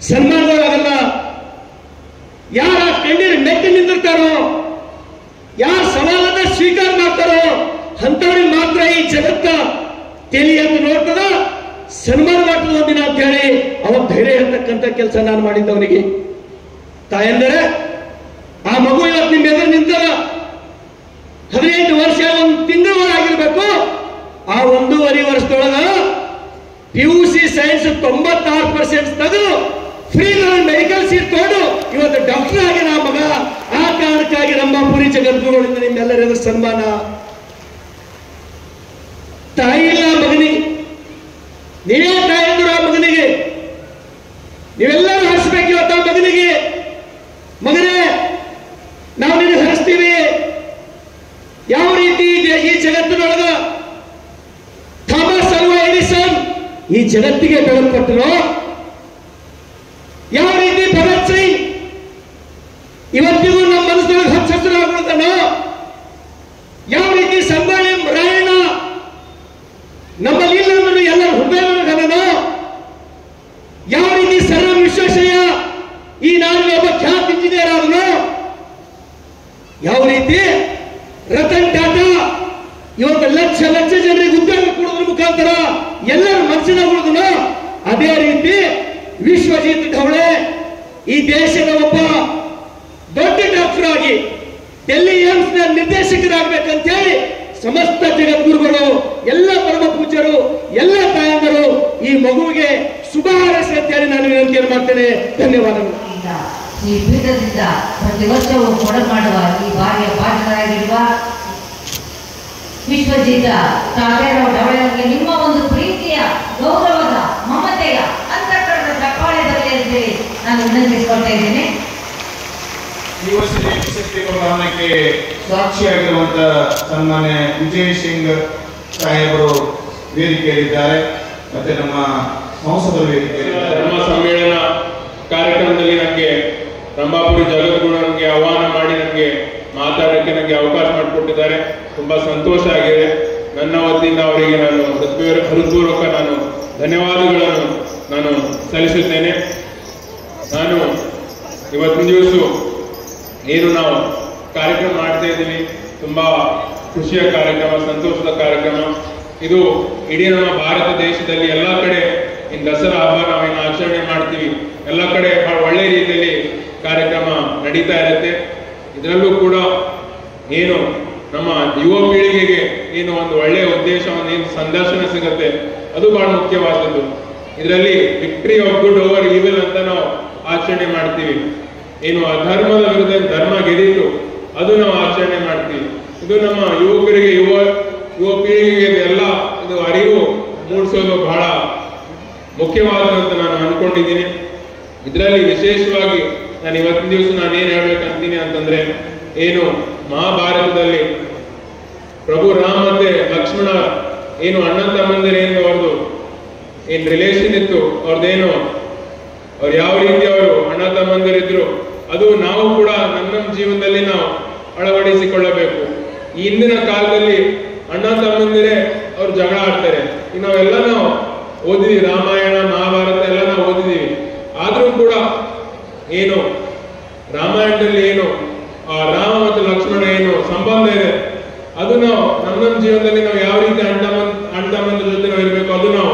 S10: ಸನ್ಮಾನವಾಗಲ್ಲ. ಯಾರ ಕಣ್ಣೀರ್ ಮೆಟ್ಟಿ ನಿಂದಿರ್ತಾರೋ, ಯಾರ ಸವಾಲನ್ನ ಸ್ವೀಕಾರ ಮಾಡ್ತಾರೋ ಅಂತವ್ರಿಗೆ ಮಾತ್ರ ಈ ಜಗತ್ತ ತೆಲಿ ಅಂತ ನೋಡ್ತದ, ಸನ್ಮಾನ ಮಾಡ್ತದ ಒಂದಿನ ಅಂತ ಹೇಳಿ ಅವನ್ ಧೈರ್ಯ ಹೇಳ್ತಕ್ಕಂಥ ಕೆಲಸ ನಾನು ಮಾಡಿದ್ದವನಿಗೆ. ತಾಯಂದರೆ ಆ ಮಗು ಇವತ್ತು ನಿಮ್ಮ ಎದುರು ನಿಂತದ. 18 ವರ್ಷ 1 ತಿಂಗಳು ಆಗಿರ್ಬೇಕು. ಆ 1.5 ವರ್ಷದೊಳಗ PUC ಸೈನ್ಸ್ 96% ತೆಗೆದು ಫ್ರೀ ಮೆಡಿಕಲ್ ಸೀಟ್ ತಗೊಂಡು ಇವತ್ತು ಡಾಕ್ಟರ್ ಆಗಿ ನಾ ಮಗ. ಆ ಕಾರಣಕ್ಕಾಗಿ ರಂಭಾಪುರಿ ಜಗದ್ಗುರುಗಳಿಂದ ನಿಮ್ಮೆಲ್ಲರ ಸನ್ಮಾನ. ತಾಯಿ ಇಲ್ಲ ಮಗನಿಗೆ, ನೀವೇ ತಾಯಂದ್ರು ಆ ಮಗನಿಗೆ. ನೀವೆಲ್ಲರೂ ಹರಿಸ್ಬೇಕು ಇವತ್ತು ಆ ಮಗನಿಗೆ. ಮಗನೇ, ನಾವು ನಿನಗೆ ಹರಿಸ್ತೀವಿ. ಯಾವ ರೀತಿ ಈ ಜಗತ್ತಿನೊಳಗ ಥಾಮಸ್ ಅಲ್ವಾ ಎಡಿಸನ್ ಈ ಜಗತ್ತಿಗೆ ಬೆಳಕು ಕೊಟ್ಟರು, ಯಾವ ರೀತಿ ಭಗತ್ ಸಿಂಗ್ ಇವತ್ತಿಗೂ ನಮ್ಮ ಮನಸ್ಸೊಳಗೆ ಹಚ್ಚ ಹಸಿರಾಗ್ಬಿಡ್ತಾನೋ, ಯಾವ ರೀತಿ ಸಂಗೊಳ್ಳಿ ರಾಯಣ್ಣ ನಮ್ಮಲ್ಲಿ ಇಲ್ಲ ಎಲ್ಲ ಹೃದಯನೋ, ಯಾವ ರೀತಿ ಸರ್ ಎಂ ವಿಶ್ವೇಶ್ವರಯ್ಯ ಈ ನಾಡಿನ ಒಬ್ಬ ಖ್ಯಾತ ಇಂಜಿನಿಯರ್ ಆದನು, ಯಾವ ರೀತಿ ರತನ್ ಟಾಟಾ ಇವತ್ತು ಲಕ್ಷ ಜನರಿಗೆ ಉದ್ಯೋಗ ಕೊಡೋದ್ರ ಮುಖಾಂತರ ಎಲ್ಲರ ಮನಸ್ಸಿನ ಉಳಿದನು, ಅದೇ ರೀತಿ ವಿಶ್ವಜಿತ್ ಢವಳೆ ಈ ದೇಶದ ಒಬ್ಬ ದೊಡ್ಡ ಡಾಕ್ಟರ್ ಆಗಿ ಡೆಲ್ಲಿ ಏಮ್ಸ್ ನ ನಿರ್ದೇಶಕರಾಗಬೇಕಂತ ಹೇಳಿ ಸಮಸ್ತ ಜಗದ್ಗುರುಗಳು, ಎಲ್ಲ ಪರಮ ಪೂಜ್ಯರು, ಎಲ್ಲ ತಾಯಂದರು ಈ ಮಗುವಿಗೆ ಶುಭ ಹಾರೈಸಿ ಅಂತ ಹೇಳಿ ನಾನು ವಿನಂತಿಯನ್ನು ಮಾಡ್ತೇನೆ. ಧನ್ಯವಾದಗಳು.
S3: ಈ ಪೀಠದಿಂದ ಪ್ರತಿ ವರ್ಷವೂ ಕೊಡಮಾಡುವ ಈ ಬಾರಿಯ ಭಾಷಣರಾಗಿರುವ ವಿಶ್ವಜಿತ ತಾತೇರಾವ್ ಢವಳೆಯವರಿಗೆ ನಿಮ್ಮ ಒಂದು ಪ್ರೀತಿಯ, ಗೌರವದ, ಮಮತೆಯ ಅಂತಃಕರಣದ ಚಪ್ಪಾಳೆ ಬರಲಿ ಅಂತೇಳಿ ನಾನು ವಿನಂತಿಸಿಕೊಳ್ತಾ ಇದ್ದೇನೆ.
S4: ಈ ವರ್ಷದ ಶಕ್ತಿ ಪ್ರದಾನಕ್ಕೆ ಸಾಕ್ಷಿಯಾಗಿರುವಂತ ಸನ್ಮಾನ್ಯ ವಿಜಯ್ ಸಿಂಗ್ ಸಾಹೇಬರು ವೇದಿಕೆಯಲ್ಲಿದ್ದಾರೆ. ಮತ್ತೆ ನಮ್ಮ ಸಂಸದರು ವೇದಿಕೆಯಲ್ಲಿದ್ದಾರೆ.
S11: ಧರ್ಮ ಸಮ್ಮೇಳನ ಕಾರ್ಯಕ್ರಮದಲ್ಲಿ ನನಗೆ ರಂಭಾಪುರಿ ಜಗದ್ಗುರು ನನಗೆ ಆಹ್ವಾನ ಮಾಡಿ ನನಗೆ ಮಾತಾಡೋಕ್ಕೆ ನನಗೆ ಅವಕಾಶ ಮಾಡಿಕೊಟ್ಟಿದ್ದಾರೆ. ತುಂಬಾ ಸಂತೋಷ ಆಗಿದೆ. ನನ್ನ ವತಿಯಿಂದ ಅವರಿಗೆ ನಾನು ಹೃತ್ಪೂರ್ವಕ ನಾನು ಧನ್ಯವಾದಗಳನ್ನು ನಾನು ಸಲ್ಲಿಸುತ್ತೇನೆ. ನಾನು ಇವತ್ತಿನ ದಿವಸ ಏನು ನಾವು ಕಾರ್ಯಕ್ರಮ ಮಾಡ್ತಾ ಇದ್ದೀವಿ, ತುಂಬಾ ಖುಷಿಯ ಕಾರ್ಯಕ್ರಮ, ಸಂತೋಷದ ಕಾರ್ಯಕ್ರಮ. ಇದು ಇಡೀ ನಮ್ಮ ಭಾರತ ದೇಶದಲ್ಲಿ ಎಲ್ಲ ಕಡೆ ಇನ್ನು ದಸರಾ ಹಬ್ಬ ನಾವೇನು ಆಚರಣೆ ಮಾಡ್ತೀವಿ, ಎಲ್ಲ ಕಡೆ ಬಹಳ ಒಳ್ಳೆ ರೀತಿಯಲ್ಲಿ ಕಾರ್ಯಕ್ರಮ ನಡೀತಾ ಇರುತ್ತೆ. ಇದರಲ್ಲೂ ಕೂಡ ಏನು ನಮ್ಮ ಯುವ ಪೀಳಿಗೆಗೆ ಏನು ಒಂದು ಒಳ್ಳೆಯ ಉದ್ದೇಶ, ಒಂದು ಏನು ಸಂದರ್ಶನ ಸಿಗುತ್ತೆ, ಅದು ಬಹಳ ಮುಖ್ಯವಾದದ್ದು. ಇದರಲ್ಲಿ victory of good over evil ಅಂತ ನಾವು ಆಚರಣೆ ಮಾಡ್ತೀವಿ. ಏನು ಅಧರ್ಮದ ವಿರುದ್ಧ ಧರ್ಮ ಗೆದ್ದಿತ್ತು, ಅದು ನಾವು ಆಚರಣೆ ಮಾಡ್ತೀವಿ. ಇದು ನಮ್ಮ ಯುವಕರಿಗೆ, ಯುವ ಪೀಳಿಗೆಗೆ ಎಲ್ಲ ಇದು ಅರಿವು ಮೂಡಿಸೋದು ಬಹಳ ಮುಖ್ಯವಾದಂತ ನಾನು ಅನ್ಕೊಂಡಿದ್ದೀನಿ. ಇದರಲ್ಲಿ ವಿಶೇಷವಾಗಿ ನಾನು ಇವತ್ತಿನ ದಿವಸ ನಾನೇನು ಹೇಳ್ಬೇಕಂತೀನಿ ಅಂತಂದ್ರೆ, ಏನು ಮಹಾಭಾರತದಲ್ಲಿ ಪ್ರಭು ರಾಮ ಮತ್ತೆ ಲಕ್ಷ್ಮಣ ಏನು ಅಣ್ಣ ತಮ್ಮಂದಿರೇನು ಅವ್ರದ್ದು ಏನ್ ರಿಲೇಷನ್ ಇತ್ತು, ಅವ್ರದ್ದೇನು ಅವ್ರು ಯಾವ ರೀತಿ ಅವರು ಅಣ್ಣ ತಮ್ಮಂದಿರಿದ್ರು, ಅದು ನಾವು ಕೂಡ ನಮ್ಮ ಜೀವನದಲ್ಲಿ ನಾವು ಅಳವಡಿಸಿಕೊಳ್ಳಬೇಕು. ಈ ಹಿಂದಿನ ಕಾಲದಲ್ಲಿ ಅಣ್ಣ ತಮ್ಮಂದಿರೇ ಅವ್ರು ಜಗಳ ಆಡ್ತಾರೆ. ಈಗ ನಾವೆಲ್ಲ ನಾವು ಓದಿದೀವಿ, ರಾಮಾಯಣ ಮಹಾಭಾರತ ಎಲ್ಲ ನಾವು ಓದಿದೀವಿ. ಆದ್ರೂ ಕೂಡ ಏನು ರಾಮಾಯಣದಲ್ಲಿ ಏನು ರಾಮ ಮತ್ತು ಲಕ್ಷ್ಮಣ ಏನು ಸಂಬಂಧ ಇದೆ, ಅದು ನಾವು ನಮ್ಮ ಜೀವನದಲ್ಲಿ ನಾವು ಯಾವ ರೀತಿ ಅಣ್ಣ ತಮ್ಮಂದ್ರ ಜೊತೆ ನಾವು ಇರ್ಬೇಕು, ಅದು ನಾವು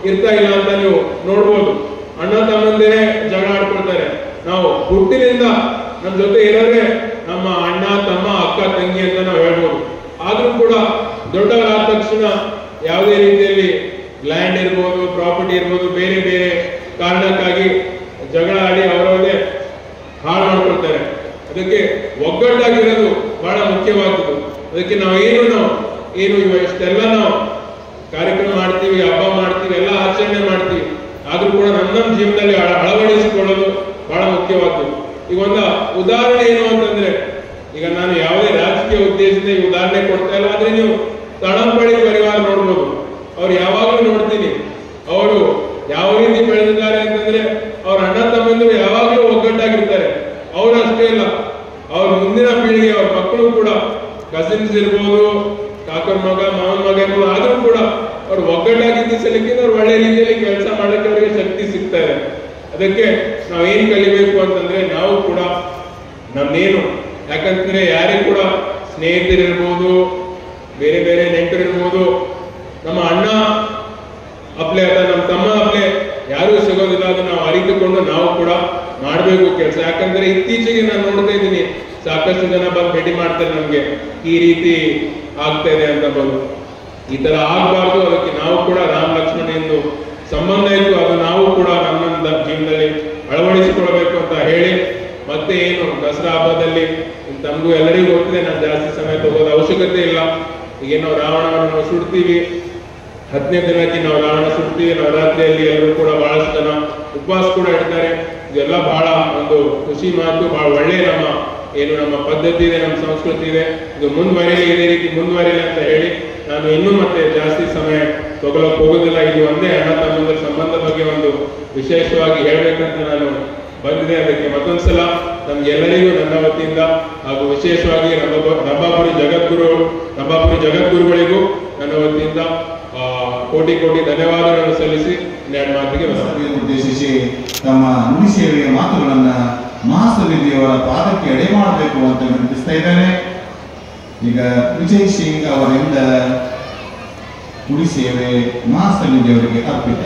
S11: ಇರ್ತಾ ಇಲ್ಲ ಅಂತ ನೀವು ನೋಡ್ಬೋದು. ಅಣ್ಣ ತಮ್ಮಂದಿರೇ ಜಗಳ ಆಡ್ಕೊಳ್ತಾರೆ. ನಾವು ಹುಟ್ಟಿನಿಂದ ನಮ್ಮ ಜೊತೆ ಇರೋದೇ ನಮ್ಮ ಅಣ್ಣ ತಮ್ಮ ಅಕ್ಕ ತಂಗಿ ಅಂತ ನಾವು ಹೇಳ್ಬೋದು. ಆದ್ರೂ ಕೂಡ ದೊಡ್ಡವರಾದ ತಕ್ಷಣ ಯಾವುದೇ ರೀತಿಯಲ್ಲಿ ಲ್ಯಾಂಡ್ ಇರ್ಬೋದು, ಪ್ರಾಪರ್ಟಿ ಇರ್ಬೋದು, ಬೇರೆ ಬೇರೆ ಕಾರಣಕ್ಕಾಗಿ ಜಗಳ ಆಡಿ ಅವರವರೇ ಹಾಳು ಮಾಡ್ಕೊಳ್ತಾರೆ. ಅದಕ್ಕೆ ಒಗ್ಗಟ್ಟಾಗಿರೋದು ಬಹಳ ಮುಖ್ಯವಾದದ್ದು. ಅದಕ್ಕೆ ನಾವು ಇಷ್ಟೆಲ್ಲ ನಾವು ಕಾರ್ಯಕ್ರಮ ಮಾಡ್ತೀವಿ, ಹಬ್ಬ ಮಾಡ್ತೀವಿ, ಎಲ್ಲ ಆಚರಣೆ ಮಾಡ್ತೀವಿ. ಆದ್ರೂ ಕೂಡ ನಮ್ಮ ಜೀವನದಲ್ಲಿ ಅಳವಡಿಸಿಕೊಳ್ಳೋದು ಬಹಳ ಮುಖ್ಯವಾದದ್ದು. ಈಗ ಒಂದು ಉದಾಹರಣೆ ಏನು ಅಂತಂದ್ರೆ, ಈಗ ನಾನು ಯಾವುದೇ ರಾಜಕೀಯ ಉದ್ದೇಶದಿಂದ ಈ ಉದಾಹರಣೆ ಕೊಡ್ತಾ ಇಲ್ಲ, ಆದ್ರೆ ನೀವು ತಳಂಪಡಿ ಪರಿವಾರ ನೋಡ್ಬೋದು. ಅವ್ರು ಯಾವಾಗಲೂ ನೋಡ್ತೀನಿ, ಅವರು ಯಾವ ರೀತಿ ಬೆಳೆದಿದ್ದಾರೆ ಅಂತಂದ್ರೆ ಅವ್ರ ಅಣ್ಣ ತಮ್ಮಂದಿರು ಯಾವಾಗಲೂ ಒಗ್ಗಟ್ಟಾಗಿರ್ತಾರೆ. ಅವ್ರು ಅಷ್ಟೇ ಇಲ್ಲ, ಅವ್ರ ಮುಂದಿನ ಪೀಳಿಗೆ ಅವ್ರ ಮಕ್ಕಳು ಕೂಡ ಕಸಿನ್ಸ್ ಇರ್ಬೋದು, ಕಾಕನ ಮಗ ಮಾವನ ಮಗ ಇರ್ಬೋದು, ಆದ್ರೂ ಕೂಡ ಅವ್ರು ಒಗ್ಗಟ್ಟಾಗಿದ್ದ ಸಲಕ್ಕೆ ಅವ್ರು ಒಳ್ಳೆ ರೀತಿಯಲ್ಲಿ ಕೆಲಸ ಮಾಡಕ್ಕೆ ಅವರಿಗೆ ಶಕ್ತಿ ಸಿಗ್ತಾ ಇದೆ. ಅದಕ್ಕೆ ನಾವೇನ್ ಕಲಿಬೇಕು ಅಂತಂದ್ರೆ, ನಾವು ಕೂಡ ನಮ್ಮೇನು, ಯಾಕಂತಂದ್ರೆ ಯಾರೇ ಕೂಡ ಸ್ನೇಹಿತರಿರ್ಬೋದು, ಬೇರೆ ಬೇರೆ ನೆಂಟರಿರ್ಬೋದು, ನಮ್ಮ ಅಣ್ಣ ಅಪ್ಲೆ ಅದ ನಮ್ಮ ತಮ್ಮ ಅಪ್ಲೆ ಯಾರು ಸಿಗೋದಿಲ್ಲ. ಅದನ್ನ ನಾವು ಅರಿತುಕೊಂಡು ನಾವು ಕೂಡ ಮಾಡಬೇಕು ಕೆಲಸ. ಯಾಕಂದ್ರೆ ಇತ್ತೀಚೆಗೆ ನಾನು ನೋಡ್ತಾ ಇದ್ದೀನಿ, ಸಾಕಷ್ಟು ಜನ ಬಂದು ಭೇಟಿ ಮಾಡ್ತಾರೆ ನಮ್ಗೆ, ಈ ರೀತಿ ಆಗ್ತಾ ಇದೆ ಅಂತ ಬಂದು. ಈ ತರ ಆಗ್ಬಾರ್ದು. ಅದಕ್ಕೆ ನಾವು ಕೂಡ ರಾಮ ಲಕ್ಷ್ಮಣ ಎಂದು ಸಂಬಂಧ ಇತ್ತು, ಅದು ನಾವು ಕೂಡ ನಮ್ಮ ಜೀವನದಲ್ಲಿ ಅಳವಡಿಸಿಕೊಳ್ಬೇಕು ಅಂತ ಹೇಳಿ, ಮತ್ತೆ ಏನು ದಸರಾ ಹಬ್ಬದಲ್ಲಿ ತಮಗೂ ಎಲ್ಲರಿಗೂ ಗೊತ್ತಿದೆ, ನಾನು ಜಾಸ್ತಿ ಸಮಯ ತಗೋದ ಅವಶ್ಯಕತೆ ಇಲ್ಲ. ಈಗೇನೋ ರಾವಣವನ್ನು ನಾವು ಸುಡ್ತೀವಿ, 10ನೇ ದಿನಕ್ಕೆ ನಾವು ರಾವಣ ಸುಡ್ತೀವಿ. ನವರಾತ್ರಿಯಲ್ಲಿ ಎಲ್ಲರೂ ಕೂಡ ಬಹಳಷ್ಟು ಜನ ಉಪವಾಸ ಕೂಡ ಇಡ್ತಾರೆ. ಇದೆಲ್ಲ ಬಹಳ ಒಂದು ಖುಷಿ ಮಾತು, ಬಹಳ ಒಳ್ಳೆ ನಮ್ಮ ಪದ್ಧತಿ ಇದೆ, ನಮ್ಮ ಸಂಸ್ಕೃತಿ ಇದೆ. ಇದು ಮುಂದುವರಿಯಲಿ, ಇದೇ ರೀತಿ ಮುಂದುವರಿಯಲಿ ಅಂತ ಹೇಳಿ ನಾನು ಇನ್ನೂ ಮತ್ತೆ ಜಾಸ್ತಿ ಸಮಯ ತಗೊಳಕ್ ಹೋಗೋದಿಲ್ಲ. ಇದು ಒಂದೇ ಅಣ್ಣ ತಮ್ಮಂದಿರ ಸಂಬಂಧ ಬಗ್ಗೆ ಒಂದು ವಿಶೇಷವಾಗಿ ಹೇಳ್ಬೇಕಂತ ನಾನು ಬಂದಿದೆ. ಅದಕ್ಕೆ ಮತ್ತೊಂದ್ಸಲ ನಮ್ಗೆಲ್ಲರಿಗೂ ನನ್ನ ವತಿಯಿಂದ ಹಾಗೂ ವಿಶೇಷವಾಗಿ ರಂಭಾಪುರಿ ಜಗದ್ಗುರುಗಳಿಗೂ ನನ್ನ ವತಿಯಿಂದ ಕೋಟಿ ಕೋಟಿ ಧನ್ಯವಾದಗಳನ್ನು ಸಲ್ಲಿಸಿ ಎರಡು ಮಾತಿಗೆ
S4: ಉದ್ದೇಶಿಸಿ ತಮ್ಮ ನುಡಿ ಸೇವೆಯ ಮಾತುಗಳನ್ನ ಮಹಾಸನ್ನಿಧಿಯವರ ಪಾದಕ್ಕೆ ಎಡೆ ಮಾಡಬೇಕು ಅಂತ ವಿನಂತಿಸ್ತಾ ಇದ್ದೇನೆ. ಈಗ ವಿಜಯ್ ಸಿಂಗ್ ಅವರಿಂದ ನುಡಿ ಸೇವೆ ಮಹಾಸನ್ನಿಧಿಯವರಿಗೆ ಅರ್ಪಿತ.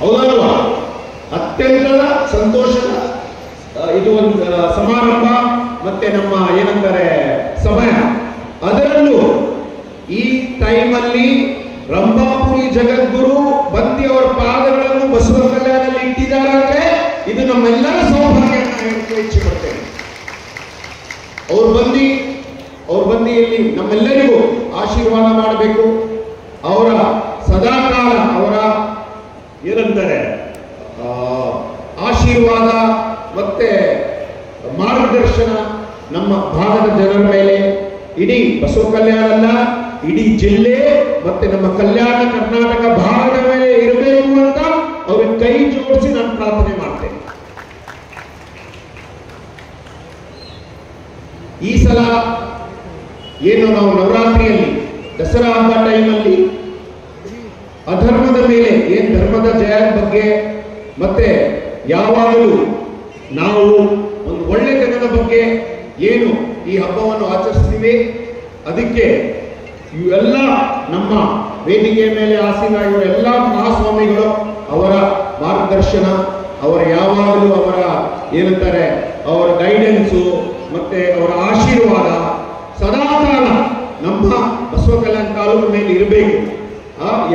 S10: ಹೌದಲ್ವಾ? ಅತ್ಯಂತ ಸಂತೋಷದ ಇದು ಒಂದು ಸಮಾರಂಭ, ಮತ್ತೆ ನಮ್ಮ ಏನಂತಾರೆ ಸಮಯ. ಅದರಲ್ಲೂ ಈ ಟೈಮಲ್ಲಿ ರಂಭಾಪುರಿ ಜಗದ್ಗುರು ಬಂದಿ ಅವರ ಪಾದಗಳನ್ನು ಬಸವ ಕಲ್ಯಾಣದಲ್ಲಿ ಇಟ್ಟಿದ್ದಾರೆ ಅಂದ್ರೆ ಇದು ನಮ್ಮೆಲ್ಲರ ಸೌಭಾಗ್ಯ ಅಂತ ಇಚ್ಛೆ ಪಡ್ತೇನೆ. ಅವ್ರು ಬಂದು ಇಲ್ಲಿ ನಮ್ಮೆಲ್ಲರಿಗೂ ಆಶೀರ್ವಾದ ಮಾಡಬೇಕು. ಅವರ ಸದಾಕಾಲ ಅವರ ಏನಂತಾರೆ ಆಶೀರ್ವಾದ ಮತ್ತೆ ಮಾರ್ಗದರ್ಶನ ನಮ್ಮ ಭಾಗದ ಜನರ ಮೇಲೆ, ಇಡೀ ಬಸವ ಕಲ್ಯಾಣ ಅಲ್ಲ, ಇಡೀ ಜಿಲ್ಲೆ ಮತ್ತೆ ನಮ್ಮ ಕಲ್ಯಾಣ ಕರ್ನಾಟಕ ಭಾಗದ ಮೇಲೆ ಇರಬೇಕು ಅಂತ ಅವ್ರಿಗೆ ಕೈ ಜೋಡಿಸಿ ನಾನು ಪ್ರಾರ್ಥನೆ ಮಾಡ್ತೇನೆ. ಈ ಸಲ ಏನು ನಾವು ನವರಾತ್ರಿಯಲ್ಲಿ ದಸರಾ ಹಬ್ಬ ಟೈಮಲ್ಲಿ ಅಧರ್ಮದ ಮೇಲೆ ಏನ್ ಧರ್ಮದ ಜಯದ ಬಗ್ಗೆ ಮತ್ತೆ ಯಾವಾಗಲೂ ನಾವು ಒಂದು ಒಳ್ಳೆತನದ ಬಗ್ಗೆ ಏನು ಈ ಹಬ್ಬವನ್ನು ಆಚರಿಸ್ತೀವಿ, ಅದಕ್ಕೆ ಇವೆಲ್ಲ ನಮ್ಮ ವೇದಿಕೆಯ ಮೇಲೆ ಆಸೀನ ಇವರೆಲ್ಲ ಮಹಾಸ್ವಾಮಿಗಳು ಅವರ ಮಾರ್ಗದರ್ಶನ, ಅವರ ಯಾವಾಗಲೂ ಅವರ ಏನಂತಾರೆ ಅವರ ಗೈಡೆನ್ಸು ಮತ್ತೆ ಅವರ ಆಶೀರ್ವಾದ ಸದಾಕಾಲ ನಮ್ಮ ಬಸವ ಕಲ್ಯಾಣ ತಾಲೂಕು ಮೇಲೆ ಇರಬೇಕು.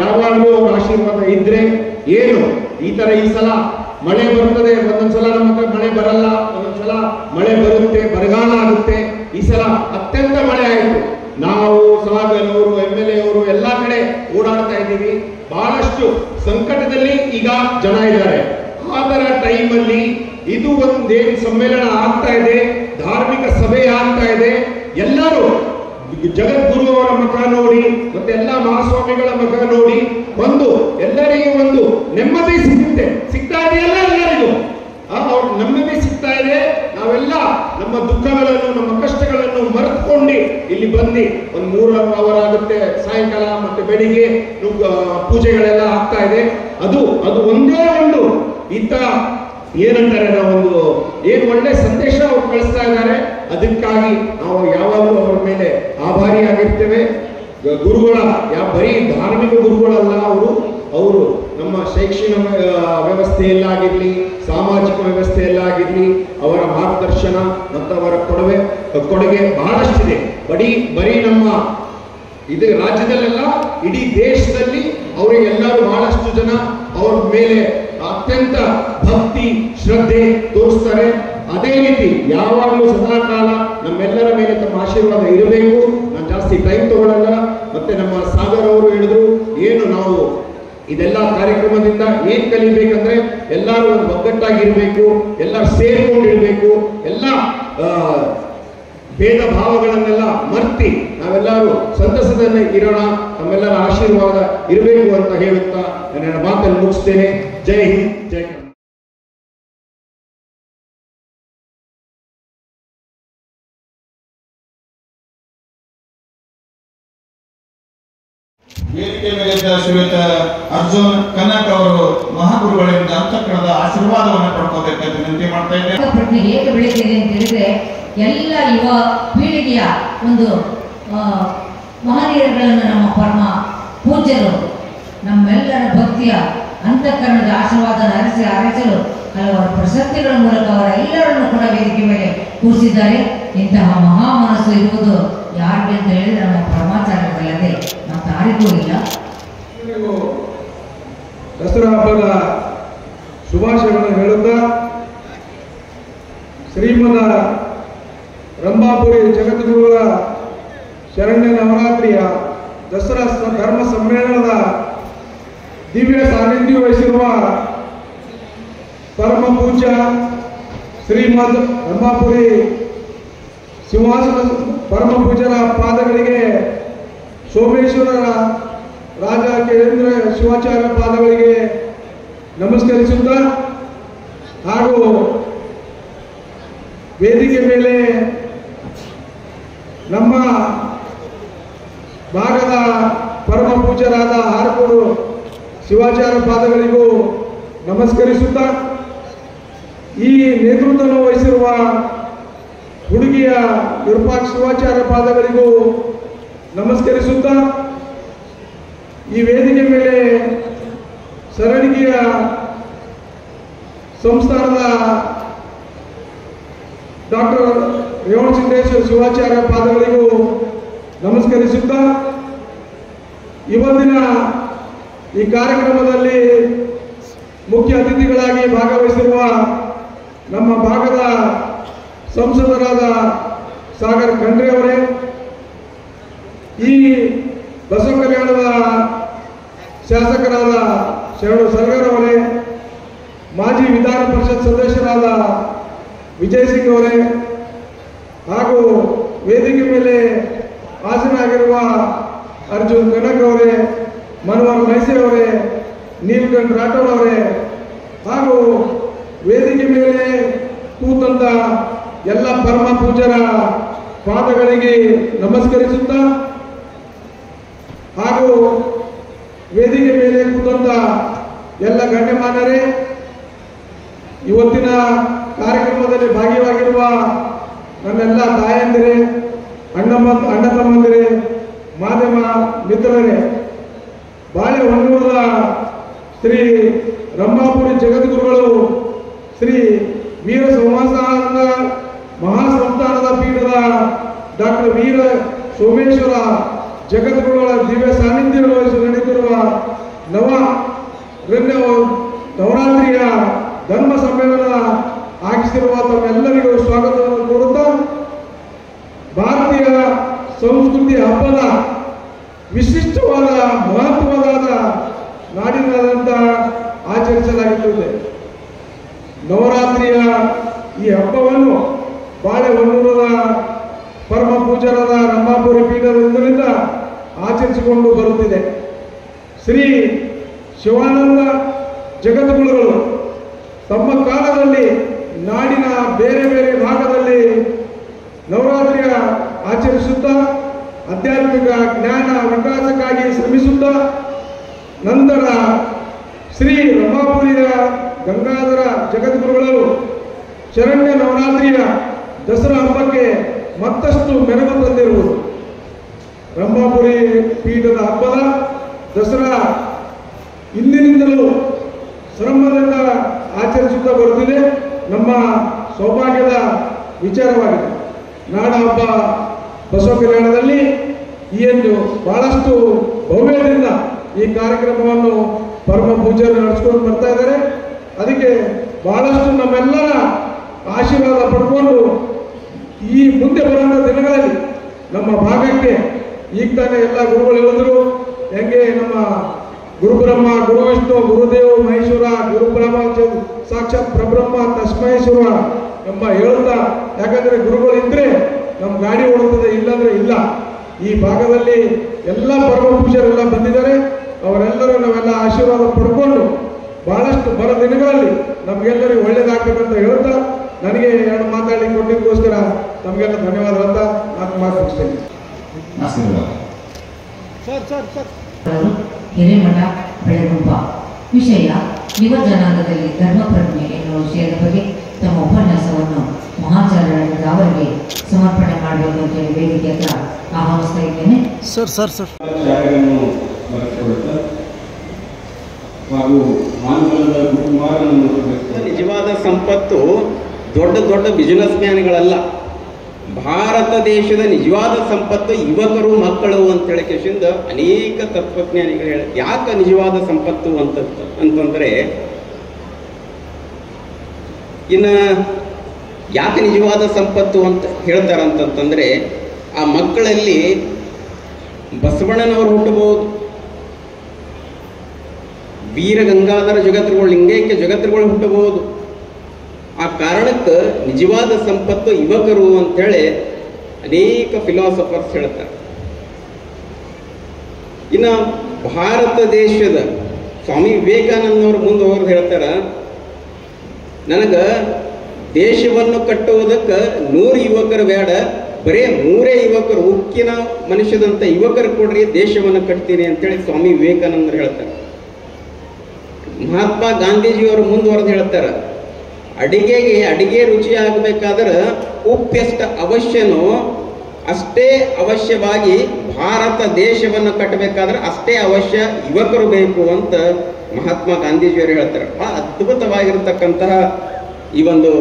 S10: ಯಾವಾಗಲೂ ಅವರ ಆಶೀರ್ವಾದ ಇದ್ರೆ ಏನು ಈ ತರ ಈ ಸಲ ಮಳೆ ಬರ್ತದೆ, ಒಂದೊಂದ್ಸಲ ನಮ್ಮ ಮಳೆ ಬರಲ್ಲ, ಒಂದೊಂದ್ಸಲ ಮಳೆ ಬರುತ್ತೆ, ಬರಗಾಲ ಆಗುತ್ತೆ. ಈ ಸಲ ಅತ್ಯಂತ ಮಳೆ ಆಯಿತು. ನಾವು ಸಭಾಗನವರು MLA ಅವರು ಎಲ್ಲಾ ಕಡೆ ಓಡಾಡ್ತಾ ಇದ್ದೀವಿ. ಬಹಳಷ್ಟು ಸಂಕಟದಲ್ಲಿ ಈಗ ಜನ ಇದ್ದಾರೆ. ಆ ತರ ಟೈಮಲ್ಲಿ ಇದು ಒಂದೇನು ಸಮ್ಮೇಳನ ಆಗ್ತಾ ಇದೆ, ಧಾರ್ಮಿಕ ಸಭೆ ಆಗ್ತಾ ಇದೆ. ಎಲ್ಲರೂ ಜಗದ್ಗುರು ಅವರ ಮುಖ ನೋಡಿ ಮತ್ತೆ ಎಲ್ಲ ಮಹಾಸ್ವಾಮಿಗಳ ಮುಖ ನೋಡಿ ಎಲ್ಲರಿಗೂ ಒಂದು ನೆಮ್ಮದಿ ಸಿಗ್ತಾ ಇದೆಯಲ್ಲ ಎಲ್ಲರಿಗೂ ಅವ್ರ ನೆಮ್ಮದಿ ಸಿಗ್ತಾ ಇದೆ. ನಾವೆಲ್ಲ ನಮ್ಮ ದುಃಖಗಳನ್ನು ನಮ್ಮ ಕಷ್ಟಗಳನ್ನು ಮರೆತುಕೊಂಡು ಇಲ್ಲಿ ಬಂದು ಒಂದು 3 ಅವರ
S12: ಸಾಯಂಕಾಲ ಮತ್ತೆ ಬೆಳಿಗ್ಗೆ ಪೂಜೆಗಳೆಲ್ಲ ಆಗ್ತಾ ಇದೆ. ಅದು ಒಂದೇ ಒಂದು ಇಂಥ ಏನಂತಾರೆ ನಾವೊಂದು ಏನು ಒಳ್ಳೆ ಸಂದೇಶ ಅವ್ರು ಕಳಿಸ್ತಾ ಇದ್ದಾರೆ. ಅದಕ್ಕಾಗಿ ನಾವು ಯಾವಾಗಲೂ ಅವರ ಮೇಲೆ ಆಭಾರಿಯಾಗಿರ್ತೇವೆ. ಗುರುಗಳ ಬರೀ ಧಾರ್ಮಿಕ ಗುರುಗಳಲ್ಲ ಅವರು ನಮ್ಮ ಶೈಕ್ಷಣಿಕ ವ್ಯವಸ್ಥೆಯಲ್ಲಾಗಿರ್ಲಿ, ಸಾಮಾಜಿಕ ವ್ಯವಸ್ಥೆಯಲ್ಲಾಗಿರ್ಲಿ, ಅವರ ಮಾರ್ಗದರ್ಶನ ಮತ್ತು ಅವರ ಕೊಡುಗೆ ಬಹಳಷ್ಟಿದೆ. ಬರೀ ನಮ್ಮ ಇದು ರಾಜ್ಯದಲ್ಲೆಲ್ಲ ಇಡೀ ದೇಶದಲ್ಲಿ ಅವರಿಗೆಲ್ಲರೂ ಬಹಳಷ್ಟು ಜನ ಅವ್ರ ಮೇಲೆ ಅತ್ಯಂತ ಭಕ್ತಿ ಶ್ರದ್ಧೆ ತೋರಿಸ್ತಾರೆ. ಅದೇ ರೀತಿ ಯಾವಾಗಲೂ ಸದಾಕಾಲ ನಮ್ಮೆಲ್ಲರ ಮೇಲೆ ತಮ್ಮ ಆಶೀರ್ವಾದ ಇರಬೇಕು. ನಾನು ಜಾಸ್ತಿ ಟೈಮ್ ತಗೊಳ್ಳಲ್ಲ. ಮತ್ತೆ ನಮ್ಮ ಸಾಗರ್ ಅವರು ಹೇಳಿದ್ರು, ಏನು ನಾವು ಇದೆಲ್ಲ ಕಾರ್ಯಕ್ರಮದಿಂದ ಏನ್ ಕಲಿಬೇಕಂದ್ರೆ ಎಲ್ಲರೂ ಒಂದು ಒಗ್ಗಟ್ಟಾಗಿರ್ಬೇಕು, ಎಲ್ಲರೂ ಸೇರ್ಕೊಂಡಿರ್ಬೇಕು, ಎಲ್ಲ ಭೇದ ಭಾವಗಳನ್ನೆಲ್ಲ ಮರ್ತಿ ನಾವೆಲ್ಲರೂ ಸಂತಸದಲ್ಲಿ ಇರೋಣ, ನಮ್ಮೆಲ್ಲರ ಆಶೀರ್ವಾದ ಇರಬೇಕು ಅಂತ ಹೇಳುತ್ತಾ ನನ್ನ ಮಾತನ್ನು ಮುಗಿಸ್ತೇನೆ. ಜೈ ಹಿಂದ್, ಜೈ ಕರ್ನಾಟಕ.
S4: ವೇದಿಕೆ ಮೇಲಿದ್ದ ಶ್ರೀಯುತ ಅರ್ಜುನ್ ಕನಕ್ ಅವರು ಮಹಾಗುರುಗಳಿಂದ ಅಂತಃಕರಣದ ಆಶೀರ್ವಾದವನ್ನು ಪಡ್ಕೋಬೇಕಂತ ವಿನಂತಿ ಮಾಡ್ತಾ ಇದ್ದೇನೆ.
S3: ಹೇಗೆ ಬೆಳೀತಿದೆ ಅಂತ ಹೇಳಿದ್ರೆ ಎಲ್ಲ ಯುವ ಪೀಳಿಗೆಯ ಒಂದು ಮಹನೀಯರುಗಳನ್ನು ನಮ್ಮ ಪರಮ ಪೂಜ್ಯರು ನಮ್ಮೆಲ್ಲರ ಭಕ್ತಿಯ ಅಂತಃಕರಣದ ಆಶೀರ್ವಾದ ಅರಸಲು ಹಲವಾರು ಪ್ರಶಸ್ತಿಗಳ ಮೂಲಕ ಅವರೆಲ್ಲರನ್ನು ಕೂಡ ವೇದಿಕೆ ಮೇಲೆ ಕೂರಿಸಿದ್ದಾರೆ. ಇಂತಹ ಮಹಾ ಮನಸ್ಸು ಇರುವುದು ಯಾರಿಗೆ ಅಂತ ಹೇಳಿದ್ರೆ ನಮ್ಮ ಪರಮಾಚಾರ್ಯರಲ್ಲದೆ ಮತ್ತಾರಿಗೂ ಇಲ್ಲ.
S5: ದಸರಾ ಹಬ್ಬದ ಶುಭಾಶಯಗಳನ್ನು ಹೇಳುತ್ತಾ ಶ್ರೀಮದ ರಂಭಾಪುರಿ ಜಗದ್ಗುರುಗಳ ಶರಣ್ಯ ನವರಾತ್ರಿಯ ದಸರಾ ಧರ್ಮ ಸಮ್ಮೇಳನದ ದಿವ್ಯ ಸಾನ್ನಿಧ್ಯ ವಹಿಸಿರುವ ಪರಮ ಪೂಜ್ಯ ಶ್ರೀಮದ್ ರಂಭಾಪುರಿ ಸಿಂಹಾಸನ ಪರಮ ಪೂಜ್ಯರ ಪಾದಗಳಿಗೆ, ಸೋಮೇಶ್ವರರ ರಾಜ ಕೇಂದ್ರ ಶಿವಾಚಾರ್ಯ ಪಾದಗಳಿಗೆ ನಮಸ್ಕರಿಸುತ್ತಾ ಹಾಗೂ ವೇದಿಕೆ ಮೇಲೆ ನಮ್ಮ ಭಾಗದ ಪರಮ ಪೂಜ್ಯರಾದ ಹಾರಕೋಡು ಶಿವಾಚಾರ್ಯ ಪಾದಗಳಿಗೂ ನಮಸ್ಕರಿಸುತ್ತಾ ಈ ನೇತೃತ್ವವನ್ನು ವಹಿಸಿರುವ ಹುಡುಗಿಯ ವಿರೂಪಾಕ್ಷ ಶಿವಾಚಾರ್ಯ ಪಾದಗಳಿಗೂ ನಮಸ್ಕರಿಸುತ್ತಾ ಈ ವೇದಿಕೆ ಮೇಲೆ ಸರಣಿಗೆಯ ಸಂಸ್ಥಾನದ ಡಾಕ್ಟರ್ ರೇವಣಸಿದ್ದೇಶ್ವರ ಶಿವಾಚಾರ್ಯ ಪಾದಗಳಿಗೂ ನಮಸ್ಕರಿಸುತ್ತಾ ಇವತ್ತಿನ ಈ ಕಾರ್ಯಕ್ರಮದಲ್ಲಿ ಮುಖ್ಯ ಅತಿಥಿಗಳಾಗಿ ಭಾಗವಹಿಸಿರುವ ನಮ್ಮ ಭಾಗದ ಸಂಸದರಾದ ಸಾಗರ್ ಖಂಡ್ರೆ ಅವರೇ, ಈ ಬಸವ ಕಲ್ಯಾಣದ ಶಾಸಕರಾದ ಶರಣು ಸರ್ಗರ್ ಅವರೇ, ಮಾಜಿ ವಿಧಾನ ಪರಿಷತ್ ಸದಸ್ಯರಾದ ವಿಜಯ್ ಸಿಂಗ್ ಅವರೇ ಹಾಗೂ ವೇದಿಕೆ ಮೇಲೆ ಆಸೀನರಾಗಿರುವ ಅರ್ಜುನ್ ಕನಕ್ ಅವರೇ, ಮನೋಹರ್ ನೈಸೆ ಅವರೇ, ನೀಲಕಂಠ್ ರಾಠೋಡ್ ಅವರೇ ಹಾಗೂ ವೇದಿಕೆ ಮೇಲೆ ಕೂತಂತ ಎಲ್ಲ ಪರಮ ಪೂಜ್ಯರ ಪಾದಗಳಿಗೆ ನಮಸ್ಕರಿಸುತ್ತಾ ಹಾಗೂ ವೇದಿಕೆ ಮೇಲೆ ಕೂತಂತ ಎಲ್ಲ ಗಣ್ಯಮಾನ್ಯರೇ, ಇವತ್ತಿನ ಕಾರ್ಯಕ್ರಮದಲ್ಲಿ ಭಾಗಿಯಾಗಿರುವ ನನ್ನೆಲ್ಲ ತಾಯಂದಿರೇ, ಅಣ್ಣ ತಮ್ಮಂದಿರೇ, ಮಾಧ್ಯಮ ಮಿತ್ರರೇ, ಬಾಳೆಹೊನ್ನೂರದ ಶ್ರೀ ರಂಭಾಪುರಿ ಜಗದ್ಗುರುಗಳು ಶ್ರೀ ವೀರ ಸಂಸ್ಥಾನದ ಮಹಾಸಂಸ್ಥಾನದ ಪೀಠದ ಡಾಕ್ಟರ್ ವೀರ ಸೋಮೇಶ್ವರ ಜಗದ್ಗುರುಗಳ ದಿವ್ಯ ಸಾನ್ನಿಧ್ಯ ನಡೆಯುತ್ತಿರುವ ನವರಾತ್ರಿಯ ಧರ್ಮ ಸಮ್ಮೇಳನ ಆಗಿಸಿರುವ ತಮ್ಮೆಲ್ಲರಿಗೂ ಸ್ವಾಗತವನ್ನು ಕೋರುತ್ತಾ ಭಾರತೀಯ ಸಂಸ್ಕೃತಿ ಹಬ್ಬದ ವಿಶಿಷ್ಟವಾದ ಮಹತ್ವವಾದ ನಾಡಿನಾದ್ಯಂತ ಆಚರಿಸಲಾಗುತ್ತದೆ. ನವರಾತ್ರಿಯ ಈ ಹಬ್ಬವನ್ನು ಬಾಳೆಹೊನ್ನೂರದ ಪರಮ ಪೂಜ್ಯರಾದ ರಂಭಾಪುರಿ ಪೀಠದಿಂದ ಆಚರಿಸಿಕೊಂಡು ಬರುತ್ತಿದೆ. ಶ್ರೀ ಶಿವಾನಂದ ಜಗದ್ಗುರುಗಳು ತಮ್ಮ ಕಾಲದಲ್ಲಿ ನಾಡಿನ ಬೇರೆ ಬೇರೆ ಭಾಗದಲ್ಲಿ ನವರಾತ್ರಿಯ ಆಚರಿಸುತ್ತಾ ಆಧ್ಯಾತ್ಮಿಕ ಜ್ಞಾನ ವಿಕಾಸಕ್ಕಾಗಿ ಶ್ರಮಿಸುತ್ತಾ ನಂತರ ಶ್ರೀ ರಂಭಾಪುರಿಯ ಗಂಗಾಧರ ಜಗದ್ಗುರುಗಳು ಶರಣ್ಯ ನವರಾತ್ರಿಯ ದಸರಾ ಹಬ್ಬಕ್ಕೆ ಮತ್ತಷ್ಟು ಮೆರುಗು ತಂದಿರುವುದು. ರಂಭಾಪುರಿ ಪೀಠದ ಹಬ್ಬದ ದಸರಾ ಇಂದಿನಿಂದಲೂ ಸಂಭ್ರಮದಿಂದ ಆಚರಿಸುತ್ತಾ ಬರುತ್ತಿದೆ. ನಮ್ಮ ಸೌಭಾಗ್ಯದ ವಿಚಾರವಾಗಿದೆ. ನಾಡ ಹಬ್ಬ ಬಸವ ಕಲ್ಯಾಣದಲ್ಲಿ ಈ ಎಂದು ಬಹಳಷ್ಟು ಭವ್ಯದಿಂದ ಈ ಕಾರ್ಯಕ್ರಮವನ್ನು ಪರಮ ಪೂಜೆಯನ್ನು ನಡೆಸ್ಕೊಂಡು ಬರ್ತಾ ಇದ್ದಾರೆ. ಅದಕ್ಕೆ ಬಹಳಷ್ಟು ನಮ್ಮೆಲ್ಲರ ಆಶೀರ್ವಾದ ಪಡ್ಕೊಂಡು ಈ ಮುಂದೆ ಬರುವಂಥ ದಿನಗಳಲ್ಲಿ ನಮ್ಮ ಭಾಗಕ್ಕೆ ಈಗ ತಾನೇ ಎಲ್ಲ ಗುರುಗಳು ಹೇಳಿದ್ರು, ಹೆಂಗೆ ನಮ್ಮ ಗುರುಬ್ರಹ್ಮ ಗುರು ವಿಷ್ಣು ಗುರುದೇವ್ ಮಹೇಶ್ವರ ಗುರುಬ್ರಹ್ಮ ಸಾಕ್ಷಾತ್ ಪ್ರಬ್ರಹ್ಮ ತಸ್ಮಹೇಶ್ವರ ಎಂಬ ಹೇಳ್ತಾ, ಯಾಕಂದ್ರೆ ಗುರುಗಳು ಇದ್ರೆ ನಮ್ಮ ಗಾಡಿ ಓಡುತ್ತದೆ, ಇಲ್ಲಾಂದ್ರೆ ಇಲ್ಲ. ಈ ಭಾಗದಲ್ಲಿ ಎಲ್ಲ ಪರಮ ಪೂಜಾರೆಲ್ಲ ಬಂದಿದ್ದಾರೆ. ಅವರೆಲ್ಲರೂ ನಾವೆಲ್ಲ ಆಶೀರ್ವಾದ ಪಡ್ಕೊಂಡು ಬಹಳಷ್ಟು ಬರೋ ದಿನಗಳಲ್ಲಿ ನಮಗೆಲ್ಲರಿಗೂ ಒಳ್ಳೇದಾಗಬೇಕಂತ ಹೇಳ್ತಾ, ನನಗೆ ಎರಡು ಮಾತಾಡಲಿಕ್ಕೆ ಕೊಟ್ಟಿದ್ದಕ್ಕೋಸ್ಕರ ತಮಗೆಲ್ಲ ಧನ್ಯವಾದ ಹೇಳ್ತಾ ನಾನು ಮಾತು ಮುಗಿಸ್ತೇನೆ.
S3: ಹಿರೇಮಠ ಬೆಳಗುಂಬ. ವಿಷಯ ಯುವ ಜನಾಂಗದಲ್ಲಿ ಧರ್ಮ ಪ್ರಜ್ಞೆ ಎನ್ನುವ ವಿಷಯದ ಬಗ್ಗೆ ತಮ್ಮ ಉಪನ್ಯಾಸವನ್ನು ಮಹಾಚಾರ್ಯರಾದ ಅವರಿಗೆ ಸಮರ್ಪಣೆ ಮಾಡಬೇಕು ಅಂತ ಹೇಳಿ ವೇದಿಕೆ ಹತ್ರ ಆಹ್ವಾನಿಸ್ತಾ ಇದ್ದೇನೆ.
S13: ನಿಜವಾದ ಸಂಪತ್ತು ದೊಡ್ಡ ದೊಡ್ಡ ಬಿಸಿನೆಸ್ ಮ್ಯಾನ್ಗಳಲ್ಲ. ಭಾರತ ದೇಶದ ನಿಜವಾದ ಸಂಪತ್ತು ಯುವಕರು ಮಕ್ಕಳು ಅಂತೇಳಿ ಕೇಳಿಂದ ಅನೇಕ ತತ್ವಜ್ಞಾನಿಗಳು ಹೇಳ. ಯಾಕೆ ನಿಜವಾದ ಸಂಪತ್ತು ಅಂತಂದ್ರೆ ಇನ್ನು ಯಾಕೆ ನಿಜವಾದ ಸಂಪತ್ತು ಅಂತ ಹೇಳ್ತಾರಂತಂದ್ರೆ ಆ ಮಕ್ಕಳಲ್ಲಿ ಬಸವಣ್ಣನವರು ಹುಟ್ಟಬಹುದು, ವೀರ ಗಂಗಾಧರ ಜಗದ್ಗುರುಗಳು ಲಿಂಗೈಕ್ಯ ಜಗದ್ಗುರುಗಳು ಹುಟ್ಟಬಹುದು. ಆ ಕಾರಣಕ್ಕೆ ನಿಜವಾದ ಸಂಪತ್ತು ಯುವಕರು ಅಂತೇಳಿ ಅನೇಕ ಫಿಲಾಸಫರ್ಸ್ ಹೇಳ್ತಾರೆ. ಇನ್ನು ಭಾರತ ದೇಶದ ಸ್ವಾಮಿ ವಿವೇಕಾನಂದವರು ಮುಂದೆ ಹೋಗಿ ಹೇಳ್ತಾರ, ನನಗ ದೇಶವನ್ನು ಕಟ್ಟುವುದಕ್ಕೆ 100 ಯುವಕರು ಬೇಡ, ಬರೇ 3 ಯುವಕರು ಉಕ್ಕಿನ ಮನುಷ್ಯದಂತ ಯುವಕರು ಕೊಡ್ರಿ, ದೇಶವನ್ನು ಕಟ್ತೀನಿ ಅಂತೇಳಿ ಸ್ವಾಮಿ ವಿವೇಕಾನಂದರು ಹೇಳ್ತಾರೆ. ಮಹಾತ್ಮ ಗಾಂಧೀಜಿಯವರು ಮುಂದುವರೆದು ಹೇಳ್ತಾರೆ, ಅಡಿಗೆ ರುಚಿ ಆಗಬೇಕಾದ್ರೆ ಉಪ್ಪೆಷ್ಟು ಅವಶ್ಯನೋ ಅಷ್ಟೇ ಅವಶ್ಯವಾಗಿ ಭಾರತ ದೇಶವನ್ನು ಕಟ್ಟಬೇಕಾದ್ರೆ ಅಷ್ಟೇ ಅವಶ್ಯ ಯುವಕರು ಬೇಕು ಅಂತ ಮಹಾತ್ಮ ಗಾಂಧೀಜಿಯವರು ಹೇಳ್ತಾರೆ. ಬಹಳ ಅದ್ಭುತವಾಗಿರ್ತಕ್ಕಂತಹ ಈ ಒಂದು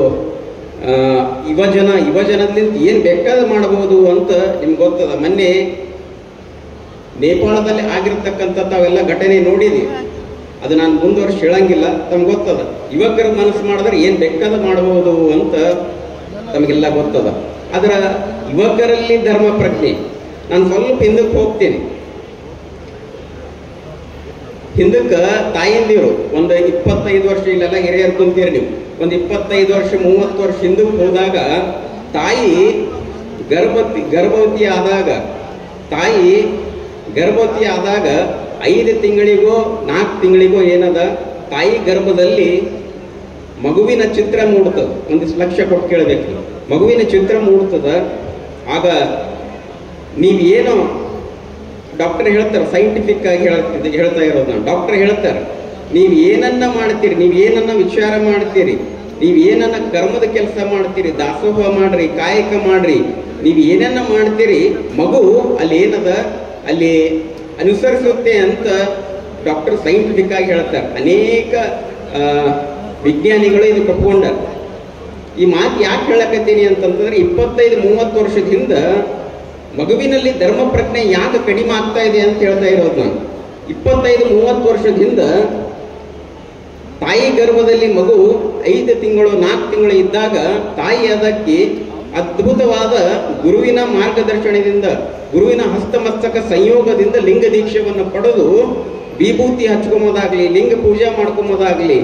S13: ಯುವಜನದಿಂದ ಏನು ಬೇಕಾದ ಮಾಡಬಹುದು ಅಂತ ನಿಮ್ಗೆ ಗೊತ್ತದ. ಮೊನ್ನೆ ನೇಪಾಳದಲ್ಲಿ ಆಗಿರ್ತಕ್ಕಂಥ ತಾವೆಲ್ಲ ಘಟನೆ ನೋಡಿದ್ವಿ. ಅದು ನಾನು ಮುಂದುವರ್ಸಿ ಹೇಳಂಗಿಲ್ಲ, ತಮ್ಗೆ ಗೊತ್ತದ. ಯುವಕರ ಮನಸ್ಸು ಮಾಡಿದ್ರೆ ಏನು ಬೇಕಾದ ಮಾಡಬಹುದು ಅಂತ ತಮಗೆಲ್ಲ ಗೊತ್ತದ. ಅದರ ಯುವಕರಲ್ಲಿ ಧರ್ಮ ಪ್ರಜ್ಞೆ. ನಾನು ಸ್ವಲ್ಪ ಹಿಂದಕ್ಕೆ ಹೋಗ್ತೀನಿ. ಹಿಂದಕ್ಕೆ ತಾಯಿಂದಿರು ಒಂದು 25 ವರ್ಷ, ಇಲ್ಲೆಲ್ಲ ಹಿರಿಯರು ಕುಂತೀರಿ ನೀವು, ಒಂದು 25 ವರ್ಷ 30 ವರ್ಷ ಹಿಂದಕ್ಕೆ ಹೋದಾಗ ತಾಯಿ ಗರ್ಭವತಿ ಆದಾಗ 5 ತಿಂಗಳಿಗೋ 4 ತಿಂಗಳಿಗೋ ಏನದ ತಾಯಿ ಗರ್ಭದಲ್ಲಿ ಮಗುವಿನ ಚಿತ್ರ ಮೂಡ್ತದ. ಒಂದಿಷ್ಟು ಲಕ್ಷ ಕೊಟ್ಟು ಕೇಳಬೇಕು, ಮಗುವಿನ ಚಿತ್ರ ಮೂಡ್ತದ. ಆಗ ನೀವೇನೋ ಡಾಕ್ಟರ್ ಹೇಳ್ತಾರೆ, ಸೈಂಟಿಫಿಕ್ ಆಗಿ ಹೇಳ್ತಾ ಇರೋದು ನಾನು, ಡಾಕ್ಟರ್ ಹೇಳ್ತಾರೆ, ನೀವು ಏನನ್ನ ಮಾಡ್ತೀರಿ, ನೀವು ಏನನ್ನ ವಿಚಾರ ಮಾಡ್ತೀರಿ, ನೀವು ಏನನ್ನ ಕರ್ಮದ ಕೆಲಸ ಮಾಡ್ತೀರಿ, ದಾಸೋಹ ಮಾಡ್ರಿ, ಕಾಯಕ ಮಾಡ್ರಿ, ನೀವು ಏನನ್ನ ಮಾಡ್ತೀರಿ, ಮಗು ಅಲ್ಲಿ ಏನದ ಅಲ್ಲಿ ಅನುಸರಿಸುತ್ತೆ ಅಂತ ಡಾಕ್ಟರ್ ಸೈಂಟಿಫಿಕ್ ಆಗಿ ಹೇಳ್ತಾರೆ. ಅನೇಕ ವಿಜ್ಞಾನಿಗಳು ಇದು ಒಪ್ಕೊಂಡಾರ. ಈ ಮಾತು ಯಾಕೆ ಹೇಳಕತ್ತೀನಿ ಅಂತಂತಂದ್ರೆ 25-30 ವರ್ಷದ ಹಿಂದೆ ಮಗುವಿನಲ್ಲಿ ಧರ್ಮ ಪ್ರಜ್ಞೆ ಯಾಕೆ ಕಡಿಮೆ ಆಗ್ತಾ ಇದೆ ಅಂತ ಹೇಳ್ತಾ ಇರೋದು ನಾನು. 25-30 ವರ್ಷದ ಹಿಂದೆ ತಾಯಿ ಗರ್ಭದಲ್ಲಿ ಮಗು 5 ತಿಂಗಳು 4 ತಿಂಗಳು ಇದ್ದಾಗ ತಾಯಿ ಅದಕ್ಕೆ ಅದ್ಭುತವಾದ ಗುರುವಿನ ಮಾರ್ಗದರ್ಶನದಿಂದ, ಗುರುವಿನ ಹಸ್ತಮಸ್ತಕ ಸಂಯೋಗದಿಂದ ಲಿಂಗ ದೀಕ್ಷೆಯನ್ನು ಪಡೆದು ವಿಭೂತಿ ಹಚ್ಕೊಂಬೋದಾಗ್ಲಿ, ಲಿಂಗ ಪೂಜೆ ಮಾಡ್ಕೊಂಬೋದಾಗ್ಲಿ,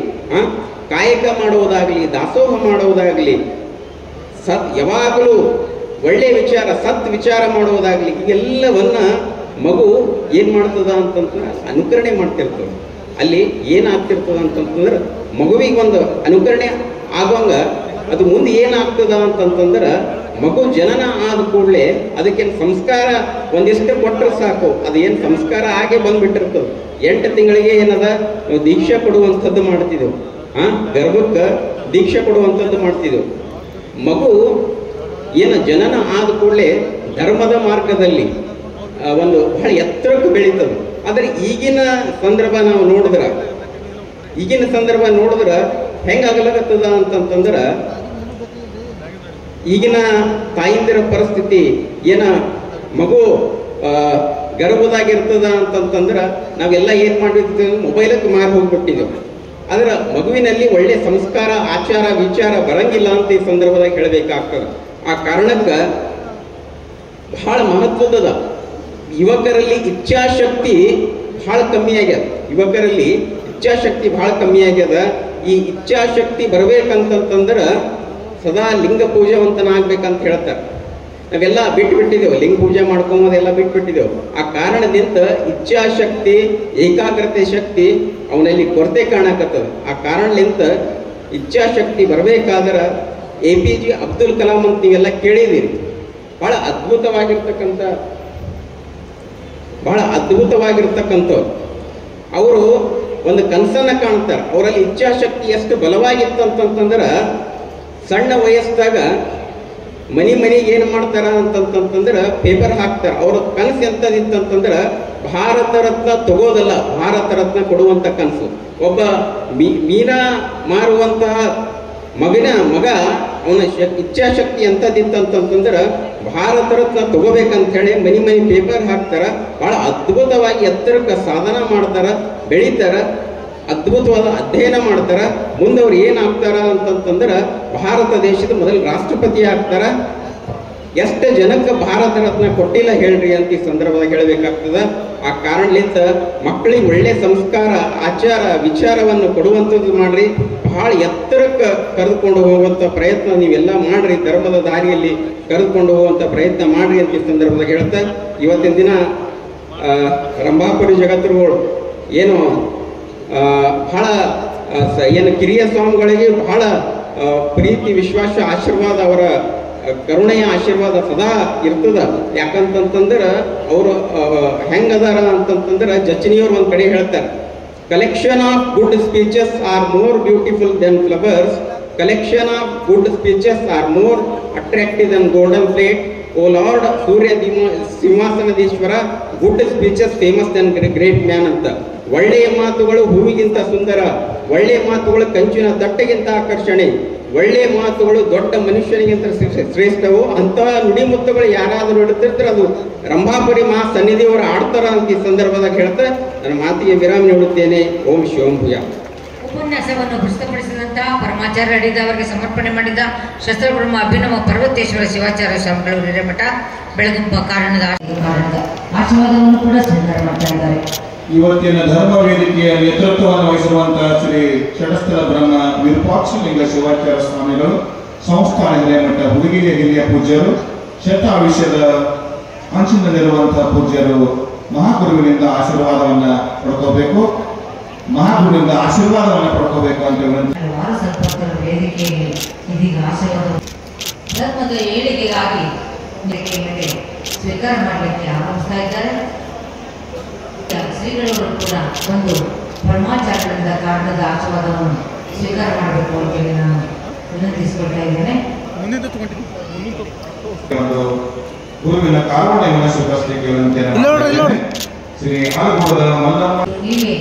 S13: ಕಾಯಕ ಮಾಡುವುದಾಗ್ಲಿ, ದಾಸೋಹ ಮಾಡುವುದಾಗ್ಲಿ, ಯಾವಾಗಲೂ ಒಳ್ಳೆ ವಿಚಾರ ಸತ್ ವಿಚಾರ ಮಾಡುವುದಾಗ್ಲಿ, ಈಗೆಲ್ಲವನ್ನ ಮಗು ಏನ್ ಮಾಡ್ತದ ಅಂತಂದ್ರೆ ಅನುಕರಣೆ ಮಾಡ್ತಿರ್ತದೆ. ಅಲ್ಲಿ ಏನಾಗ್ತಿರ್ತದ ಅಂತಂತಂದ್ರೆ ಮಗುವಿಗೆ ಒಂದು ಅನುಕರಣೆ ಆಗುವಂಗ ಅದು ಮುಂದೆ ಏನಾಗ್ತದ ಅಂತಂತಂದ್ರೆ ಮಗು ಜನನ ಆದ ಕೂಡಲೇ ಅದಕ್ಕೇನು ಸಂಸ್ಕಾರ ಒಂದಿಷ್ಟು ಕೊಟ್ಟರೆ ಸಾಕು, ಅದೇನು ಸಂಸ್ಕಾರ ಆಗೇ ಬಂದ್ಬಿಟ್ಟಿರ್ತದೆ. 8 ತಿಂಗಳಿಗೆ ಏನದ ನಾವು ದೀಕ್ಷೆ ಕೊಡುವಂಥದ್ದು ಮಾಡ್ತಿದ್ದೆವು, ಗರ್ಭಕ್ಕೆ ದೀಕ್ಷೆ ಕೊಡುವಂಥದ್ದು ಮಾಡ್ತಿದ್ದೆವು. ಮಗು ಏನು ಜನನ ಆದ ಕೂಡಲೇ ಧರ್ಮದ ಮಾರ್ಗದಲ್ಲಿ ಒಂದು ಬಹಳ ಎತ್ತರಕ್ಕೆ ಬೆಳೀತದೆ. ಆದರೆ ಈಗಿನ ಸಂದರ್ಭ ನಾವು ನೋಡಿದ್ರೆ ಹೆಂಗಾಗಲಾಗತ್ತದ ಅಂತಂತಂದ್ರೆ, ಈಗಿನ ತಾಯಿಂದಿರ ಪರಿಸ್ಥಿತಿ ಏನ ಮಗು ಗರ್ಭದಾಗಿರ್ತದ ಅಂತಂತಂದ್ರೆ ನಾವೆಲ್ಲ ಏನು ಮಾಡಿರ್ತೀವಿ, ಮೊಬೈಲಕ್ಕೆ ಮಾರಿ ಹೋಗ್ಬಿಟ್ಟಿದ್ದೆವು. ಆದ್ರೆ ಮಗುವಿನಲ್ಲಿ ಒಳ್ಳೆ ಸಂಸ್ಕಾರ ಆಚಾರ ವಿಚಾರ ಬರಂಗಿಲ್ಲ ಅಂತ ಈ ಸಂದರ್ಭದಾಗ ಹೇಳಬೇಕಾಗ್ತದೆ. ಆ ಕಾರಣಕ್ಕೆ ಬಹಳ ಮಹತ್ವದ ಯುವಕರಲ್ಲಿ ಇಚ್ಛಾಶಕ್ತಿ ಬಹಳ ಕಮ್ಮಿ ಆಗ್ಯದ. ಈ ಇಚ್ಛಾಶಕ್ತಿ ಬರ್ಬೇಕಂತಂದ್ರೆ ಸದಾ ಲಿಂಗ ಪೂಜಾವಂತನಾಗ್ಬೇಕಂತ ಹೇಳ್ತಾರೆ. ನಾವೆಲ್ಲ ಬಿಟ್ಬಿಟ್ಟಿದ್ದೇವೆ, ಲಿಂಗ ಪೂಜೆ ಮಾಡ್ಕೊಂಬೋದೆಲ್ಲ ಬಿಟ್ಬಿಟ್ಟಿದ್ದೇವೆ. ಆ ಕಾರಣದಿಂದ ಇಚ್ಛಾಶಕ್ತಿ ಏಕಾಗ್ರತೆ ಶಕ್ತಿ ಅವನಲ್ಲಿ ಕೊರತೆ ಕಾಣಕತ್ತದ. ಆ ಕಾರಣಲಿಂತ ಇಚ್ಛಾಶಕ್ತಿ ಬರಬೇಕಾದ್ರೆ APJ ಅಬ್ದುಲ್ ಕಲಾಂ ಅಂತ ನೀವೆಲ್ಲ ಕೇಳಿದ್ದೀರಿ. ಬಹಳ ಅದ್ಭುತವಾಗಿರ್ತಕ್ಕಂಥವ್ರು. ಅವರು ಒಂದು ಕನಸನ್ನ ಕಾಣ್ತಾರೆ. ಅವರಲ್ಲಿ ಇಚ್ಛಾಶಕ್ತಿ ಎಷ್ಟು ಬಲವಾಗಿತ್ತು ಅಂತಂತಂದ್ರೆ, ಸಣ್ಣ ವಯಸ್ಸಾಗ ಮನೆಗೆ ಏನು ಮಾಡ್ತಾರ ಅಂತಂತಂದ್ರೆ ಪೇಪರ್ ಹಾಕ್ತಾರ. ಅವ್ರ ಕನಸು ಎಂಥದಿತ್ತಂತಂದ್ರೆ ಭಾರತ ರತ್ನ ತಗೋದಲ್ಲ, ಭಾರತ ರತ್ನ ಕೊಡುವಂತ ಕನಸು. ಒಬ್ಬ ಮೀನಾ ಮಾರುವಂತಹ ಮಗ ಅವನ ಇಚ್ಛಾಶಕ್ತಿ ಎಂಥದಿತ್ತಂತಂದ್ರೆ ಭಾರತ ರತ್ನ ತಗೋಬೇಕಂತ ಹೇಳಿ ಮನೆ ಪೇಪರ್ ಹಾಕ್ತಾರ. ಬಹಳ ಅದ್ಭುತವಾಗಿ ಎತ್ತರಕ್ಕೆ ಸಾಧನ ಮಾಡ್ತಾರ, ಬೆಳೀತಾರ, ಅದ್ಭುತವಾದ ಅಧ್ಯಯನ ಮಾಡ್ತಾರ. ಮುಂದೆ ಅವ್ರು ಏನಾಗ್ತಾರ ಅಂತಂತಂದ್ರೆ ಭಾರತ ದೇಶದ ಮೊದಲು ರಾಷ್ಟ್ರಪತಿ ಆಗ್ತಾರ. ಎಷ್ಟು ಜನಕ್ಕೆ ಭಾರತ ರತ್ನ ಕೊಟ್ಟಿಲ್ಲ ಹೇಳ್ರಿ ಅಂತ ಈ ಸಂದರ್ಭದಾಗ ಹೇಳಬೇಕಾಗ್ತದ. ಆ ಕಾರಣಲಿಂದ ಮಕ್ಕಳಿಗೆ ಒಳ್ಳೆ ಸಂಸ್ಕಾರ ಆಚಾರ ವಿಚಾರವನ್ನು ಕೊಡುವಂಥದ್ದು ಮಾಡ್ರಿ. ಬಹಳ ಎತ್ತರಕ್ಕೆ ಕರೆದುಕೊಂಡು ಹೋಗುವಂಥ ಪ್ರಯತ್ನ ನೀವೆಲ್ಲ ಮಾಡ್ರಿ. ಧರ್ಮದ ದಾರಿಯಲ್ಲಿ ಕರೆದುಕೊಂಡು ಹೋಗುವಂಥ ಪ್ರಯತ್ನ ಮಾಡ್ರಿ ಅಂತ ಈ ಸಂದರ್ಭದಾಗ ಹೇಳ್ತಾ, ಇವತ್ತಿನ ದಿನ ರಂಭಾಪುರಿ ಜಗದ್ಗುರುಗಳು ಏನು ಬಹಳ ಏನು ಕಿರಿಯ ಸ್ವಾಮಿಗಳಿಗೆ ಬಹಳ ಪ್ರೀತಿ ವಿಶ್ವಾಸ ಆಶೀರ್ವಾದ, ಅವರ ಕರುಣೆಯ ಆಶೀರ್ವಾದ ಸದಾ ಇರ್ತದ. ಯಾಕಂತಂದ್ರೆ ಅವರು ಹೆಂಗದಾರ ಅಂತಂತಂದ್ರೆ ಜಚನಿಯವ್ರು ಒಂದ್ ಕಡೆ ಹೇಳ್ತಾರೆ, collection of good speeches are more beautiful than flowers, collection of good speeches are more attractive than golden plate, O lord Surya ಸಿಂಹಾಸನದೀಶ್ವರ, good speeches famous than great man ಅಂತ. ಒಳ್ಳೆಯ ಮಾತುಗಳು ಹೂವಿಗಿಂತ ಸುಂದರ, ಒಳ್ಳೆಯ ಮಾತುಗಳು ಕಂಚಿನ ದಟ್ಟಗಿಂತ ಆಕರ್ಷಣೆ, ಒಳ್ಳೆಯ ಮಾತುಗಳು ದೊಡ್ಡ ಮನುಷ್ಯನಿಗಿಂತ ಶ್ರೇಷ್ಠವು. ಅಂತ ನುಡಿಮುತ್ತುಗಳು ಯಾರಾದರೂ ಇಡ್ತಿರ್ತಾರೆ ಅದು ರಂಭಾಪುರಿ ಸನ್ನಿಧಿಯವರು ಆಡ್ತಾರ ಅಂತ ಈ ಸಂದರ್ಭದಾಗ ಹೇಳ್ತಾ ನನ್ನ ಮಾತಿಗೆ ವಿರಾಮ ನೀಡುತ್ತೇನೆ. ಓಂ ಶಿವಂ ಭೂಯ.
S3: ಉಪನ್ಯಾಸವನ್ನು ಪ್ರಸ್ತುತಪಡಿಸಿದಂತಹ ಪರಮಾಚಾರ್ಯ ಅಡಿದವರಿಗೆ ಸಮರ್ಪಣೆ ಮಾಡಿದ ಶಸ್ತ್ರಬ್ರಹ್ಮ ಅಭಿನವ ಪರ್ವತೇಶ್ವರ ಶಿವಾಚಾರ್ಯ ಸ್ವಾಮಿಗಳು ಹಿರೇಮಠ ಬೆಳಗುಂಪ ಕಾರಣದ ಆಶೀರ್ವಾದವನ್ನು ಕೂಡ ಸ್ವೀಕಾರ ಮಾಡ್ತಾ ಇದ್ದಾರೆ.
S4: ಇವತ್ತಿನ ಧರ್ಮ ವೇದಿಕೆಯ ನೇತೃತ್ವವನ್ನು ವಹಿಸಿರುವಂತಹ ಶ್ರೀ ಷಟಸ್ಥಲ ಬ್ರಹ್ಮ ವಿರೂಪಾಕ್ಷಲಿಂಗ ಶಿವಾಚಾರ್ಯ ಸ್ವಾಮಿಗಳು, ಸಂಸ್ಥಾನ ಹಿರೇಮಠ ಹುಡುಗಿಯ ಹಿರಿಯ ಪೂಜ್ಯರು, ಶತಾಯುಷ್ಯದ ಅಂಚಿನಲ್ಲಿರುವಂತಹ ಪೂಜ್ಯರು ಮಹಾಗುರುವಿನಿಂದ ಆಶೀರ್ವಾದವನ್ನ ಪಡ್ಕೋಬೇಕು ಅಂತ
S3: ವೇದಿಕೆಯಲ್ಲಿ ಇದೀಗ ಆಶೀರ್ವಾದ ಧರ್ಮದ ಏಳಿಗೆಗಾಗಿ ಸ್ವೀಕಾರ ಮಾಡಲಿಕ್ಕೆ ಆರಂಭಿಸ್ತಾ ಇದ್ದಾರೆ. ಶ್ರೀಗಳವರು ಕೂಡ ಒಂದು ಪರಮಾಚಾರ್ಯರಿಂದ ಕಾರಣದ ಆಶೀರ್ವಾದವನ್ನು ಸ್ವೀಕಾರ ಮಾಡಬೇಕು ಅಂತ ಹೇಳಿ ನಾನು ವಿನಂತಿಸಿಕೊಳ್ತಾ ಇದ್ದೇನೆ.
S4: ಗುರುವಿನ ಕಾರುಣ್ಯವನ್ನು ಸ್ವೀಕರಿಸಲಿಕ್ಕೆ ಶ್ರೀ ಆಲಗೂಡದ ಮಲ್ಲಮ್ಮ,
S3: ನೀವೇ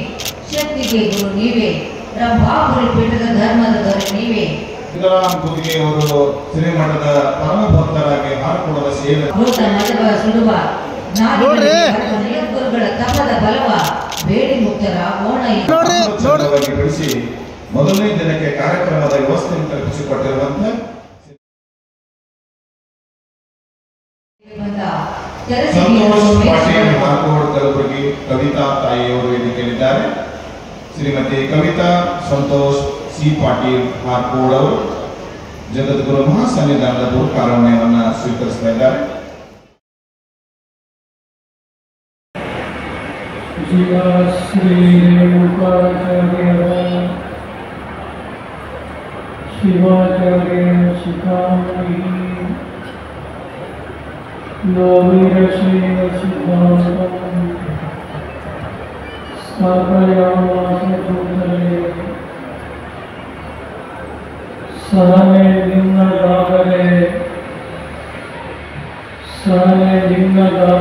S3: ಶಕ್ತಿಗೆ ಗುರು ನೀವೇ, ರಂಭಾಪುರಿ ಪೀಠದ ಧರ್ಮದ ದೊರೆ ನೀವೇ.
S4: ಅವರು ಶ್ರೀಮಠದ ಪರಮ ಭಕ್ತರಾಗಿ ಹಾರಕೂಡದ ಸೇವೆ
S3: ಸುಡುವ ಗುರುಗಳ ತಪದ ಬಲವ ಬೇಡಿ ಮುಕ್ತರ
S4: ಬೆಳೆಸಿ ಮೊದಲನೇ ದಿನಕ್ಕೆ ಕಾರ್ಯಕ್ರಮದ ವ್ಯವಸ್ಥೆಯನ್ನು ಕಲ್ಪಿಸಿಕೊಟ್ಟಿರುವಂತಹ ಸಂತೋಷ್ ಪಾಟೀಲ್ ಹಾರ್ಕೋಡ್ ಕಲಬುರಗಿ ಕವಿತಾ ತಾಯಿಯವರು ವೇದಿಕೆಯಲ್ಲಿದ್ದಾರೆ. ಶ್ರೀಮತಿ ಕವಿತಾ ಸಂತೋಷ್ ಸಿ ಪಾಟೀಲ್ ಹಾರ್ಕೋಡ್ ಅವರು ಜಗದ್ಗುರು ಮಹಾಸನ್ನಿಧಾನದ ಗುರುಕಾರುಣ್ಯವನ್ನು ಸ್ವೀಕರಿಸ್ತಾ ಇದ್ದಾರೆ.
S14: ಶ್ರೀ ಶಿವಾಚಾರ್ಯ ಶಿಖಾಮಣಿ सहने निम्नगागरे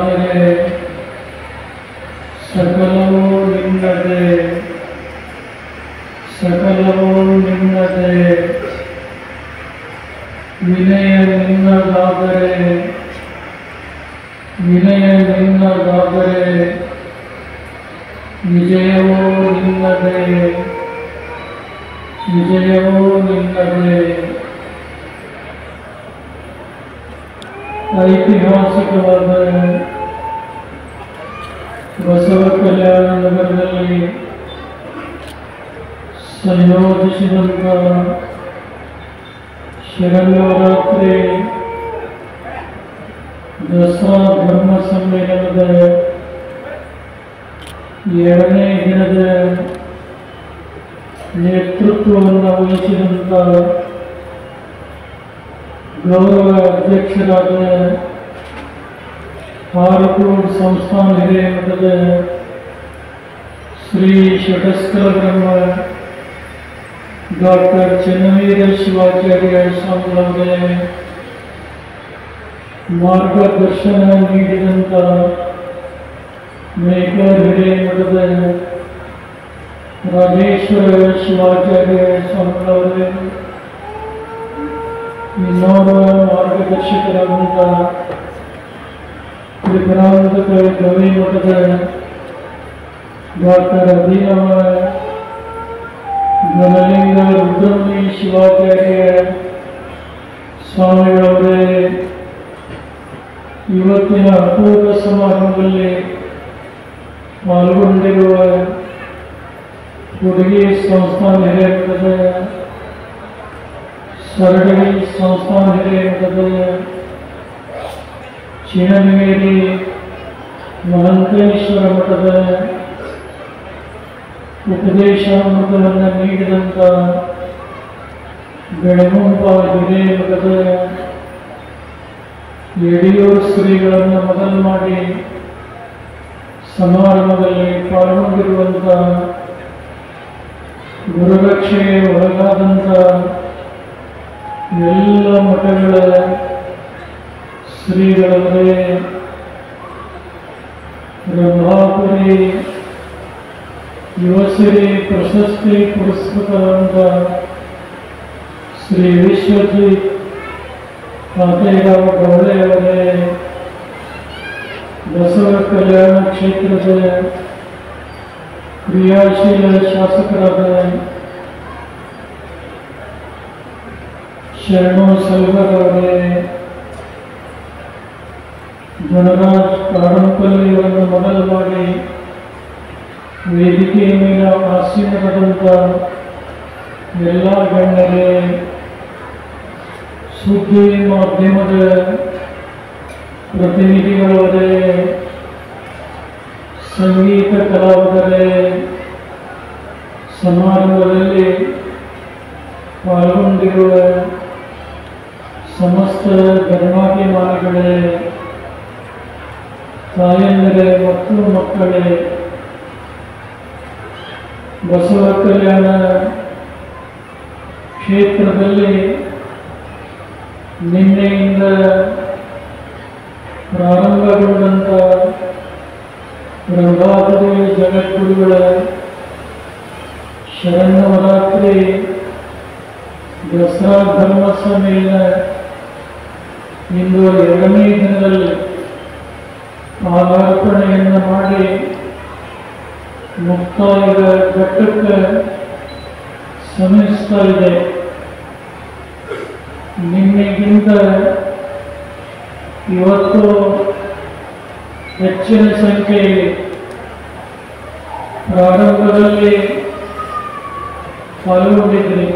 S14: सकलवो निम्नते विनय निम्नगागरे विजयो निम्नते ಐತಿಹಾಸಿಕವಾದ ಬಸವ ಕಲ್ಯಾಣ ನಗರದಲ್ಲಿ ಸಂಯೋಜಿಸಿದಂಥ ಶರನ್ನವರಾತ್ರಿ ದಸರಾ ಧರ್ಮ ಸಮ್ಮೇಳನದ 2ನೇ ದಿನದ ನೇತೃತ್ವವನ್ನು ವಹಿಸಿದಂಥ ಗೌರವ ಅಧ್ಯಕ್ಷರಾದ ಹಾರಕೋಡ್ ಸಂಸ್ಥಾನ ಹಿರಿಯ ಮಠದ ಶ್ರೀ ಷಟಸ್ಥಲ ಬ್ರಹ್ಮ ಡಾಕ್ಟರ್ ಚನ್ನವೀರ ಶಿವಾಚಾರ್ಯ ಸ್ವಾಮಿಯವರೇ ಮಾರ್ಗದರ್ಶನ ನೀಡಿದಂಥ ಮೇಕರ್ ಹಿರಿಯ ಮಠದ ರಾಜೇಶ್ವರ ಶಿವಾಚಾರ್ಯ ಸ್ವಾಮಿಯವರೇ ಇನ್ನೋರ್ವ ಮಾರ್ಗದರ್ಶಕರಾದಂಥ ತ್ರಿಪುರಾಂತಕ ಗವಿ ಮಠದ ಡಾಕ್ಟರ್ ಅಭಿನವ ಘನಲಿಂಗ ರುದ್ರಮುನಿ ಶಿವಾಚಾರ್ಯ ಸ್ವಾಮಿಗಳವರೇ ಇವತ್ತಿನ ಅಪೂರ್ವ ಸಮಾರಂಭದಲ್ಲಿ ಪಾಲ್ಗೊಂಡಿರುವ ಹುಡುಗಿ ಸಂಸ್ಥಾನ ಹಿರಿಯ ಮಠದ ಸರಳಗಿ ಸಂಸ್ಥಾನ ಹಿರಿಯ ಮಠದ ಚಿಣಮೇರಿ ಮಹಂತೇಶ್ವರ ಮಠದ ಉಪದೇಶಾಮೃತವನ್ನು ನೀಡಿದಂಥ ಬೆಳಗುಂಪ ಹಿರಿಯ ಮಠದ ಯಡಿಯೂರು ಶ್ರೀಗಳನ್ನು ಮೊದಲು ಮಾಡಿ ಸಮಾರಂಭದಲ್ಲಿ ಪಾಲ್ಗೊಂಡಿರುವಂಥ ಗುರುರಕ್ಷೆಗೆ ಒಳಗಾದಂಥ ಎಲ್ಲ ಮಠಗಳ ಶ್ರೀಗಳವರೇ ಬ್ರಹ್ಮಾಪುರಿ ಯುವಶ್ರೀ ಪ್ರಶಸ್ತಿ ಪುರಸ್ಕೃತರಾದ ಶ್ರೀ ವಿಶ್ವಜಿತ್ ಖಾತೆರಾವ್ ಗೌಳೆಯವರೇ ಬಸವ ಕಲ್ಯಾಣ ಕ್ಷೇತ್ರದ ಕ್ರಿಯಾಶೀಲ ಶಾಸಕರಾದ ಶರಣು ಸಲ್ವರವರೇ ಧನರಾಜ್ ಕಾಡಂಪಲ್ಲಿಯವರನ್ನು ಮೊದಲು ಮಾಡಿ ವೇದಿಕೆಯ ಮೇಲೆ ಆಸೀನರಾದಂಥ ಎಲ್ಲ ಗಣ್ಯರೇ, ಸುದ್ದಿ ಮಾಧ್ಯಮದ ಪ್ರತಿನಿಧಿಗಳವರೇ, ಸಂಗೀತ ಕಲಾವಿದರೇ, ಸಮಾರಂಭದಲ್ಲಿ ಪಾಲ್ಗೊಂಡಿರುವ ಸಮಸ್ತ ಧರ್ಮಾಭಿಮಾನಿಗಳೇ, ತಾಯಂದಿರೇ ಮತ್ತು ಮಕ್ಕಳೇ, ಬಸವ ಕಲ್ಯಾಣ ಕ್ಷೇತ್ರದಲ್ಲಿ ನಿನ್ನೆಯಿಂದ ಪ್ರಾರಂಭಗೊಂಡಂಥ ರಂಗಾಪುರಿ ಜಗದ್ಗುರುಗಳ ಶರನ್ನವರಾತ್ರಿ ದಸರಾ ಧರ್ಮ ಸಮ್ಮೇಳನ ಇಂದು 2ನೇ ದಿನದಲ್ಲಿ ಪಾದಾರ್ಪಣೆಯನ್ನು ಮಾಡಿ ಮುಕ್ತಾಯದ ಘಟ್ಟಕ್ಕೆ ಶ್ರಮಿಸ್ತಾ ಇದೆ. ನಿನ್ನೆಗಿಂತ ಇವತ್ತು ಹೆಚ್ಚಿನ ಸಂಖ್ಯೆಯಲ್ಲಿ ಪ್ರಾರಂಭದಲ್ಲಿ ಪಾಲ್ಗೊಂಡಿದ್ರಿ.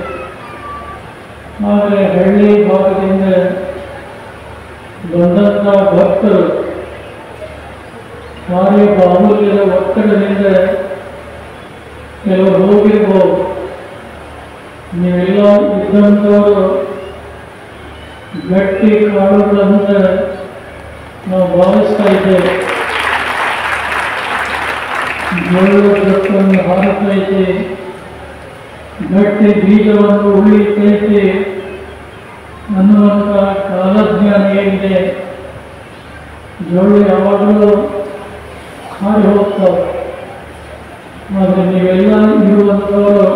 S14: ಆದರೆ ಹಳ್ಳಿ ಭಾಗದಿಂದ ಬಂದಂಥ ಭಕ್ತರು ಕಾರ್ಯ ಬಾಹುಲ್ಯದ ಒತ್ತಡದಿಂದ ಕೆಲವರು ಹೋಗಿರ್ಬೋದು. ನೀವೆಲ್ಲ ಇದ್ದಂಥವರು ಗಟ್ಟಿ ಕಾಲುಗಳಂತ ನಾವು ಭಾವಿಸ್ತಾ ಇದ್ದೇವೆ. ಜೋಳದ ಜೊತ್ತನ್ನು ಹಾರುತ್ತೈತೆ, ಗಟ್ಟಿ ಬೀಜವನ್ನು ಉಳಿತೈತೆ ಅನ್ನುವಂಥ ಕಾಲಜ್ಞಾನ ಏನಿದೆ, ಜೋಳ ಯಾವಾಗಲೂ ಹಾರಿ ಹೋಗ್ತಾವೆ. ಆದರೆ ನೀವೆಲ್ಲ ಇರುವಂಥವರು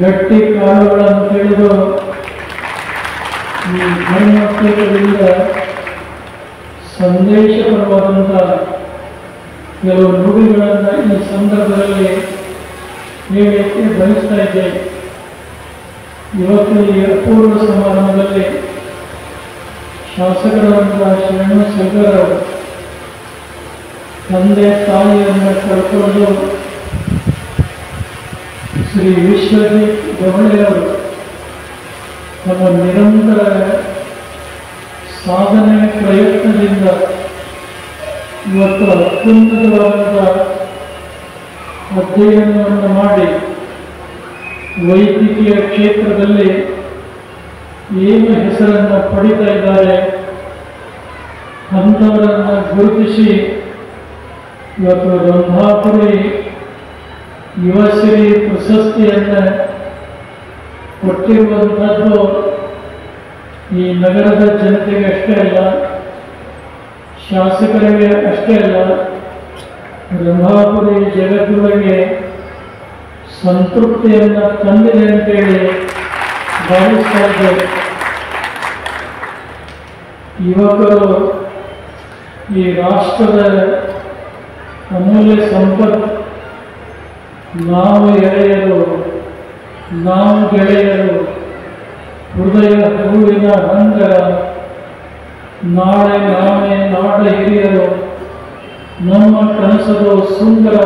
S14: ಗಟ್ಟಿ ಕಾಳುಗಳನ್ನು ತಿಳಿದು ಈ ಧರ್ಮಕ್ಷೇತ್ರದಿಂದ ಸಂದೇಶಪರವಾದಂಥ ಕೆಲವು ನುಡಿಗಳನ್ನು ಈ ಸಂದರ್ಭದಲ್ಲಿ ಹೇಳಲಿಕ್ಕೆ ಬಯಸ್ತಾ ಇದ್ದೇನೆ. ಇವತ್ತು ಈ ಅಪೂರ್ವ ಸಮಾರಂಭದಲ್ಲಿ ಶಾಸಕರಾದಂಥ ಶರಣ ಶಂಕರವರು ತಂದೆ ತಾಯಿಯನ್ನು ಕರ್ಕೊಂಡು ಶ್ರೀ ವಿಶ್ವಜಿತ್ ಗವಳೆಯವರು ತಮ್ಮ ನಿರಂತರ ಸಾಧನೆ ಪ್ರಯತ್ನದಿಂದ ಇವತ್ತು ಅತ್ಯುನ್ನತವಾದಂಥ ಅಧ್ಯಯನವನ್ನು ಮಾಡಿ ವೈದ್ಯಕೀಯ ಕ್ಷೇತ್ರದಲ್ಲಿ ಏನು ಹೆಸರನ್ನು ಪಡಿತಾ ಇದ್ದಾರೆ ಅಂಥವರನ್ನು ಗುರುತಿಸಿ ಇವತ್ತು ರಂಭಾಪುರಿ ಯುವಶ್ರೀ ಪ್ರಶಸ್ತಿಯನ್ನು ಕೊಟ್ಟಿರುವಂಥದ್ದು ಈ ನಗರದ ಜನತೆಗೆ ಅಷ್ಟೇ ಅಲ್ಲ, ಶಾಸಕರಿಗೆ ಅಷ್ಟೇ ಅಲ್ಲ, ರಂಭಾಪುರಿ ಜಗದ್ಗುರುಗೆ ಸಂತೃಪ್ತಿಯನ್ನು ತಂದಿದೆ ಅಂತೇಳಿ ಭಾವಿಸ್ತಾ ಇದ್ದೇವೆ. ಯುವಕರು ಈ ರಾಷ್ಟ್ರದ ಅಮೂಲ್ಯ ಸಂಪತ್ತು. ನಾವು ಎಳೆಯರು, ನಾವು ಗೆಳೆಯರು, ಹೃದಯ ಹೂವಿನ ಹಂದರ, ನಾಳೆ ನಾವೇ ನಾಡ ಹಿರಿಯರು, ನಮ್ಮ ಕನಸದು ಸುಂದರ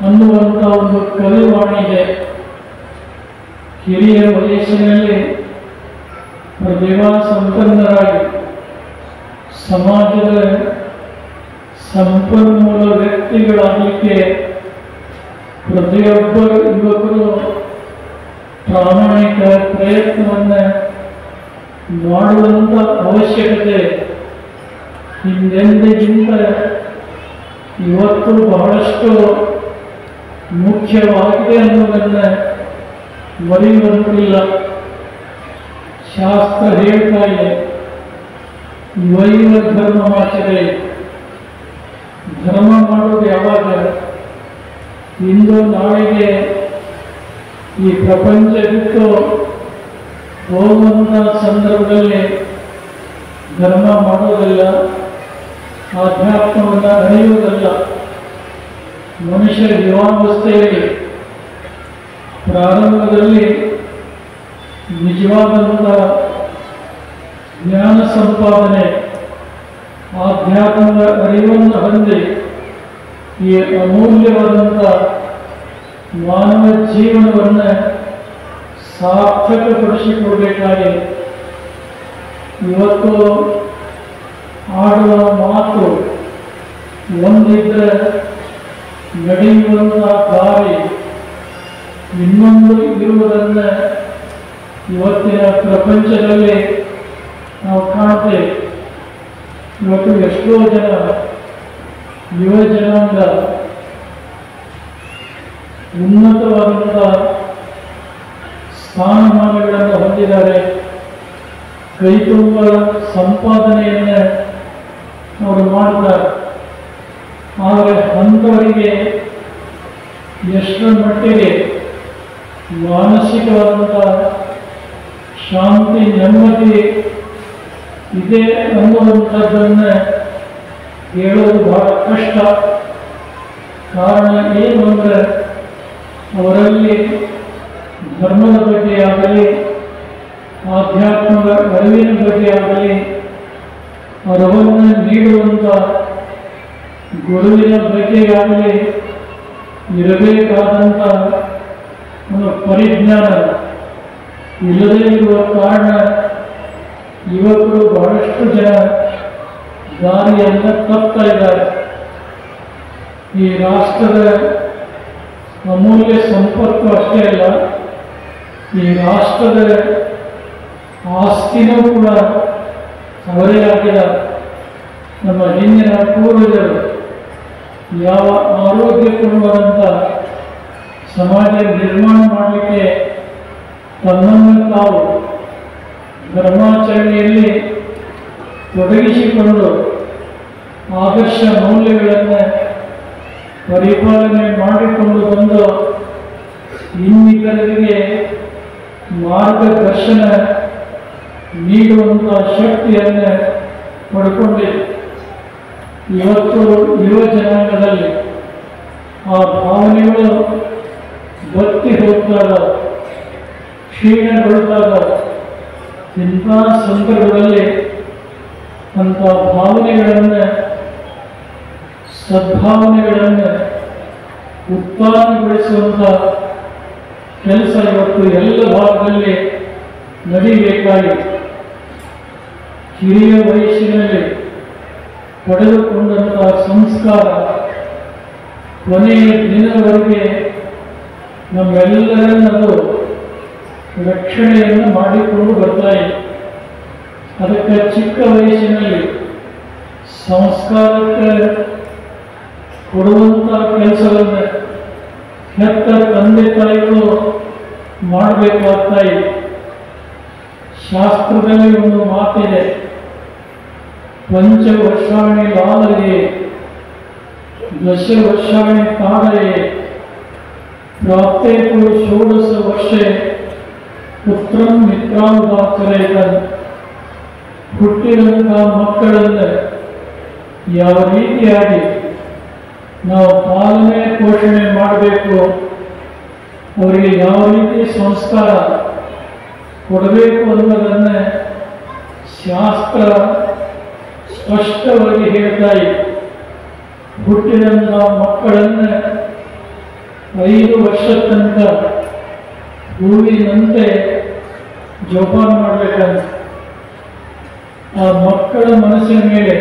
S14: ಅನ್ನುವಂಥ ಒಂದು ಕವಿವಾಣಿಗೆ ಹಿರಿಯ ವಯಸ್ಸಿನಲ್ಲಿ ಪ್ರತಿಭಾ ಸಂಪನ್ನರಾಗಿ ಸಮಾಜದ ಸಂಪನ್ಮೂಲ ವ್ಯಕ್ತಿಗಳಾಗಲಿಕ್ಕೆ ಪ್ರತಿಯೊಬ್ಬ ಯುವಕರು ಪ್ರಾಮಾಣಿಕ ಪ್ರಯತ್ನವನ್ನು ಮಾಡುವಂಥ ಅವಶ್ಯಕತೆ ಹಿಂದೆಂದಿಗಿಂತ ಇವತ್ತು ಬಹಳಷ್ಟು ಮುಖ್ಯವಾಗಿದೆ ಅನ್ನೋದನ್ನು ಮರೆಯುವಂತಿಲ್ಲ. ಶಾಸ್ತ್ರ ಹೇಳ್ತಾ ಇದೆ, ವೈವ ಧರ್ಮಮಾಚರೆ. ಧರ್ಮ ಮಾಡೋದು ಯಾವಾಗ? ಇಂದು ನಾಳೆಗೆ ಈ ಪ್ರಪಂಚ ಬಿಟ್ಟು ಹೋಗುವಂಥ ಸಂದರ್ಭದಲ್ಲಿ ಧರ್ಮ ಮಾಡೋದಲ್ಲ, ಆಧ್ಯಾತ್ಮವನ್ನು ಅರಿಯುವುದಲ್ಲ. ಮನುಷ್ಯ ಯುವಾವಸ್ಥೆಯಲ್ಲಿ ಪ್ರಾರಂಭದಲ್ಲಿ ನಿಜವಾದಂಥ ಜ್ಞಾನ ಸಂಪಾದನೆ, ಆಧ್ಯಾತ್ಮದ ಅರಿವನ್ನು ಹೊಂದಿ ಈ ಅಮೂಲ್ಯವಾದಂಥ ಮಾನವ ಜೀವನವನ್ನು ಸಾರ್ಥಕಪಡಿಸಿಕೊಡಬೇಕಾಗಿ ಇವತ್ತು ಆಡುವ ಮಾತು ಒಂದಿದ್ದರೆ ನಡೆಯುವಂಥ ದಾರಿ ಇನ್ನೊಂದು ಇರುವುದನ್ನು ಇವತ್ತಿನ ಪ್ರಪಂಚದಲ್ಲಿ ನಾವು ಕಾಣ್ತೇವೆ. ಇವತ್ತು ಎಷ್ಟೋ ಜನ ಯುವ ಜನಾಂಗ ಉನ್ನತವಾದಂಥ ಸ್ಥಾನಮಾನಗಳನ್ನು ಹೊಂದಿದ್ದಾರೆ. ಕೈತುಂಬ ಸಂಪಾದನೆಯನ್ನು ಅವರು ಮಾಡ್ತಾರೆ. ಆದರೆ ಅಂಥವರಿಗೆ ಎಷ್ಟರ ಮಟ್ಟಿಗೆ ಮಾನಸಿಕವಾದಂಥ ಶಾಂತಿ ನೆಮ್ಮದಿ ಇದೆ ಅನ್ನುವಂಥದ್ದನ್ನು ಹೇಳೋದು ಬಹಳ ಕಷ್ಟ. ಕಾರಣ ಏನು ಅಂದರೆ ಅವರಲ್ಲಿ ಧರ್ಮದ ಬಗ್ಗೆ ಆಗಲಿ, ಆಧ್ಯಾತ್ಮದ ಅರಿವಿನ ಬಗ್ಗೆ ಆಗಲಿ, ಅರಿವನ್ನು ನೀಡುವಂಥ ಗುರುವಿನ ಬಗ್ಗೆಯಾಗಲಿ ಇರಬೇಕಾದಂಥ ಒಂದು ಪರಿಜ್ಞಾನ ಇಲ್ಲದೇ ಇರುವ ಕಾರಣ ಯುವಕರು ಬಹಳಷ್ಟು ಜನ ದಾರಿಯನ್ನು ತಪ್ತಾ ಇದ್ದಾರೆ. ಈ ರಾಷ್ಟ್ರದ ಅಮೂಲ್ಯ ಸಂಪತ್ತು ಅಷ್ಟೇ ಅಲ್ಲ, ಈ ರಾಷ್ಟ್ರದ ಆಸ್ತಿನೂ ಕೂಡ ಅವರೇ ಆಗಿದ ನಮ್ಮ ಹಿಂದಿನ ಪೂರ್ವಜರು ಯಾವ ಆರೋಗ್ಯ ಕೊಡುವಂಥ ಸಮಾಜ ನಿರ್ಮಾಣ ಮಾಡಲಿಕ್ಕೆ ತಮ್ಮನ್ನು ತಾವು ಧರ್ಮಾಚರಣೆಯಲ್ಲಿ ತೊಡಗಿಸಿಕೊಂಡು ಆದರ್ಶ ಮೌಲ್ಯಗಳನ್ನು ಪರಿಪಾಲನೆ ಮಾಡಿಕೊಂಡು ಬಂದು ಇನ್ನಿತರರಿಗೆ ಮಾರ್ಗದರ್ಶನ ನೀಡುವಂಥ ಶಕ್ತಿಯನ್ನು ಪಡ್ಕೊಂಡಿದೆ. ಇವತ್ತು ಯುವ ಜನಾಂಗದಲ್ಲಿ ಆ ಭಾವನೆಗಳು ಬತ್ತಿ ಹೋಗ್ತಾಗ, ಕ್ಷೀಣಗೊಳ್ಳುತ್ತಾಗ, ಇಂಥ ಸಂದರ್ಭದಲ್ಲಿ ಅಂಥ ಭಾವನೆಗಳನ್ನು, ಸದ್ಭಾವನೆಗಳನ್ನು ಉತ್ಪಾದನೆಗೊಳಿಸುವಂಥ ಕೆಲಸ ಇವತ್ತು ಎಲ್ಲ ಭಾಗದಲ್ಲಿ ನಡೀಬೇಕಾಗಿದೆ. ಹಿರಿಯ ವಯಸ್ಸಿನಲ್ಲಿ ಪಡೆದುಕೊಂಡಂಥ ಸಂಸ್ಕಾರ ಕೊನೆಯ ದಿನದವರೆಗೆ ನಮ್ಮೆಲ್ಲರನ್ನದು ರಕ್ಷಣೆಯನ್ನು ಮಾಡಿಕೊಂಡು ಬರ್ತಾ ಇದೆ. ಅದಕ್ಕೆ ಚಿಕ್ಕ ವಯಸ್ಸಿನಲ್ಲಿ ಸಂಸ್ಕಾರಕ್ಕೆ ಕೊಡುವಂಥ ಕೆಲಸವನ್ನು ಹೆತ್ತ ತಂದೆ ತಾಯಿಗಳು ಮಾಡಬೇಕಾಗ್ತಾ ಇದೆ. ಶಾಸ್ತ್ರದಲ್ಲಿ ಒಂದು ಮಾತಿದೆ, ಪಂಚವರ್ಷಾಣಿ ಲಾಲಯೇ ದಶವರ್ಷಾಣಿ ತಾಳಯೇ ಪ್ರಾಪ್ತೇತು ಷೋಡಶ ವರ್ಷೆ ಪುತ್ರಂ ಮಿತ್ರಾಂತಾಚರೇತನ್. ಹುಟ್ಟಿದಂಥ ಮಕ್ಕಳನ್ನು ಯಾವ ರೀತಿಯಾಗಿ ನಾವು ಪಾಲನೆ ಪೋಷಣೆ ಮಾಡಬೇಕು, ಅವರಿಗೆ ಯಾವ ರೀತಿ ಸಂಸ್ಕಾರ ಕೊಡಬೇಕು ಅನ್ನೋದನ್ನು ಶಾಸ್ತ್ರ ಸ್ಪಷ್ಟವಾಗಿ ಹೇಳ್ತಾ ಇದೆ. ಹುಟ್ಟಿದಂಥ ಮಕ್ಕಳನ್ನು 5 ವರ್ಷ ತನಕ ಹೂವಿನಂತೆ ಜೋಪಾನ ಮಾಡಬೇಕಂತ. ಆ ಮಕ್ಕಳ ಮನಸ್ಸಿನ ಮೇಲೆ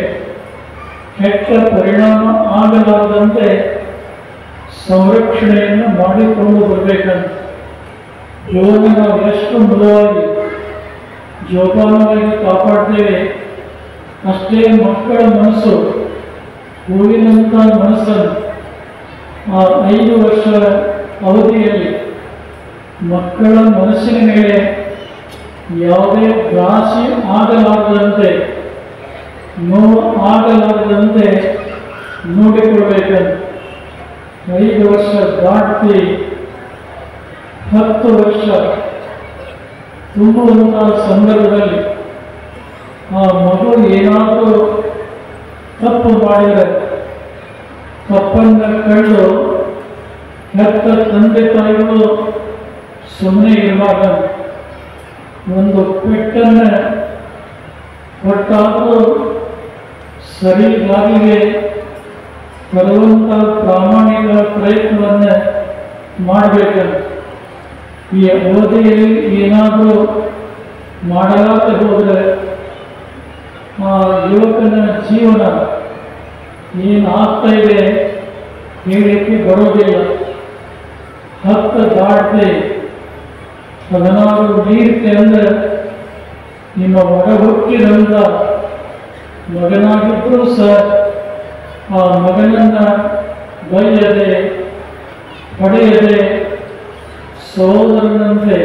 S14: ಕೆಟ್ಟ ಪರಿಣಾಮ ಆಗಲಾರದಂತೆ ಸಂರಕ್ಷಣೆಯನ್ನು ಮಾಡಿಕೊಂಡು ಬರಬೇಕಂತ. ಇವಾಗ ನಾವು ಎಷ್ಟು ಮೃದುವಾಗಿ ಜೋಪಾನವಾಗಿ ಕಾಪಾಡ್ತೇವೆ, ಅಷ್ಟೇ ಮಕ್ಕಳ ಮನಸ್ಸು ಹೂವಿನಂಥ ಮನಸ್ಸನ್ನು ಆ 5 ವರ್ಷದ ಅವಧಿಯಲ್ಲಿ ಮಕ್ಕಳ ಮನಸ್ಸಿನ ಮೇಲೆ ಯಾವುದೇ ರಾಶಿ ಆಗಲಾರದಂತೆ, ನೋವು ಆಗಲಾರದಂತೆ ನೋಡಿಕೊಳ್ಬೇಕಂತ. 5 ವರ್ಷ ದಾಟಿ 10 ವರ್ಷ ತುಂಬುವಂಥ ಸಂದರ್ಭದಲ್ಲಿ ಆ ಮಗು ಏನಾದರೂ ತಪ್ಪು ಮಾಡಿದರೆ ತಪ್ಪನ್ನು ಕಂಡು ಹೆತ್ತ ತಂದೆ ತಾಯಿಗಳು ಸುಮ್ಮನೆ ಇರುವಾಗ ಒಂದು ಪೆಟ್ಟನ್ನು ಕೊಟ್ಟಾದರೂ ಸರಿ ದಾರಿಗೆ ಬರುವಂಥ ಪ್ರಾಮಾಣಿಕ ಪ್ರಯತ್ನವನ್ನು ಮಾಡಬೇಕಂತ. ಈ ಅವಧಿಯಲ್ಲಿ ಏನಾದರೂ ಮಾಡಲಾಗದೆ ಹೋದರೆ ಆ ಯುವಕನ ಜೀವನ ಏನಾಗ್ತಾ ಇದೆ ಹೇಳಲಿಕ್ಕೆ ಬರೋದಿಲ್ಲ. 10 ದಾಟದೆ 16 ಮೀರಿತೆ ಅಂದರೆ ನಿಮ್ಮ ಒಡ ಹುಟ್ಟಿದಂಥ ಮಗನಾಗಿದ್ದರೂ ಸಹ ಆ ಮಗನನ್ನು ಬೈಯದೆ ಪಡೆಯದೆ ಸಹೋದರನಂತೆ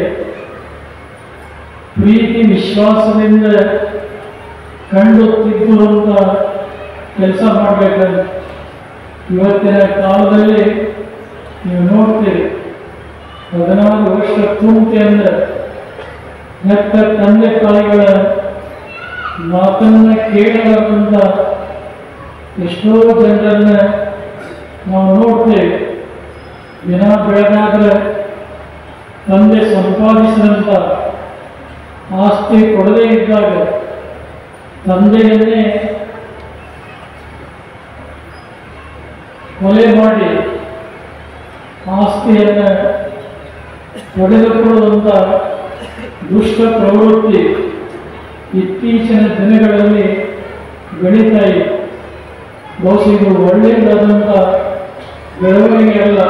S14: ಪ್ರೀತಿ ವಿಶ್ವಾಸದಿಂದ ಕಂಡು ತಿದ್ದುವಂಥ ಕೆಲಸ ಮಾಡಬೇಕಂತ. ಇವತ್ತಿನ ಕಾಲದಲ್ಲಿ ನೀವು ನೋಡ್ತೀರಿ, 14 ವರ್ಷ ತುಂಬಿ ಅಂದರೆ ಹೆತ್ತ ತಂದೆ ತಾಯಿಗಳ ಮಾತನ್ನು ಕೇಳಲಾರಂಥ ಎಷ್ಟೋ ಜನರನ್ನ ನಾವು ನೋಡ್ತೇವೆ. ದಿನ ಬೆಳಗಾದ್ರೆ ತಂದೆ ಸಂಪಾದಿಸಿದಂಥ ಆಸ್ತಿ ಕೊಡದೇ ಇದ್ದಾಗ ತಂದೆಯನ್ನೇ ಕೊಲೆ ಮಾಡಿ ಆಸ್ತಿಯನ್ನು ಪಡೆದುಕೊಳ್ಳುವಂಥ ದುಷ್ಟ ಪ್ರವೃತ್ತಿ ಇತ್ತೀಚಿನ ದಿನಗಳಲ್ಲಿ ಬೆಳೀತಾ ಇದೆ. ಬಹುಶಃ ಇದು ಒಳ್ಳೆಯದಾದಂಥ ಬೆಳವಣಿಗೆ ಅಲ್ಲ.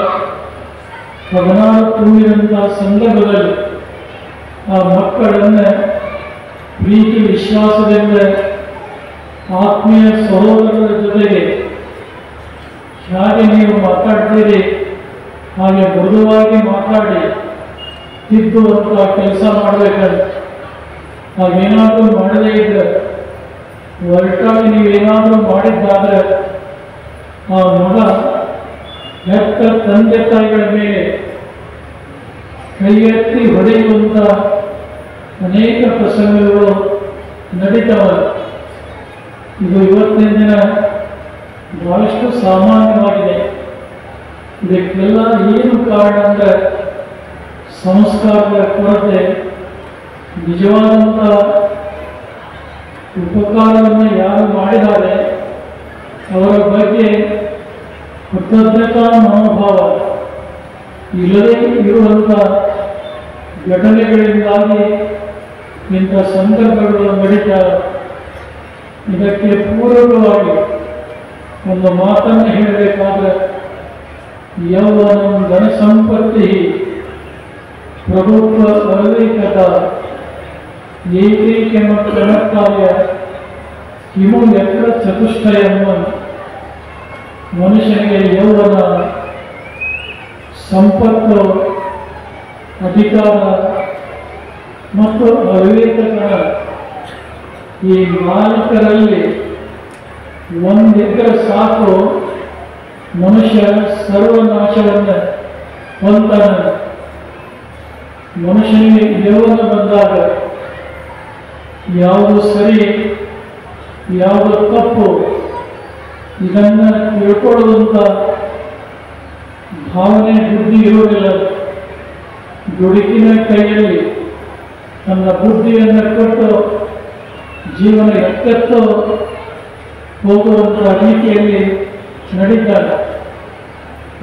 S14: 16 ತುಂಬಿದಂಥ ಸಂದರ್ಭದಲ್ಲಿ ಆ ಮಕ್ಕಳನ್ನು ಪ್ರೀತಿ ವಿಶ್ವಾಸದಿಂದ ಆತ್ಮೀಯ ಸಹೋದರರ ಜೊತೆಗೆ ಹೇಗೆ ನೀವು ಮಾತಾಡ್ತೀರಿ ಹಾಗೆ ಮೃದುವಾಗಿ ಮಾತಾಡಿ ತಿದ್ದುವಂಥ ಕೆಲಸ ಮಾಡಬೇಕಂತ. ಹಾಗೇನಾದರೂ ಮಾಡದೇ ಇದ್ದರೆ, ಹೊರಟಾಗಿ ನೀವೇನಾದರೂ ಮಾಡಿದ್ದಾದರೆ ಆ ಮಗ ಹೆತ್ತ ತಂದೆ ತಾಯಿಗಳ ಮೇಲೆ ಕೈ ಎತ್ತಿ ಹೊಡೆಯುವಂಥ ಅನೇಕ ಪ್ರಸಂಗಗಳು ನಡೀತವೆ. ಇದು ಇವತ್ತಿನ ದಿನ ಬಹಳಷ್ಟು ಸಾಮಾನ್ಯವಾಗಿದೆ. ಇದಕ್ಕೆಲ್ಲ ಏನು ಕಾರಣ ಅಂದರೆ ಸಂಸ್ಕಾರದ ಕೊರತೆ. ನಿಜವಾದಂಥ ಉಪಕಾರವನ್ನು ಯಾರು ಮಾಡಿದ್ದಾರೆ ಅವರ ಬಗ್ಗೆ ಕೃತಜ್ಞತಾ ಮನೋಭಾವ ಇಲ್ಲದೇ ಇರುವಂಥ ಘಟನೆಗಳಿಂದಾಗಿ ಇಂಥ ಸಂದರ್ಭಗಳು ನಡೀತಾರೆ. ಇದಕ್ಕೆ ಪೂರಕವಾಗಿ ಒಂದು ಮಾತನ್ನು ಹೇಳಬೇಕಾದ್ರೆ, ಯೌವನಂ ಧನ ಸಂಪತ್ತಿ ಪ್ರಭುತ್ವ ಅವಿವೇಕದ ಏಕೈಕ ಕಣಕ್ಕಾಯ ಕಿಮು ಎತ್ತರ ಚತುಷ್ಟಯವನ್ನು. ಮನುಷ್ಯನಿಗೆ ಯೌವನ, ಸಂಪತ್ತು, ಅಧಿಕಾರ ಮತ್ತು ಅವಿವೇಕದ ಈ ನಾಲ್ಕರಲ್ಲಿ ಒಂದಿದ್ದರೆ ಸಾಕು, ಮನುಷ್ಯ ಸರ್ವನಾಶವನ್ನು ಹೊಂತಾನೆ. ಮನುಷ್ಯನಿಗೆ ಯೌವನ ಬಂದಾಗ ಯಾವುದು ಸರಿ ಯಾವುದು ತಪ್ಪು ಇದನ್ನು ತಿಳ್ಕೊಳ್ಳುವಂಥ ಭಾವನೆ ಬುದ್ಧಿ ಇರುವುದಿಲ್ಲ. ದುಡುಕಿನ ಕೈಯಲ್ಲಿ ತನ್ನ ಬುದ್ಧಿಯನ್ನು ಕೊಟ್ಟು ಜೀವನ ಎತ್ತೆತ್ತು ಹೋಗುವಂಥ ರೀತಿಯಲ್ಲಿ ನಡೀತಾರೆ.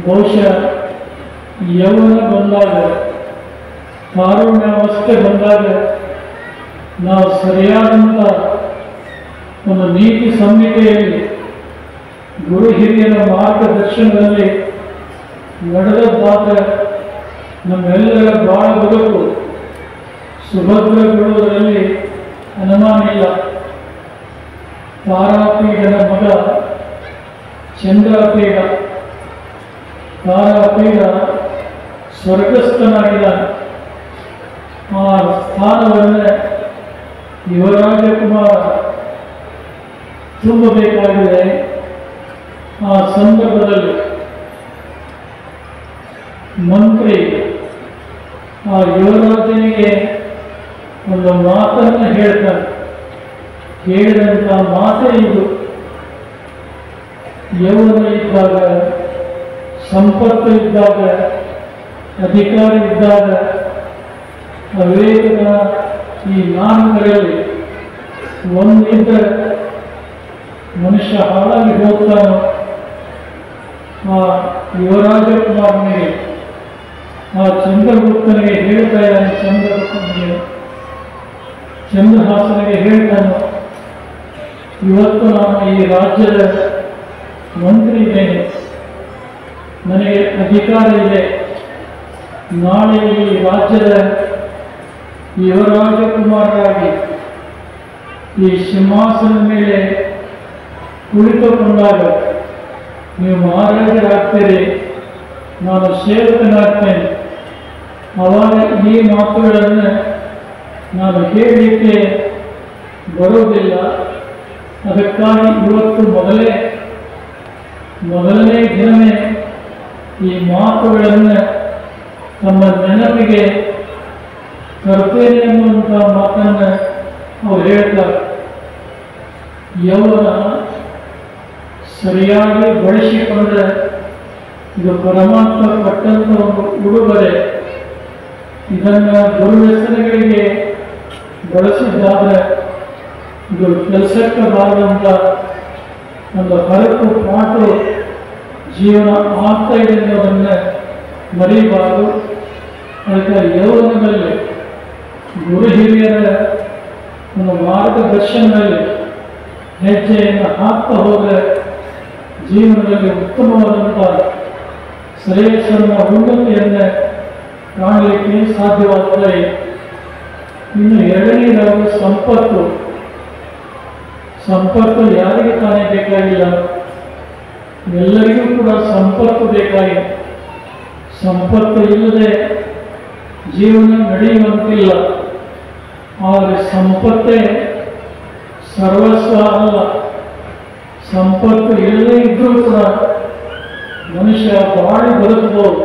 S14: ಬಹುಶಃ ಯೌವನ ಬಂದಾಗ, ತಾರುಣ್ಯಾವಸ್ಥೆ ಬಂದಾಗ ನಾವು ಸರಿಯಾದಂಥ ಒಂದು ನೀತಿ ಸಂಹಿತೆಯಲ್ಲಿ ಗುರು ಹಿರಿಯರ ಮಾರ್ಗದರ್ಶನದಲ್ಲಿ ನಡೆದದ್ದಾದರೆ ನಮ್ಮೆಲ್ಲರ ಬಾಳ ಬದುಕು ಸುಭದ್ರಗೊಳ್ಳುವುದರಲ್ಲಿ ಅನುಮಾನ ಇಲ್ಲ. ತಾರಾಪೀಡನ ಮಗ ಚಂದ್ರಪೀಡ. ತಾರಾಪೀಡ ಸ್ವರ್ಗಸ್ಥನಾಗಿದ್ದಾನೆ. ಆ ಸ್ಥಾನವನ್ನು ಯುವರಾಜಕುಮಾರ ತುಂಬಬೇಕಾಗಿದೆ. ಆ ಸಂದರ್ಭದಲ್ಲಿ ಮಂತ್ರಿ ಆ ಯುವರಾಜನಿಗೆ ಒಂದು ಮಾತನ್ನು ಹೇಳ್ತಾನೆ. ಹೇಳಿದಂಥ ಮಾತೇ ಇದು: ಯೌವನ ಇದ್ದಾಗ, ಸಂಪತ್ತು ಇದ್ದಾಗ, ಅಧಿಕಾರ ಇದ್ದಾಗ, ಅವಿವೇಕದ ಈ ನಾಲ್ಕರಲ್ಲಿ ಒಂದಿದ್ದರೆ ಮನುಷ್ಯ ಹಾಳಾಗಿ ಹೋಗ್ತಾನೋ. ಆ ಯುವರಾಜಕುಮಾರನಿಗೆ, ಆ ಚಂದ್ರಗುಪ್ತನಿಗೆ ಹೇಳ್ತಾ ಇದ್ದಾನೆ. ಚಂದ್ರಹಾಸನಿಗೆ ಹೇಳ್ತಾನೆ, ಇವತ್ತು ನಾನು ಈ ರಾಜ್ಯದ ಮಂತ್ರಿ ಇದ್ದೇನೆ, ನನಗೆ ಅಧಿಕಾರ ಇದೆ. ನಾಳೆ ಈ ರಾಜ್ಯದ ಯುವರಾಜಕುಮಾರರಾಗಿ ಈ ಸಿಂಹಾಸನದ ಮೇಲೆ ಕುಳಿತುಕೊಂಡಾಗ ನೀವು ಮಹಾರಾಜರಾಗ್ತೀರಿ, ನಾನು ಸೇವಕನಾಗ್ತೇನೆ. ಆವಾಗ ಈ ಮಾತುಗಳನ್ನು ನಾನು ಹೇಳಲಿಕ್ಕೆ ಬರುವುದಿಲ್ಲ. ಅದಕ್ಕಾಗಿ ಇವತ್ತು ಮೊದಲನೇ ದಿನವೇ ಈ ಮಾತುಗಳನ್ನು ತಮ್ಮ ನೆನಪಿಗೆ ತರ್ತೇನೆ ಅನ್ನುವಂಥ ಮಾತನ್ನು ಅವ್ರು ಹೇಳ್ತಾರೆ. ಯೌವನ ಸರಿಯಾಗಿ ಬಳಸಿಕೊಂಡ್ರೆ ಇದು ಪರಮಾತ್ಮ ಕೊಟ್ಟಂಥ ಒಂದು ಉಡುಗೊರೆ. ಇದನ್ನು ದುರ್ವ್ಯಸನಗಳಿಗೆ ಬಳಸಿದ್ದಾದರೆ ಇದು ಕೆಲಸಕ್ಕೆ ಬಾರದಂಥ ಒಂದು ಹರಕು ಪಾಟು ಜೀವನ ಆಗ್ತಾ ಇದೆ ಅನ್ನೋದನ್ನು ಮರೀಬಾರದು. ಅದಕ್ಕೆ ಯೌವನದಲ್ಲಿ ಗುರು ಹಿರಿಯರ ಒಂದು ಮಾರ್ಗದರ್ಶನದಲ್ಲಿ ಹೆಜ್ಜೆಯನ್ನು ಹಾಕ್ತಾ ಹೋದರೆ ಜೀವನದಲ್ಲಿ ಉತ್ತಮವಾದಂಥ ಶ್ರೇಯಸ್ಸನ್ನು, ಉನ್ನತಿಯನ್ನು ಕಾಣಲಿಕ್ಕೆ ಸಾಧ್ಯವಾಗುತ್ತದೆ. ಇನ್ನು ಎರಡನೇದಾಗಿ ಸಂಪತ್ತು. ಸಂಪರ್ಕ ಯಾರಿಗೆ ತಾನೇ ಬೇಕಾಗಿಲ್ಲ, ಎಲ್ಲರಿಗೂ ಕೂಡ ಸಂಪರ್ಕ ಬೇಕಾಗಿದೆ. ಸಂಪರ್ಕ ಇಲ್ಲದೆ ಜೀವನ ನಡೆಯುವಂತಿಲ್ಲ. ಆದರೆ ಸಂಪತ್ತೇ ಸರ್ವಸ್ವ ಅಲ್ಲ. ಸಂಪರ್ಕ ಇಲ್ಲದೇ ಇದ್ರೂ ಕೂಡ ಮನುಷ್ಯ ಬಾಳಿ ಬದುಕಬಹುದು.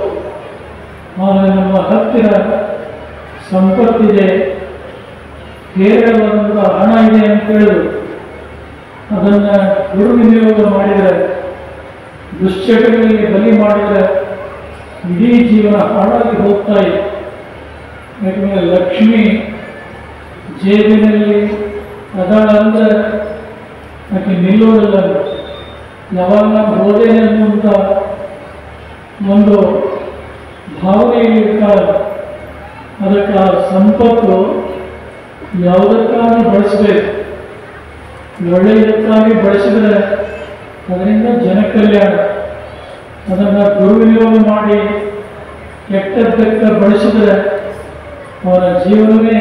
S14: ಆದರೆ ನಮ್ಮ ಹತ್ತಿರ ಸಂಪತ್ತಿದೆ, ಹೇರಳವಾದಂಥ ಹಣ ಇದೆ ಅಂತ ಹೇಳಿದ್ರು ಅದನ್ನು ದುರ್ವಿನಿಯೋಗ ಮಾಡಿದರೆ, ದುಶ್ಚಟಗಳಿಗೆ ಬಲಿ ಮಾಡಿದರೆ ಇಡೀ ಜೀವನ ಹಾಳಾಗಿ ಹೋಗ್ತಾ ಇದೆ. ಯಾಕಂದರೆ ಲಕ್ಷ್ಮಿ ಜೇಬಿನಲ್ಲಿ ಅದಾಳ ಅಂದರೆ ಆಕೆ ನಿಲ್ಲೋದಿಲ್ಲ. ಯಾವಾಗ ನಾವು ಹೋದೇನೆ ಅನ್ನುವಂಥ ಒಂದು ಭಾವನೆ ಇರ್ತಾರೆ. ಅದಕ್ಕೆ ಆ ಸಂಪತ್ತು ಯಾವುದಕ್ಕಾಗಿ ಬಳಸಬೇಕು, ಒಳ್ಳೆಯದಕ್ಕಾಗಿ ಬಳಸಿದರೆ ಅದರಿಂದ ಜನಕಲ್ಯಾಣ. ಅದನ್ನು ದುರ್ವಿನಿಯೋಗ ಮಾಡಿ ಕೆಟ್ಟದ್ದಕ್ಕೆ ಬಳಸಿದರೆ ಅವರ ಜೀವನವೇ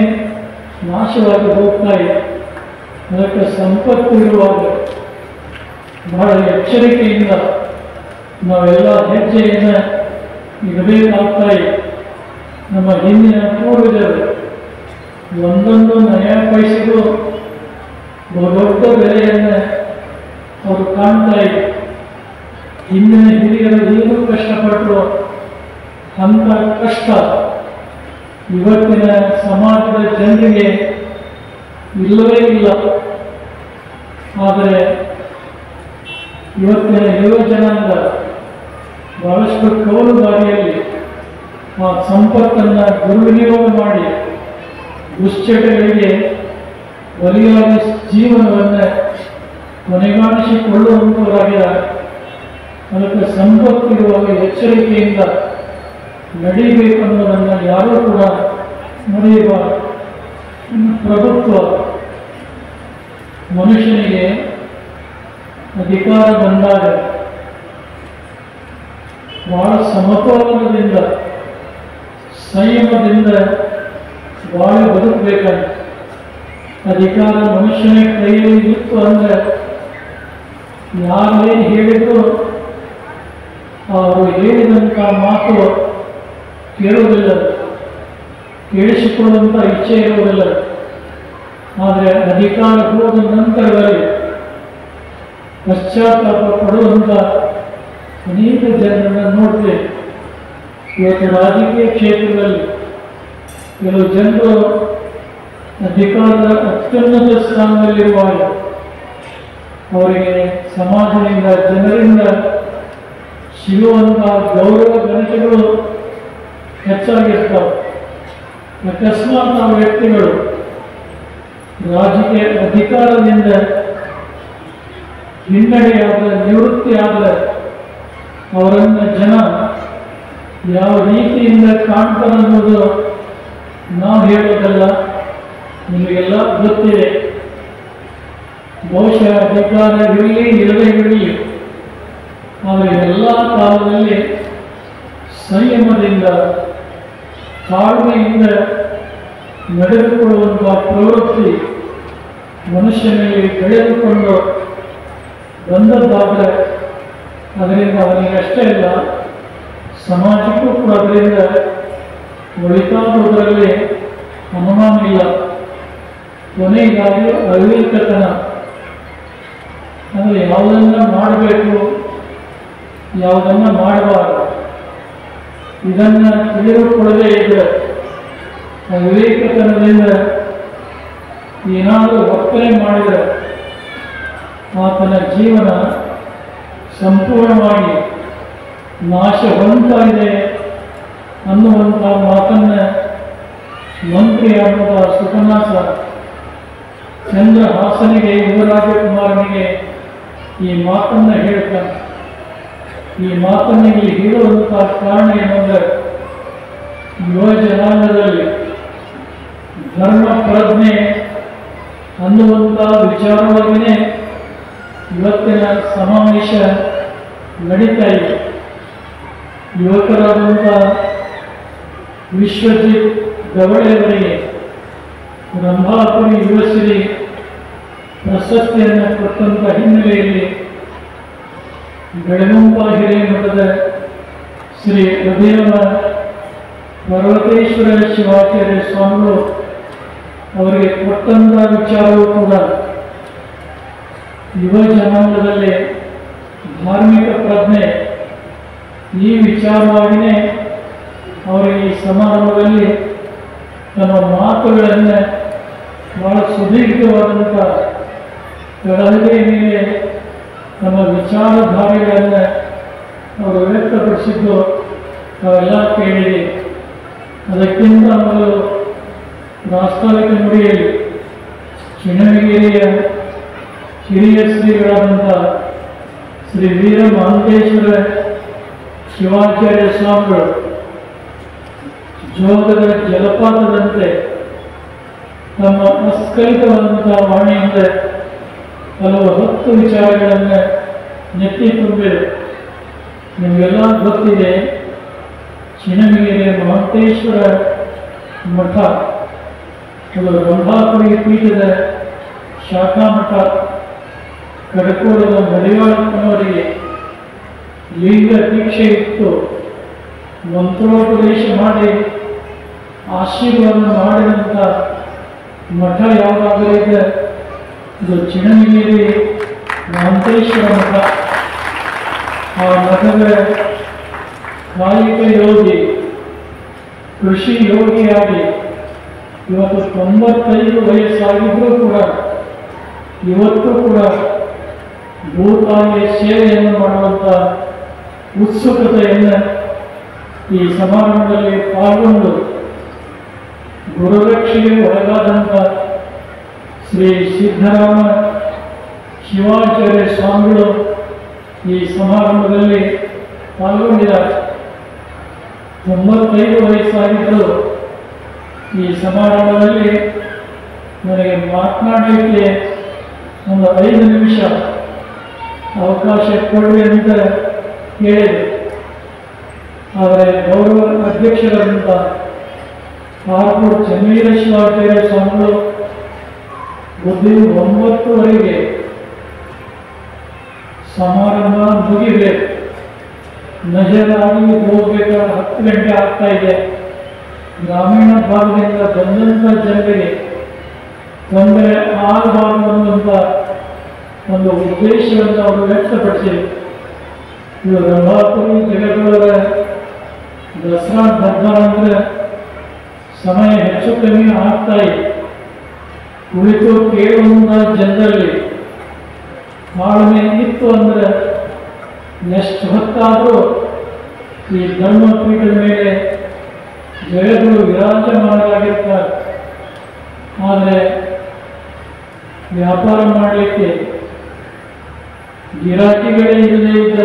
S14: ನಾಶವಾಗಿ ಹೋಗ್ತಾ ಇದೆ. ಅದಕ್ಕೆ ಸಂಪತ್ತು ಇರುವಾಗ ಬಹಳ ಎಚ್ಚರಿಕೆಯಿಂದ ನಾವೆಲ್ಲ ಹೆಜ್ಜೆಯನ್ನು ಇಡಬೇಕಾಗ್ತಾ ಇದೆ. ನಮ್ಮ ಹಿಂದಿನ ಪೂರ್ವಜರು ಒಂದೊಂದು ನಯ ಪೈಸೆಗೂ ದೊಡ್ಡ ಬೆಲೆಯನ್ನು ಅವರು ಕಾಣ್ತಾ ಇದೆ. ಹಿಂದಿನ ಹಿರಿಯರು ಏನು ಕಷ್ಟಪಟ್ಟರು ಅಂಥ ಕಷ್ಟ ಇವತ್ತಿನ ಸಮಾಜದ ಜನರಿಗೆ ಇಲ್ಲವೇ ಇಲ್ಲ. ಆದರೆ ಇವತ್ತಿನ ಯುವ ಜನಾಂಗ ಬಹಳಷ್ಟು ಕವಲು ದಾರಿಯಲ್ಲಿ ಆ ಸಂಪತ್ತನ್ನು ದುರ್ವಿನಿಯೋಗ ಮಾಡಿ ದುಶ್ಚಟಗಳಿಗೆ ಬಲಿಯಾದ ಜೀವನವನ್ನು ಕೊನೆಗಾಣಿಸಿಕೊಳ್ಳುವಂಥವರಾಗಿದ್ದಾರೆ. ಅದಕ್ಕೆ ಸಂಪತ್ತಿರುವಾಗ ಎಚ್ಚರಿಕೆಯಿಂದ ನಡೀಬೇಕನ್ನೋದನ್ನು ಯಾರೂ ಕೂಡ ಮರೆಯಬಾರದು. ಪ್ರಭುತ್ವ ಮನುಷ್ಯನಿಗೆ ಅಧಿಕಾರ ಬಂದಾಗ ಬಹಳ ಸಮತೋಲನದಿಂದ ಸಂಯಮದಿಂದ ಬಾಳಿ ಬದುಕಬೇಕಾಗಿ. ಅಧಿಕಾರ ಮನುಷ್ಯನ ಕೈಯಲ್ಲಿ ಇತ್ತು ಅಂದರೆ ಯಾರೇನು ಹೇಳಿದ್ರು ಅವರು ಹೇಳಿದಂಥ ಮಾತು ಕೇಳುವುದಿಲ್ಲ, ಕೇಳಿಸಿಕೊಳ್ಳುವಂಥ ಇಚ್ಛೆ ಇರುವುದಿಲ್ಲ. ಆದರೆ ಅಧಿಕಾರ ಹೋದ ನಂತರದಲ್ಲಿ ಪಶ್ಚಾತ್ತಾಪ ಪಡುವಂಥ ಅನೇಕ ಜನರನ್ನು ನೋಡ್ತೇವೆ. ಇವತ್ತು ರಾಜಕೀಯ ಕ್ಷೇತ್ರದಲ್ಲಿ ಕೆಲವು ಜನರು ಅಧಿಕಾರದ ಅತ್ಯುನ್ನತ ಸ್ಥಾನದಲ್ಲಿರುವಾಗ ಅವರಿಗೆ ಸಮಾಜದಿಂದ ಜನರಿಂದ ಸಿಗುವಂಥ ಗೌರವ ಘನತೆಗಳು ಹೆಚ್ಚಾಗಿರ್ತವೆ. ಅಕಸ್ಮಾತ್ ಆ ವ್ಯಕ್ತಿಗಳು ರಾಜಕೀಯ ಅಧಿಕಾರದಿಂದ ಹಿನ್ನಡೆಯಾದರೆ, ನಿವೃತ್ತಿ ಆದರೆ ಅವರನ್ನು ಜನ ಯಾವ ರೀತಿಯಿಂದ ಕಾಣ್ತಾರೆ ಅನ್ನೋದು ನಾವು ಹೇಳೋದಲ್ಲ, ನಿಮಗೆಲ್ಲ ಗೊತ್ತಿದೆ. ಬಹುಶಃ ಅಧಿಕಾರ ಇರಲಿ ಇರದೇ ಇರಲಿ, ಆದರೆ ಎಲ್ಲ ಕಾಲದಲ್ಲಿ ಸಂಯಮದಿಂದ ತಾಳ್ಮೆಯಿಂದ ನಡೆದುಕೊಳ್ಳುವಂಥ ಪ್ರವೃತ್ತಿ ಮನುಷ್ಯನಲ್ಲಿ ಬೆಳೆದುಕೊಂಡು ಬಂದದ್ದಾದರೆ ಅದರಿಂದ ಅವನಿಗೆ ಅಷ್ಟೇ ಇಲ್ಲ, ಸಮಾಜಕ್ಕೂ ಕೂಡ ಅದರಿಂದ ಒಳಿತಾಗುವುದರಲ್ಲಿ ಅನುಮಾನ ಇಲ್ಲ. ಕೊನೆಗಾಗಿ ಅವಿವೇಕತನ ಅಂದರೆ ಯಾವುದನ್ನು ಮಾಡಬೇಕು, ಯಾವುದನ್ನು ಮಾಡಬಾರದು, ಇದನ್ನು ತಿಳಿದುಕೊಳ್ಳದೇ ಇದ್ದರೆ ಅವಿವೇಕತನದಿಂದ ಏನಾದರೂ ವರ್ತನೆ ಮಾಡಿದರೆ ಆತನ ಜೀವನ ಸಂಪೂರ್ಣವಾಗಿ ನಾಶ ಹೊಂದ್ತಾ ಇದೆ ಅನ್ನುವಂಥ ಮಾತನ್ನು ಮಂತ್ರಿಯಾದ ಸುಖನಾಸ ಚಂದ್ರಹಾಸನಿಗೆ, ಯುವರಾಜಕುಮಾರನಿಗೆ ಈ ಮಾತನ್ನು ಹೇಳ್ತಾನೆ. ಈ ಮಾತನ್ನು ಇಲ್ಲಿ ಹೇಳುವಂಥ ಕಾರಣ ಏನಂದರೆ ಯುವ ಜನಾಂಗದಲ್ಲಿ ಧರ್ಮ ಪ್ರಜ್ಞೆ ಅನ್ನುವಂಥ ವಿಚಾರವಾಗಿಯೇ ಇವತ್ತಿನ ಸಮಾವೇಶ ನಡೀತಾ ಇದೆ. ಯುವಕರಾದಂಥ ವಿಶ್ವಜಿತ್ ಗವಳೆಯವರಿಗೆ ರಂಭಾಪುರಿ ಯುವಶ್ರೀ ಪ್ರಶಸ್ತಿಯನ್ನು ಕೊಟ್ಟಂಥ ಹಿನ್ನೆಲೆಯಲ್ಲಿ ಬೆಳಗುಂಪ ಹಿರೇಮಠದ ಶ್ರೀ ಹೃದಯವ ಪರ್ವತೇಶ್ವರ ಶಿವಾಚಾರ್ಯ ಸ್ವಾಮಿಗಳು ಅವರಿಗೆ ಕೊಟ್ಟಂಥ ವಿಚಾರವೂ ಕೂಡ ಯುವ ಜನಾಂಗದಲ್ಲಿ ಧಾರ್ಮಿಕ ಪ್ರಜ್ಞೆ ಈ ವಿಚಾರವಾಗಿಯೇ ಅವರಿಗೆ ಈ ಸಮಾರಂಭದಲ್ಲಿ ತಮ್ಮ ಮಾತುಗಳನ್ನು ಬಹಳ ಸುದೀರ್ಘವಾದಂಥ ಕಳಹಳಿಯ ಮೇಲೆ ನಮ್ಮ ವಿಚಾರಧಾರೆಗಳನ್ನು ಅವರು ವ್ಯಕ್ತಪಡಿಸಿದ್ದು ನಾವೆಲ್ಲ ಕೇಳಿದೆ. ಅದಕ್ಕಿಂತ ಮೊದಲು ಪ್ರಾಸ್ತಾವಿಕ ನುಡಿಯಲ್ಲಿ ಚಿಣಗಿರಿಯ ಹಿರಿಯ ಶ್ರೀಗಳಾದಂಥ ಶ್ರೀ ವೀರ ಮಹಂತೇಶ್ವರ ಶಿವಾಚಾರ್ಯ ಸ್ವಾಮಿಗಳು ಜೋಗದ ಜಲಪಾತದಂತೆ ತಮ್ಮ ಅಸ್ಖಲಿತವಾದಂಥ ವಾಣಿಯಿಂದ ಹಲವು 10 ವಿಚಾರಗಳನ್ನು ನೆತ್ತಿ ತುಂಬಿದೆ. ನಿಮಗೆಲ್ಲ ಗೊತ್ತಿದೆ, ಚಿಣಗಿರಿಯ ಮಹಂತೇಶ್ವರ ಮಠ ಅದು ರಂಭಾಪುರಿ ಪೀಠದ ಶಾಖಾ ಮಠ. ಕಡಕೋಳದ ಮರಿವಾಳಪ್ಪನವರಿಗೆ ಲಿಂಗ ದೀಕ್ಷೆ ಇತ್ತು, ಮಂತ್ರೋಪದೇಶ ಮಾಡಿ ಆಶೀರ್ವಾದ ಮಾಡಿದಂಥ ಮಠ ಯಾವುದಾದರೂ ಇದೆ ಇದು ಚಿಣಗಿರಿ ಮಹಂತೇಶ್ವರ ಮಠ. ಆ ಮಠದ ಕಾಯಿಕ ಯೋಗಿ, ಕೃಷಿ ಯೋಗಿಯಾಗಿ ಇವತ್ತು 95 ವಯಸ್ಸಾಗಿದ್ದರೂ ಕೂಡ ಇವತ್ತು ಕೂಡ ಭೂತಾಯಿಯ ಸೇವೆಯನ್ನು ಮಾಡುವಂಥ ಉತ್ಸುಕತೆಯನ್ನು ಈ ಸಮಾರಂಭದಲ್ಲಿ ಪಾಲ್ಗೊಂಡು ಗುರುರಕ್ಷೆಗೆ ಒಳಗಾದಂಥ ಶ್ರೀ ಸಿದ್ದರಾಮ ಶಿವಾಚಾರ್ಯ ಸ್ವಾಮಿಗಳು ಈ ಸಮಾರಂಭದಲ್ಲಿ ಪಾಲ್ಗೊಂಡಿದ್ದಾರೆ. 95 ವಯಸ್ಸಾಗಿದ್ದರೂ ಈ ಸಮಾರಂಭದಲ್ಲಿ ನನಗೆ ಮಾತನಾಡಲಿಕ್ಕೆ ಒಂದು 5 ನಿಮಿಷ ಅವಕಾಶ ಕೊಡಿ ಅಂತ ಹೇಳಿದೆ. ಆದರೆ ಗೌರವ ಅಧ್ಯಕ್ಷರಾದಂಥ ಆರ್ಪೂರ್ ಚನ್ನವೀರ ಶಿವಾಚಾರ್ಯ ಸ್ವಾಮಿಗಳು ಬುದ್ಧಿ 9:30 ಸಮಾರಂಭ ಮುಗಿಬೇಕು, ನಜರಾಗಿ ಹೋಗ್ಬೇಕಾದ್ರೆ 10 ಗಂಟೆ ಆಗ್ತಾ ಇದೆ. ಗ್ರಾಮೀಣ ಭಾಗದಿಂದ ಬಂದಂಥ ಜನರಿಗೆ ತೊಂದರೆ ಆಗಬಾರದು ಅಂತ ಒಂದು ಉದ್ದೇಶವನ್ನು ಅವರು ವ್ಯಕ್ತಪಡಿಸಿದರು. ಇದು ರಂಭಾಪುರಿ ಜಗದ್ಗುರುಗಳ ದಸರಾ ದರ್ಬಾರ ಅಂದರೆ ಸಮಯ ಹೆಚ್ಚು ಕಮ್ಮಿ ಆಗ್ತಾ ಇದೆ. ಕುಳಿತು ಕೇಳುವಂಥ ಜನರಲ್ಲಿ ತಾಳ್ಮೆ ಇತ್ತು ಅಂದರೆ ಎಷ್ಟು ಹೊತ್ತಾದರೂ ಈ ಧರ್ಮಪೀಠದ ಮೇಲೆ ಜಗದ್ಗುರು ವಿರಾಜಮಾನರಾಗಿರ್ತಾರೆ. ಆದರೆ ವ್ಯಾಪಾರ ಮಾಡಲಿಕ್ಕೆ ಗಿರಾಕಿಗಳೇ ಇಲ್ಲದೇ ಇದ್ದ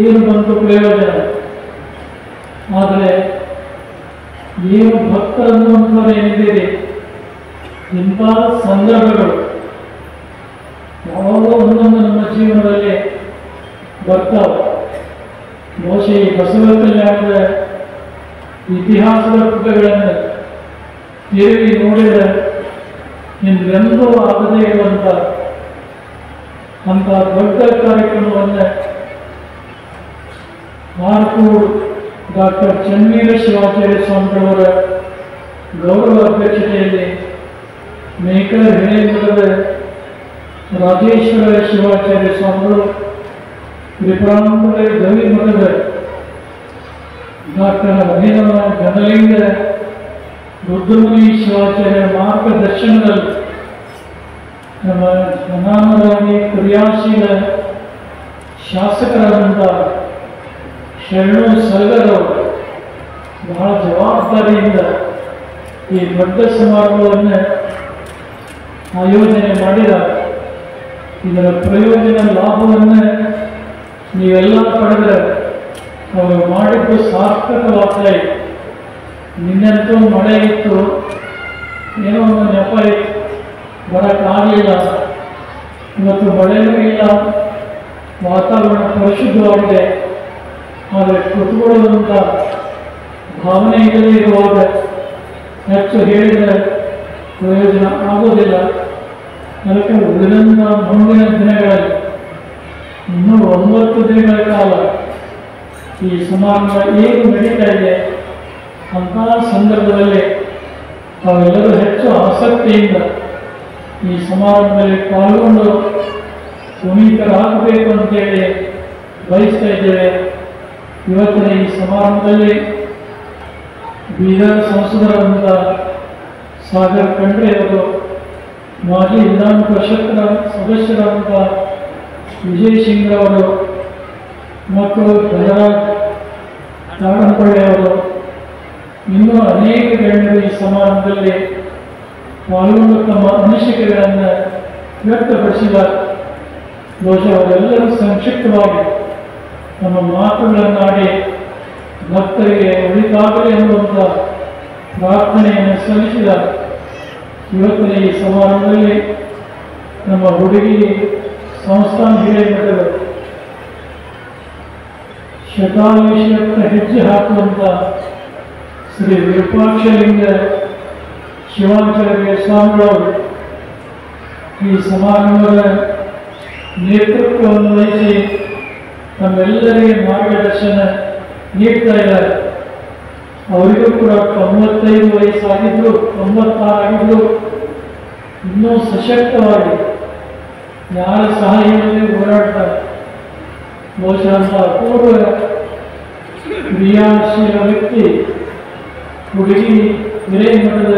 S14: ಏನು ಬಂತು ಪ್ರಯೋಜನ? ಆದರೆ ಏನು ಭಕ್ತರನ್ನುವಂಥವ್ರು ಏನಿದ್ದೀರಿ, ಇಂಥ ಸಂದರ್ಭಗಳು ಯಾವಾಗಲೂ ಒಂದೊಂದು ನಮ್ಮ ಜೀವನದಲ್ಲಿ ಬರ್ತಾವೆ. ಬಹುಶಃ ಈ ಬಸವ ಕಲ್ಯಾಣದ ಇತಿಹಾಸದ ಪುಟಗಳನ್ನು ತಿರುಗಿ ನೋಡಿದರೆ ಹಿಂದೆಂದೂ ಆಗದೇ ಇರುವಂಥ ಅಂಥ ದೊಡ್ಡ ಕಾರ್ಯಕ್ರಮವನ್ನು ಆರ್ಪೂರ್ ಡಾಕ್ಟರ್ ಚನ್ನವೀರ ಶಿವಾಚಾರ್ಯ ಸ್ವಾಮಿಗಳವರ ಗೌರವ ಅಧ್ಯಕ್ಷತೆಯಲ್ಲಿ ಮೇಕರ್ ಹಿರೇಮಠದ ರಾಜೇಶ್ವರ ಶಿವಾಚಾರ್ಯ ಸ್ವಾಮಿಗಳು, ತ್ರಿಪುರಾಂತರ ಗವಿ ಮಠದ ಡಾಕ್ಟರ್ ಅಭಿನವ ಗಣಲಿಂಗ ರುದ್ರಮುನಿ ಶಿವಾಚಾರ್ಯ ಮಾರ್ಗದರ್ಶನದಲ್ಲಿ ನಮ್ಮ ಜನಾಂಗರಾಗಿ ಕ್ರಿಯಾಶೀಲ ಶಾಸಕರಾದಂಥ ಶರಣು ಸಲ್ಗರವರು ಬಹಳ ಜವಾಬ್ದಾರಿಯಿಂದ ಈ ದೊಡ್ಡ ಸಮಾರಂಭವನ್ನು ಆಯೋಜನೆ ಮಾಡಿದ್ದಾರೆ. ಇದರ ಪ್ರಯೋಜನ ಲಾಭವನ್ನು ನೀವೆಲ್ಲ ಪಡೆದರೆ ಅವರು ಮಾಡಿದ್ದು ಸಾರ್ಥಕವಾಗ್ತಾ ಇತ್ತು. ನಿನ್ನಂತೂ ಮಳೆ ಇತ್ತು, ಏನೋ ಒಂದು ನೆಪ ಇತ್ತು, ಬರೋಕ್ಕಾಗಲಿಲ್ಲ. ಇವತ್ತು ಮಳೆಯೂ ಇಲ್ಲ, ವಾತಾವರಣ ಪರಿಶುದ್ಧವಾಗಿದೆ. ಆದರೆ ಕುತ್ಕೊಳ್ಳುವಂಥ ಭಾವನೆ ಇಲ್ಲದೇ ಇರುವಾಗ ಹೆಚ್ಚು ಹೇಳಿದರೆ ಪ್ರಯೋಜನ ಆಗೋದಿಲ್ಲ. ಅದಕ್ಕೆ ಉಳಿದಂಥ ಮುಂದಿನ ದಿನಗಳಲ್ಲಿ ಇನ್ನೂ 9 ದಿನಗಳ ಕಾಲ ಈ ಸಮಾರಂಭ ಏನು ನಡೀತಾ ಇದೆ ಅಂತಹ ಸಂದರ್ಭದಲ್ಲಿ ತಾವೆಲ್ಲರೂ ಹೆಚ್ಚು ಆಸಕ್ತಿಯಿಂದ ಈ ಸಮಾರಂಭದಲ್ಲಿ ಪಾಲ್ಗೊಂಡು ಪುನೀತರಾಗಬೇಕು ಅಂತೇಳಿ ಬಯಸ್ತಾ ಇದ್ದೇವೆ. ಇವತ್ತಿನ ಈ ಸಮಾರಂಭದಲ್ಲಿ ಬೀದರ್ ಸಂಸದರಾದಂಥ ಸಾಗರ್ ಖಂಡ್ರೆ ಅವರು, ಮಾಜಿ ವಿಧಾನ ಪರಿಷತ್ನ ಸದಸ್ಯರಾದಂಥ ವಿಜಯ್ ಸಿಂಗ್ ಅವರು ಮತ್ತು ಧನರಾಜ್ ನಾಗನಪಳ್ಳಿ ಅವರು, ಇನ್ನೂ ಅನೇಕ ಗಣ್ಯರು ಈ ಸಮಾರಂಭದಲ್ಲಿ ಪಾಲ್ಗೊಂಡು ತಮ್ಮ ಅನಿಸಿಕೆಗಳನ್ನು ವ್ಯಕ್ತಪಡಿಸಿದ್ದಾರೆ. ಬಹುಶಃ ಅವರೆಲ್ಲರೂ ಸಂಕ್ಷಿಪ್ತವಾಗಿ ನಮ್ಮ ಮಾತುಗಳನ್ನಾಡಿ ಭಕ್ತರಿಗೆ ಒಳಿತಾಗಲಿ ಎನ್ನುವಂಥ ಪ್ರಾರ್ಥನೆಯನ್ನು ಸಲ್ಲಿಸಿದ್ದಾರೆ. ಇವತ್ತಿನ ಈ ಸಮಾರಂಭದಲ್ಲಿ ನಮ್ಮ ಹುಡುಗಿ ಸಂಸ್ಥಾನ ಹಿರಿಯರು ಶತಾಯುಷಿಯತ್ತ ಹೆಜ್ಜೆ ಹಾಕುವಂಥ ಶ್ರೀ ವಿರೂಪಾಕ್ಷಲಿಂಗ ಶಿವಾಚಾರ್ಯ ಸ್ವಾಮಿಗಳವರು ಈ ಸಮಾರಂಭದ ನೇತೃತ್ವವನ್ನು ವಹಿಸಿ ನಮ್ಮೆಲ್ಲರಿಗೆ ಮಾರ್ಗದರ್ಶನ ನೀಡ್ತಾ ಇದ್ದಾರೆ. ಅವರಿಗೂ ಕೂಡ 95 ವಯಸ್ಸಾಗಿದ್ರು, 96 ಆಗಿದ್ರು, ಇನ್ನೂ ಸಶಕ್ತವಾಗಿ ಯಾರ ಸಹಾಯದಲ್ಲಿ ಓಡಾಡ್ತಾರೆ. ಬಹುಶಃ ಅಂತ ಅಪೂರ್ವ ಕ್ರಿಯಾಶೀಲ ವ್ಯಕ್ತಿ ಹುಡುಗಿ ಹಿರೇಮಠದ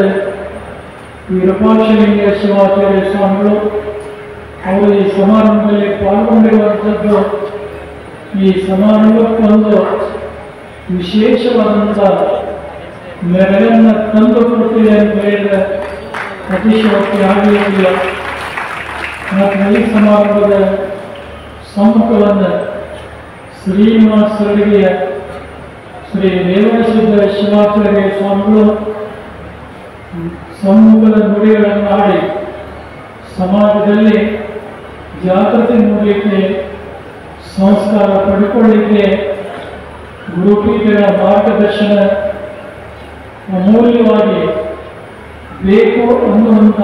S14: ವಿರೂಪಾಕ್ಷಲಿಂಗ ಶಿವಾಚಾರ್ಯ ಸ್ವಾಮಿಗಳು ಅವರು ಈ ಸಮಾರಂಭದಲ್ಲಿ ಪಾಲ್ಗೊಂಡಿರುವಂಥದ್ದು ಈ ಸಮಾರಂಭಕ್ಕೊಂದು ವಿಶೇಷವಾದಂಥ ಮೆರಗನ್ನು ತಂದು ಕೊಡ್ತಿದೆ ಅಂತ ಹೇಳಿದರೆ ಅತಿಶಯೋಕ್ತಿ ಆಗಲಿಲ್ಲ. ಮತ್ತು ಈ ಸಮಾರಂಭದ ಸಮ್ಮುಖವನ್ನು ಶ್ರೀನಿವಾಸ ಸರಡಿಗೆಯ ಶ್ರೀ ರೇವಣಸಿದ್ಧ ಶಿವಾಚಾರ್ಯ ಸ್ವಾಮಿಗಳು ಸಮ್ಮುಖದ ನುಡಿಗಳನ್ನು ಆಡಿ ಸಮಾಜದಲ್ಲಿ ಜಾಗೃತಿ ಮೂಡಲಿಕ್ಕೆ, ಸಂಸ್ಕಾರ ಪಡ್ಕೊಳ್ಳಿಕ್ಕೆ ಗುರುಪೀಠಗಳ ಮಾರ್ಗದರ್ಶನ ಅಮೂಲ್ಯವಾಗಿ ಬೇಕು ಅನ್ನುವಂಥ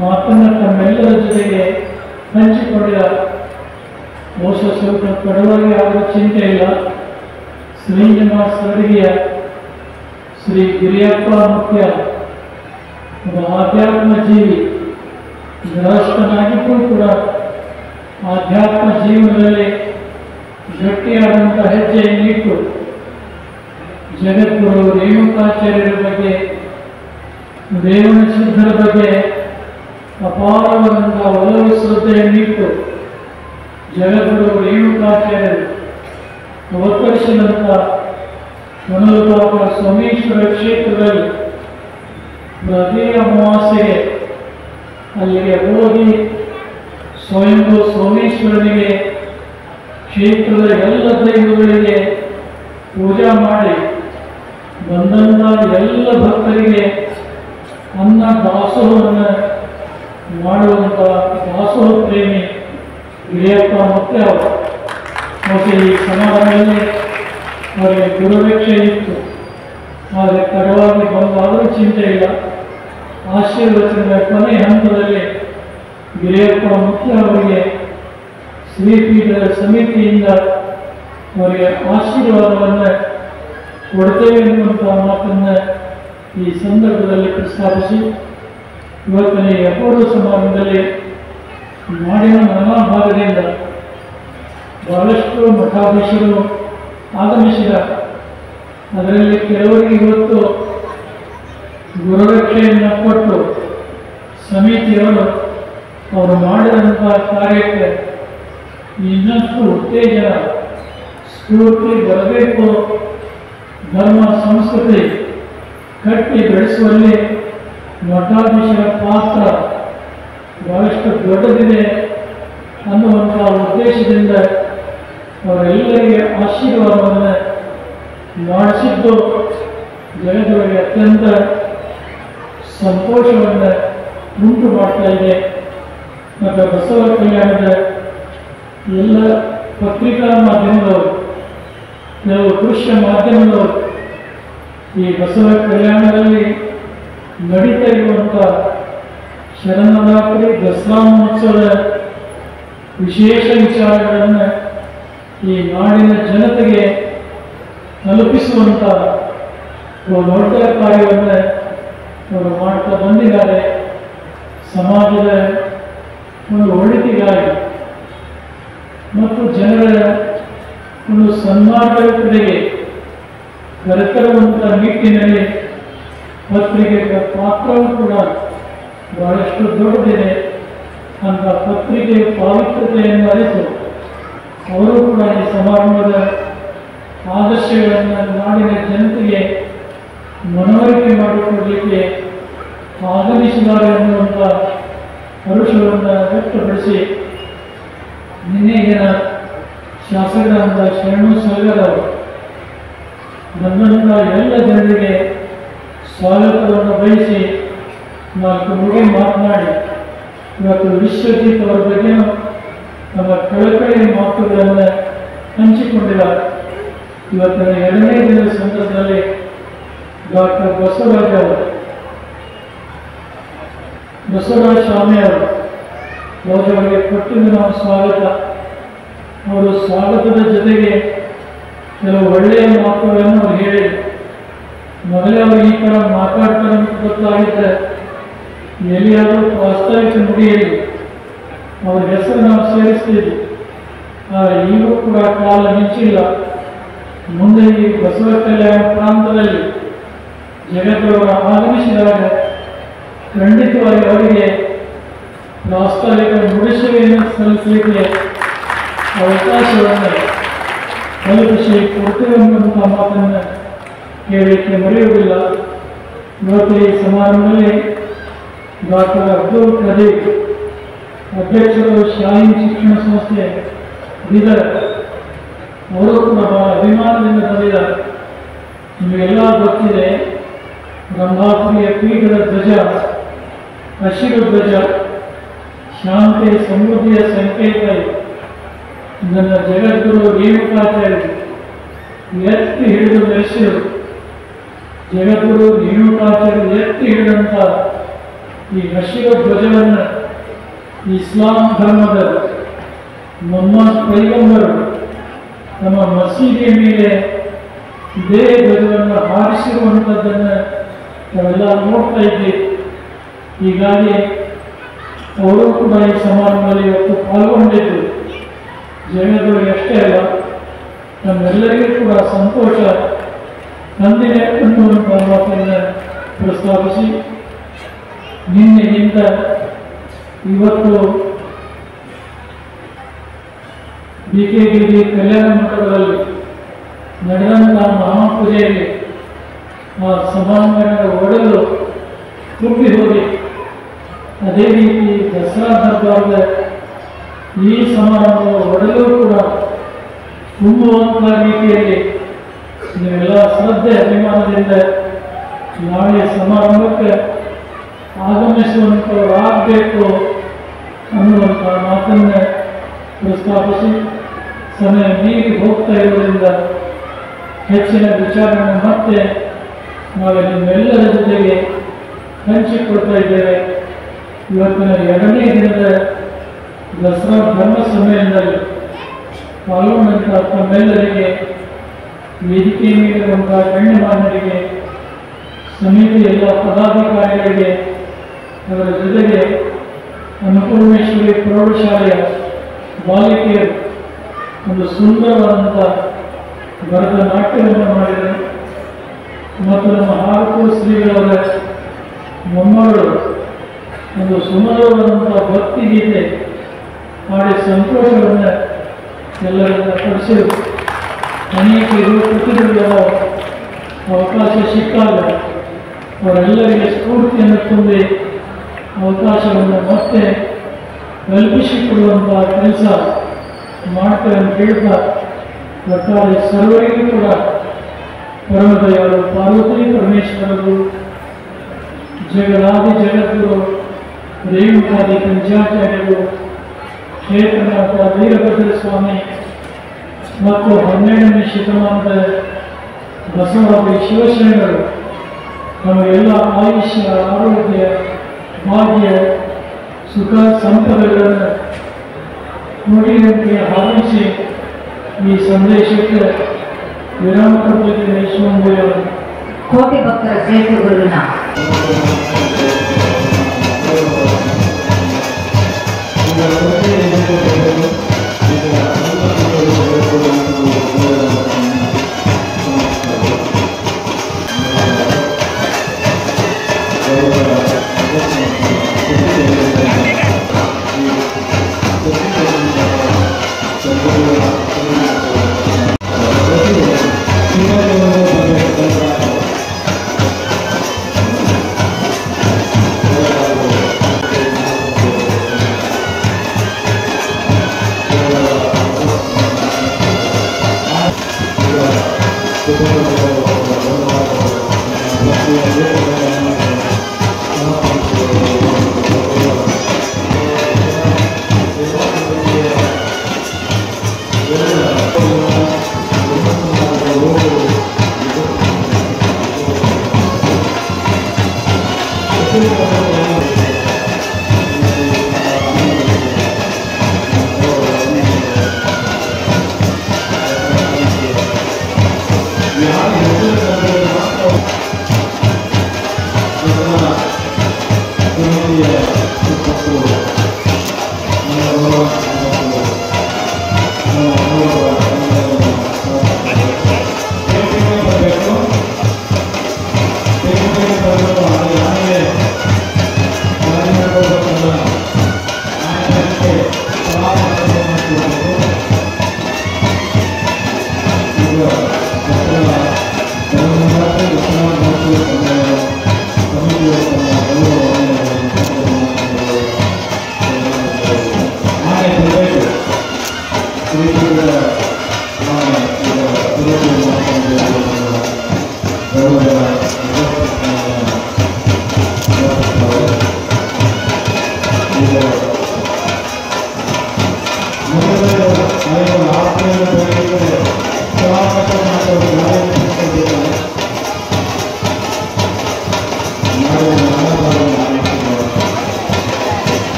S14: ಮಾತನ್ನು ತಮ್ಮೆಲ್ಲರ ಜೊತೆಗೆ ಹಂಚಿಕೊಂಡಿದ. ಬಹುಶಃ ಸ್ವಲ್ಪ ಕಡುವಾಗಿ ಆಗುವ ಚಿಂತೆ ಇಲ್ಲ. ಶ್ರೀನಿವಾಸ ಸರಡಿಗೆಯ ಶ್ರೀ ಗಿರಿಯಪ್ಪ ಮುಖ್ಯ ಒಬ್ಬ ಆಧ್ಯಾತ್ಮ ಜೀವಿ, ಗೃಹಸ್ಥನಾಗಿದ್ದು ಕೂಡ ಆಧ್ಯಾತ್ಮ ಜೀವನದಲ್ಲಿ ಗಟ್ಟಿಯಾದಂಥ ಹೆಜ್ಜೆಯನ್ನಿಟ್ಟು ಜಗದ್ಗುರು ರೇಣುಕಾಚಾರ್ಯರ ಬಗ್ಗೆ, ರೇವಣಸಿದ್ಧರ ಬಗ್ಗೆ ಅಪಾರವಾದಂಥ ಒಲವು ಶ್ರದ್ಧೆಯನ್ನಿಟ್ಟು ಜಗದ್ಗುರು ರೇಣುಕಾಚಾರ್ಯರು ಅವತರಿಸಿದಂಥ ಮನೋಪಾಪ ಸೋಮೇಶ್ವರ ಕ್ಷೇತ್ರದಲ್ಲಿ ಪ್ರತಿ ಅಮಾವಾಸ್ಯೆಗೆ ಅಲ್ಲಿಗೆ ಹೋಗಿ ಸ್ವಯಂಭೂ ಸೋಮೇಶ್ವರನಿಗೆ ಕ್ಷೇತ್ರದ ಎಲ್ಲ ದೈವಗಳಿಗೆ ಪೂಜಾ ಮಾಡಿ ಬಂದಂಥ ಎಲ್ಲ ಭಕ್ತರಿಗೆ ಅನ್ನ ದಾಸೋಹವನ್ನು ಮಾಡುವಂಥ ದಾಸೋಹ ಪ್ರೇಮಿ ಗಿರಿಯಪ್ಪ ಮತ್ತೆ ಅವರು. ಮತ್ತು ಈ ಸಮಾರಂಭದಲ್ಲಿ ಅವರಿಗೆ ಗುರುರಕ್ಷೆ ಇತ್ತು, ಆದರೆ ತಡವಾಗಿ ಬಂದಾದರೂ ಚಿಂತೆ ಇಲ್ಲ. ಆಶೀರ್ವಚನದ ಕೊನೆಯ ಹಂತದಲ್ಲಿ ಗಿರಿಯಪ್ಪ ಮುಖ್ಯ ಅವರಿಗೆ ಶ್ರೀಪೀಠದ ಸಮಿತಿಯಿಂದ ಅವರಿಗೆ ಆಶೀರ್ವಾದವನ್ನು ಕೊಡ್ತೇವೆ ಎನ್ನುವಂಥ ಮಾತನ್ನು ಈ ಸಂದರ್ಭದಲ್ಲಿ ಪ್ರಸ್ತಾಪಿಸಿ, ಇವತ್ತಿನ ಈ ಅಪೂರ್ವ ಸಮಾರಂಭದಲ್ಲಿ ನಾಡಿನ ನಾನಾ ಭಾಗದಿಂದ ಬಹಳಷ್ಟು ಮಠಾಧೀಶರು ಆಗಮಿಸಿದ. ಅದರಲ್ಲಿ ಕೆಲವರಿಗೆ ಇವತ್ತು ಗುರುರಕ್ಷೆಯನ್ನು ಕೊಟ್ಟು ಸಮಿತಿಯವರು ಅವರು ಮಾಡಿದಂಥ ಕಾರ್ಯಕ್ಕೆ ಇನ್ನಷ್ಟು ಉತ್ತೇಜನ ಸ್ಫೂರ್ತಿ ಬರಬೇಕು. ಧರ್ಮ ಸಂಸ್ಕೃತಿ ಕಟ್ಟಿ ಬೆಳೆಸುವಲ್ಲಿ ಮಠಾಧೀಶರ ಪಾತ್ರ ಬಹಳಷ್ಟು ದೊಡ್ಡದಿದೆ ಅನ್ನುವಂಥ ಉದ್ದೇಶದಿಂದ ಅವರೆಲ್ಲರಿಗೆ ಆಶೀರ್ವಾದವನ್ನು ಮಾಡಿಸಿದ್ದು ಜಗತ್ತಿಗೆ ಅತ್ಯಂತ ಸಂತೋಷವನ್ನು ಉಂಟು ಮಾಡ್ತಾ ಇದೆ. ಮತ್ತು ಬಸವ ಕಲ್ಯಾಣದ ಎಲ್ಲ ಪತ್ರಿಕಾ ಮಾಧ್ಯಮದವರು, ಕೆಲವು ದೃಶ್ಯ ಮಾಧ್ಯಮದವರು ಈ ಬಸವ ಕಲ್ಯಾಣದಲ್ಲಿ ನಡೀತಾ ಇರುವಂಥ ಶರನ್ನವರಾತ್ರಿ ದಸರಾ ಮಹೋತ್ಸವದ ವಿಶೇಷ ವಿಚಾರಗಳನ್ನು ಈ ನಾಡಿನ ಜನತೆಗೆ ತಲುಪಿಸುವಂಥ ದೊಡ್ಡ ಕಾರ್ಯವನ್ನು ಅವರು ಮಾಡ್ತಾ ಬಂದಿದ್ದಾರೆ. ಸಮಾಜದ ಒಂದು ಒಳಿತಿಗಾಗಿ ಮತ್ತು ಜನರ ಒಂದು ಸನ್ಮಾರ್ಗದ ಕಡೆಗೆ ಕರೆತರುವಂಥ ನಿಟ್ಟಿನಲ್ಲಿ ಪತ್ರಿಕೆಗಳ ಪಾತ್ರವೂ ಕೂಡ ಬಹಳಷ್ಟು ದೊಡ್ಡದಿದೆ. ಅಂತ ಪತ್ರಿಕೆಯ ಪಾವಿತ್ರ್ಯತೆಯನ್ನು ಅರಿತು ಅವರು ಕೂಡ ಈ ಸಮಾರಂಭದ ಆದರ್ಶಗಳನ್ನು ನಾಡಿನ ಜನತೆಗೆ ಮನವರಿಕೆ ಮಾಡಿಕೊಡಲಿಕ್ಕೆ ಆಗಮಿಸಿದ್ದಾರೆ ಎನ್ನುವಂಥ ಹರುಷವನ್ನು ವ್ಯಕ್ತಪಡಿಸಿ ನಿನ್ನೆ ದಿನ ಶಾಸಕರಾದ ಶರಣು ಸಲಗರ್ ಅವರು ಬಂದಂಥ ಎಲ್ಲ ಜನರಿಗೆ ಸ್ವಾಗತವನ್ನು ಬಯಸಿ ನಾಲ್ಕು ನುಡಿ ಮಾತನಾಡಿ ಇವತ್ತು ವಿಶ್ವಜಿತ್ ಅವರ ಬಗ್ಗೆ ನಮ್ಮ ಕಳಕಳಿಯ ಮಾತುಗಳನ್ನು ಹಂಚಿಕೊಂಡಿದ್ದಾರೆ. ಇವತ್ತಿನ 2ನೇ ದಿನದ ಸಂದರ್ಭದಲ್ಲಿ ಡಾಕ್ಟರ್ ಬಸವರಾಜ ಸ್ವಾಮಿ ಅವರು ಅವರಿಗೆ ಕೊಟ್ಟಿದ್ದು ನಾವು ಸ್ವಾಗತ. ಅವರು ಸ್ವಾಗತದ ಜೊತೆಗೆ ಕೆಲವು ಒಳ್ಳೆಯ ಮಾತುಗಳನ್ನು ಅವರು ಹೇಳಿದರು. ಮೊದಲೇ ಅವರು ಈ ಥರ ಮಾತಾಡ್ತಾರೆ ಅಂತ ಗೊತ್ತಾಗಿದ್ದರೆ ಎಲ್ಲಿಯಾದರೂ ವಾಸ್ತವಿಕ ನುಡಿಯಲ್ಲಿ ಅವರ ಹೆಸರು ನಾವು ಸೇರಿಸ್ತಿದ್ವಿ. ಆದರೆ ಈಗೂ ಕೂಡ ಕಾಲ ಮಿಂಚಿಲ್ಲ. ಮುಂದೆ ಈ ಬಸವ ಕಲ್ಯಾಣ ಪ್ರಾಂತದಲ್ಲಿ ಜಗತ್ತವರು ಆಗಮಿಸಿದಾಗ ಖಂಡಿತವಾಗಿ ಅವರಿಗೆ ವಾಸ್ತವಿಕ ನುಡಿಸುವೆಯನ್ನು ಸಲ್ಲಿಸಲಿಕ್ಕೆ ಅವಕಾಶವನ್ನು ಕಲ್ಪಿಸಿ ಕೊಡ್ತೇವೆ ಅನ್ನುವಂಥ ಮಾತನ್ನು ಕೇಳಲಿಕ್ಕೆ ಮರೆಯುವುದಿಲ್ಲ. ಇವತ್ತು ಈ ಸಮಾರಂಭದಲ್ಲಿ ಡಾಕ್ಟರ್ ಅಬ್ದುಲ್ ಖದೀರ್ ಅಧ್ಯಕ್ಷರು ಶಾಹೀನ್ ಶಿಕ್ಷಣ ಸಂಸ್ಥೆ ಬೀದರ್ ಅವರು ಕೂಡ ಬಹಳ ಅಭಿಮಾನದಿಂದ ಬಂದಿದ್ದಾರೆ. ನಿಮಗೆಲ್ಲ ಗೊತ್ತಿದೆ, ರಂಭಾಪುರಿಯ ಪೀಠದ ಧ್ವಜ ಹಸಿರು ಧ್ವಜ ಶಾಂತಿ ಸಮೃದ್ಧಿಯ ಸಂಕೇತ. ಇದನ್ನು ಜಗದ್ಗುರು ರೇಣುಕಾಚಾರ್ಯರು ಎತ್ತಿ ಹಿಡಿದು ನಡೆಸಿದರು. ಜಗದ್ಗುರು ರೇಣುಕಾಚಾರ್ಯರು ಎತ್ತಿ ಹಿಡಿದಂಥ ಈ ಹಸಿರು ಧ್ವಜವನ್ನು ಇಸ್ಲಾಂ ಧರ್ಮದ ಮೊಹಮ್ಮದ್ ಪೈಗಂಬರು ನಮ್ಮ ಮಸೀದಿಯ ಮೇಲೆ ಇದೇ ಧ್ವಜವನ್ನು ಹಾರಿಸಿರುವಂಥದ್ದನ್ನು ನಾವೆಲ್ಲ ನೋಡ್ತಾ ಇದ್ದೀವಿ. ಹೀಗಾಗಿ ಅವರು ಕೂಡ ಈ ಸಮಾರಂಭದಲ್ಲಿ ಇವತ್ತು ಪಾಲ್ಗೊಂಡಿದ್ದು ಜಗದ್ಗುರು ಅಷ್ಟೇ ಅಲ್ಲ, ನಮ್ಮೆಲ್ಲರಿಗೂ ಕೂಡ ಸಂತೋಷ ತಂದಿದೆ ಅನ್ನುವಂಥ ಮಾತನ್ನು ಪ್ರಸ್ತಾಪಿಸಿ, ನಿನ್ನೆಗಿಂತ ಇವತ್ತು ಬಿಕೆಗಿರಿ ಕಲ್ಯಾಣ ಮಂಟಪದಲ್ಲಿ ನಡೆದಂಥ ಮಹಾಪೂಜೆಯಲ್ಲಿ ಆ ಸಭಾಂಗಣದ ಒಡಲು ತುಂಬಿ ಹೋಗಿ, ಅದೇ ರೀತಿ ದಸರಾ ದರ್ಬಾರದ ಈ ಸಮಾರಂಭದ ಒಡಲು ಕೂಡ ತುಂಬುವಂಥ ರೀತಿಯಲ್ಲಿ ನೀವೆಲ್ಲ ಶ್ರದ್ಧೆ ಅಭಿಮಾನದಿಂದ ನಾಳೆ ಸಮಾರಂಭಕ್ಕೆ ಆಗಮಿಸುವಂಥವರಾಗಬೇಕು ಅನ್ನುವಂಥ ಮಾತನ್ನು ಪ್ರಸ್ತಾಪಿಸಿ, ಸಮಯ ಮೀರಿ ಹೋಗ್ತಾ ಇರುವುದರಿಂದ ಹೆಚ್ಚಿನ ವಿಚಾರವನ್ನು ಮತ್ತೆ ನಾವು ನಿಮ್ಮೆಲ್ಲರ ಜೊತೆಗೆ ಹಂಚಿಕೊಳ್ತಾ ಇದ್ದೇವೆ. ಇವತ್ತಿನ 2ನೇ ದಿನದ ದಸರಾ ಧರ್ಮ ಸಮ್ಮೇಳನದಲ್ಲಿ ಪಾಲ್ಗೊಂಡಂಥ ತಮ್ಮೆಲ್ಲರಿಗೆ, ವೇದಿಕೆ ನೀಡಿರುವಂಥ ಗಣ್ಯಮಾನ್ಯರಿಗೆ, ಸಮಿತಿ ಎಲ್ಲ ಪದಾಧಿಕಾರಿಗಳಿಗೆ, ಅದರ ಜೊತೆಗೆ ಅನ್ನಪೂರ್ಣೇಶ್ವರಿ ಪ್ರೌಢಶಾಲೆಯ ಬಾಲಿಕೆಯರು ಒಂದು ಸುಂದರವಾದಂಥ ಭರತನಾಟ್ಯವನ್ನು ಮಾಡಿದರು. ಮತ್ತು ನಮ್ಮ ಹಾರಕೂರು ಶ್ರೀಗಳವರ ಮೊಮ್ಮಗಳು ಒಂದು ಸುಮಧುರವಾದಂಥ ಭಕ್ತಿಗೀತೆ ಮಾಡಿ ಸಂತೋಷವನ್ನು ಎಲ್ಲರಿಂದ ಪಡಿಸಿದರು. ಅನೇಕ ಪ್ರತಿಭೆಗಳ ಅವಕಾಶ ಸಿಕ್ಕಾಗ ಅವರೆಲ್ಲರಿಗೆ ಸ್ಫೂರ್ತಿಯನ್ನು ತುಂಬಿ ಅವಕಾಶವನ್ನು ಮತ್ತೆ ಕಲ್ಪಿಸಿಕೊಡುವಂಥ ಕೆಲಸ ಮಾಡ್ತಾರೆ ಅಂತ ಹೇಳ್ತಾ, ಒಟ್ಟಾರೆ ಸರ್ವರಿಗೂ ಕೂಡ ಪರಮದಯಾಳು ಪಾರ್ವತಿ ಪರಮೇಶ್ವರರು, ಜಗದಾದಿ ಜಗದ್ಗುರು ರೇಣುಕಾದಿ ಪಂಚಾಚಾರ್ಯರು, ಕ್ಷೇತ್ರನಾಥ ವೀರಭದ್ರ ಸ್ವಾಮಿ ಮತ್ತು 12ನೇ ಶತಮಾನದ ಬಸವಾದಿ ಶಿವಶರಣರು ನಮಗೆಲ್ಲ ಆಯುಷ್ಯ, ಆರೋಗ್ಯ, ಭಾಗ್ಯ, ಸುಖ ಸಂಪದಗಳನ್ನು ನುಡಿಯಂತೆ ಹಾರೈಸಿ ಈ ಸಂದೇಶಕ್ಕೆ ವಿರಾಮ ಕೊಟ್ಟಿದ್ದೇನೆ. ಈಶ್ವರ
S3: ಕೋಟಿ ಭಕ್ತರ ಶ್ರೇಷ್ಠ ಗುರುವಿನ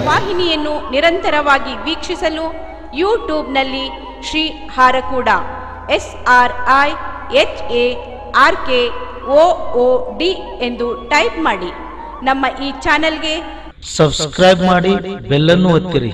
S1: ವಾಹಿನಿಯನ್ನು ನಿರಂತರವಾಗಿ ವೀಕ್ಷಿಸಲು ಯೂಟ್ಯೂಬ್ನಲ್ಲಿ ಶ್ರೀ ಹಾರಕೂಡ SRIHARKOOD ಎಂದು ಟೈಪ್ ಮಾಡಿ. ನಮ್ಮ ಈ ಚಾನೆಲ್ಗೆ
S15: ಸಬ್ಸ್ಕ್ರೈಬ್ ಮಾಡಿ, ಬೆಲ್ ಅನ್ನು ಒತ್ತಿರಿ.